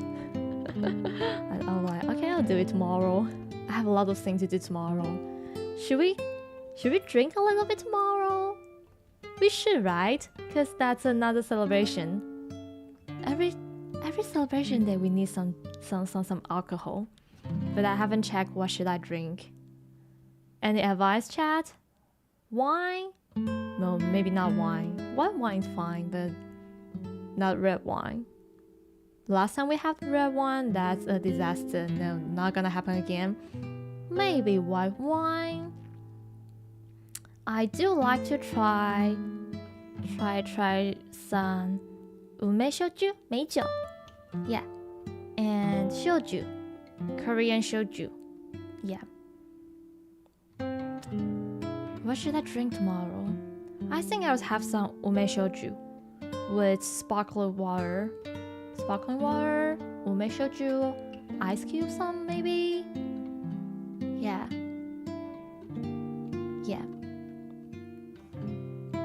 S1: I'm like, okay, I'll do it tomorrow. I have a lot of things to do tomorrow. Should we drink a little bit tomorrow? We should, right? Because that's another celebration. Every celebration day we need some alcohol. But I haven't checked what should I drink. Any advice, chat? Wine? No, maybe not wine. White wine's fine, but not red wine. Last time we had red wine, that's a disaster. No, not gonna happen again. Maybe white wine. I do like to try some 梅烧酒, 美酒. Yeah. And shoju, Korean shoju. Yeah. What should I drink tomorrow? I think I'll have some ume shoju with sparkling water, ume shoju, ice cube some maybe. Yeah.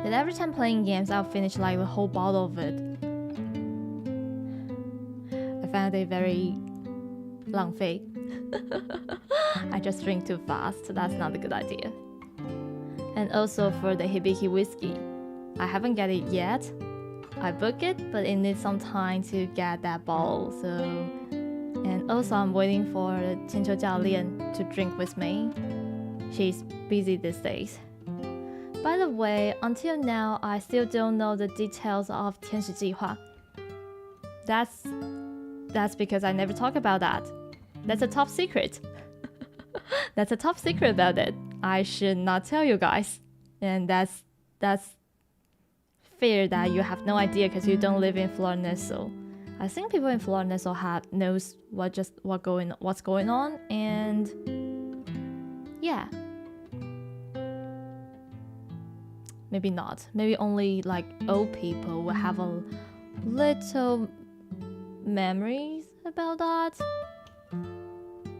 S1: But every time playing games, I'll finish like the whole bottle of it. I found it very 浪费. I just drink too fast, so that's not a good idea. And also for the Hibiki whiskey, I haven't got it yet. I booked it, but it needs some time to get that bottle. So, and also I'm waiting for Qinqiu教练 to drink with me. She's busy these days. By the way, until now, I still don't know the details of 天使计划. That's because I never talk about that. That's a top secret. That's a top secret about it. I should not tell you guys. And that's fair that you have no idea because you don't live in Florneso. I think people in Florneso knows what's going on, and yeah. Maybe not. Maybe only like old people will have a little memories about that.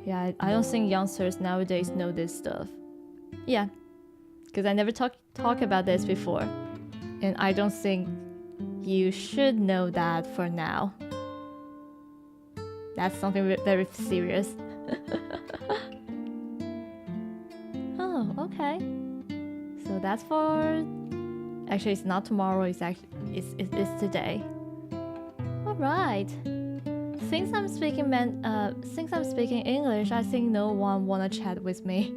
S1: Yeah, I don't think youngsters nowadays know this stuff. Yeah, because I never talk about this before. And I don't think you should know that for now. That's something very serious. Oh, okay. So that's for... Actually, it's not tomorrow, it's today. Alright. Since I'm speaking English, I think no one wanna chat with me.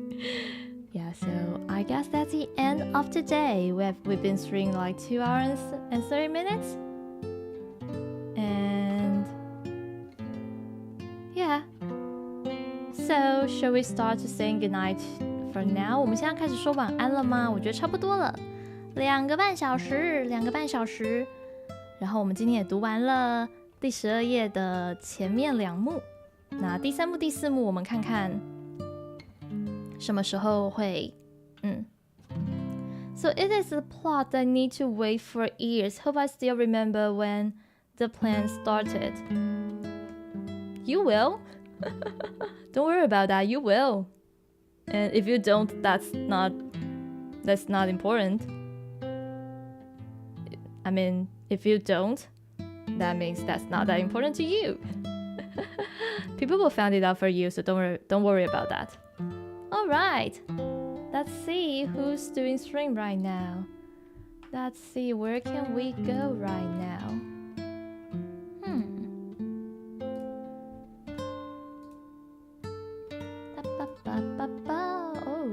S1: Yeah, so I guess that's the end of today. We've been streaming like 2 hours and 30 minutes. And yeah. So, shall we start to saying goodnight for now? 我们现在开始说晚安了吗？我觉得差不多了。2个半小时。然后我们今天也读完了第12页的前面2幕。那第3幕、第4幕我们看看什么时候会So it is a plot that need to wait for years. Hope I still remember when the plan started. You will. Don't worry about that. You will. And if you don't, that's not important. I mean, if you don't, that means that's not that important to you. People will find it out for you, so don't worry about that. Alright, let's see who's doing stream right now. Let's see, where can we go right now?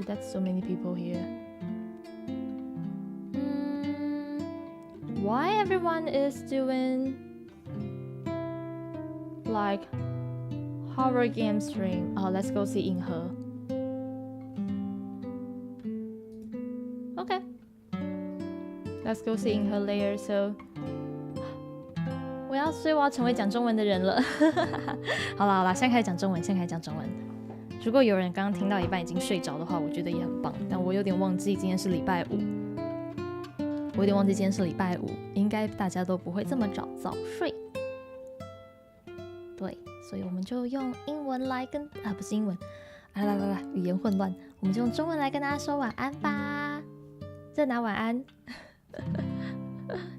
S1: that's so many people here. Why everyone is doing like horror game stream? Oh, let's go see 银河。Okay, let's go see 银河 later. So 所以我要成为讲中文的人了。好啦，现在开始讲中文，如果有人刚刚听到一半已经睡着的话，我觉得也很棒。但我有点忘记今天是礼拜五，应该大家都不会这么早睡。对，所以我们就用英文来跟不是英文，来，语言混乱，我们就用中文来跟大家说晚安吧。热拿晚安，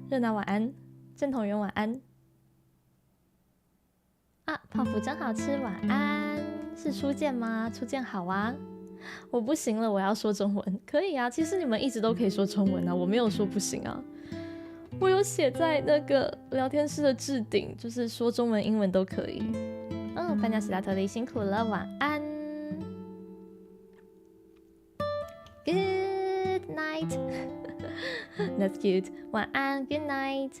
S1: 热拿晚安，正统人晚安。泡芙真好吃，晚安。是初见吗？初见好啊。我不行了，我要说中文。可以啊，其实你们一直都可以说中文啊，我没有说不行啊。我有写在那个聊天室的置顶，就是说中文、英文都可以。班加西达特里辛苦了，晚安。Good night. That's cute. 晚安 ，Good night.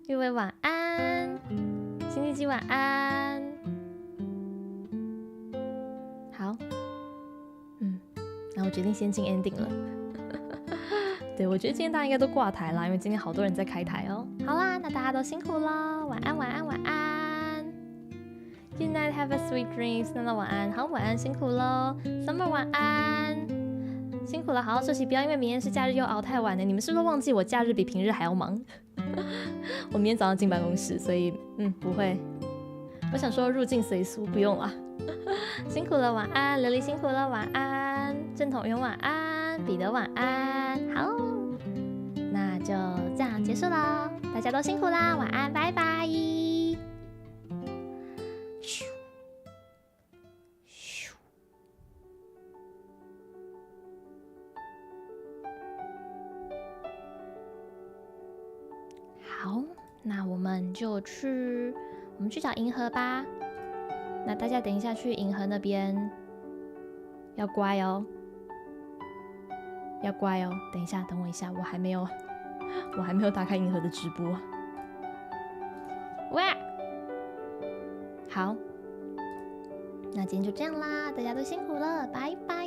S1: 玉薇晚安，辛弟基晚安。好，那我决定先进 ending 了。对，我觉得今天大家应该都挂台啦，因为今天好多人在开台哦。好啦，那大家都辛苦了，晚安，晚安，晚安。Good night, have a sweet dreams. 娜娜晚安，好，晚安，辛苦咯。Summer 晚安，辛苦了，好好休息，不要因为明天是假日又熬太晚了。你们是不是忘记我假日比平日还要忙？我明天早上进办公室，所以不会。我想说入境随俗，不用啦。辛苦了，晚安。琉璃辛苦了，晚安。正统员晚安，彼得晚安。好，那就这样结束了，大家都辛苦啦，晚安，拜拜。好，那我们去找银河吧。那大家等一下去银河那边要乖哦，要乖哦。等一下，等我一下，我还没有打开银河的直播。哇，好，那今天就这样啦，大家都辛苦了，拜拜。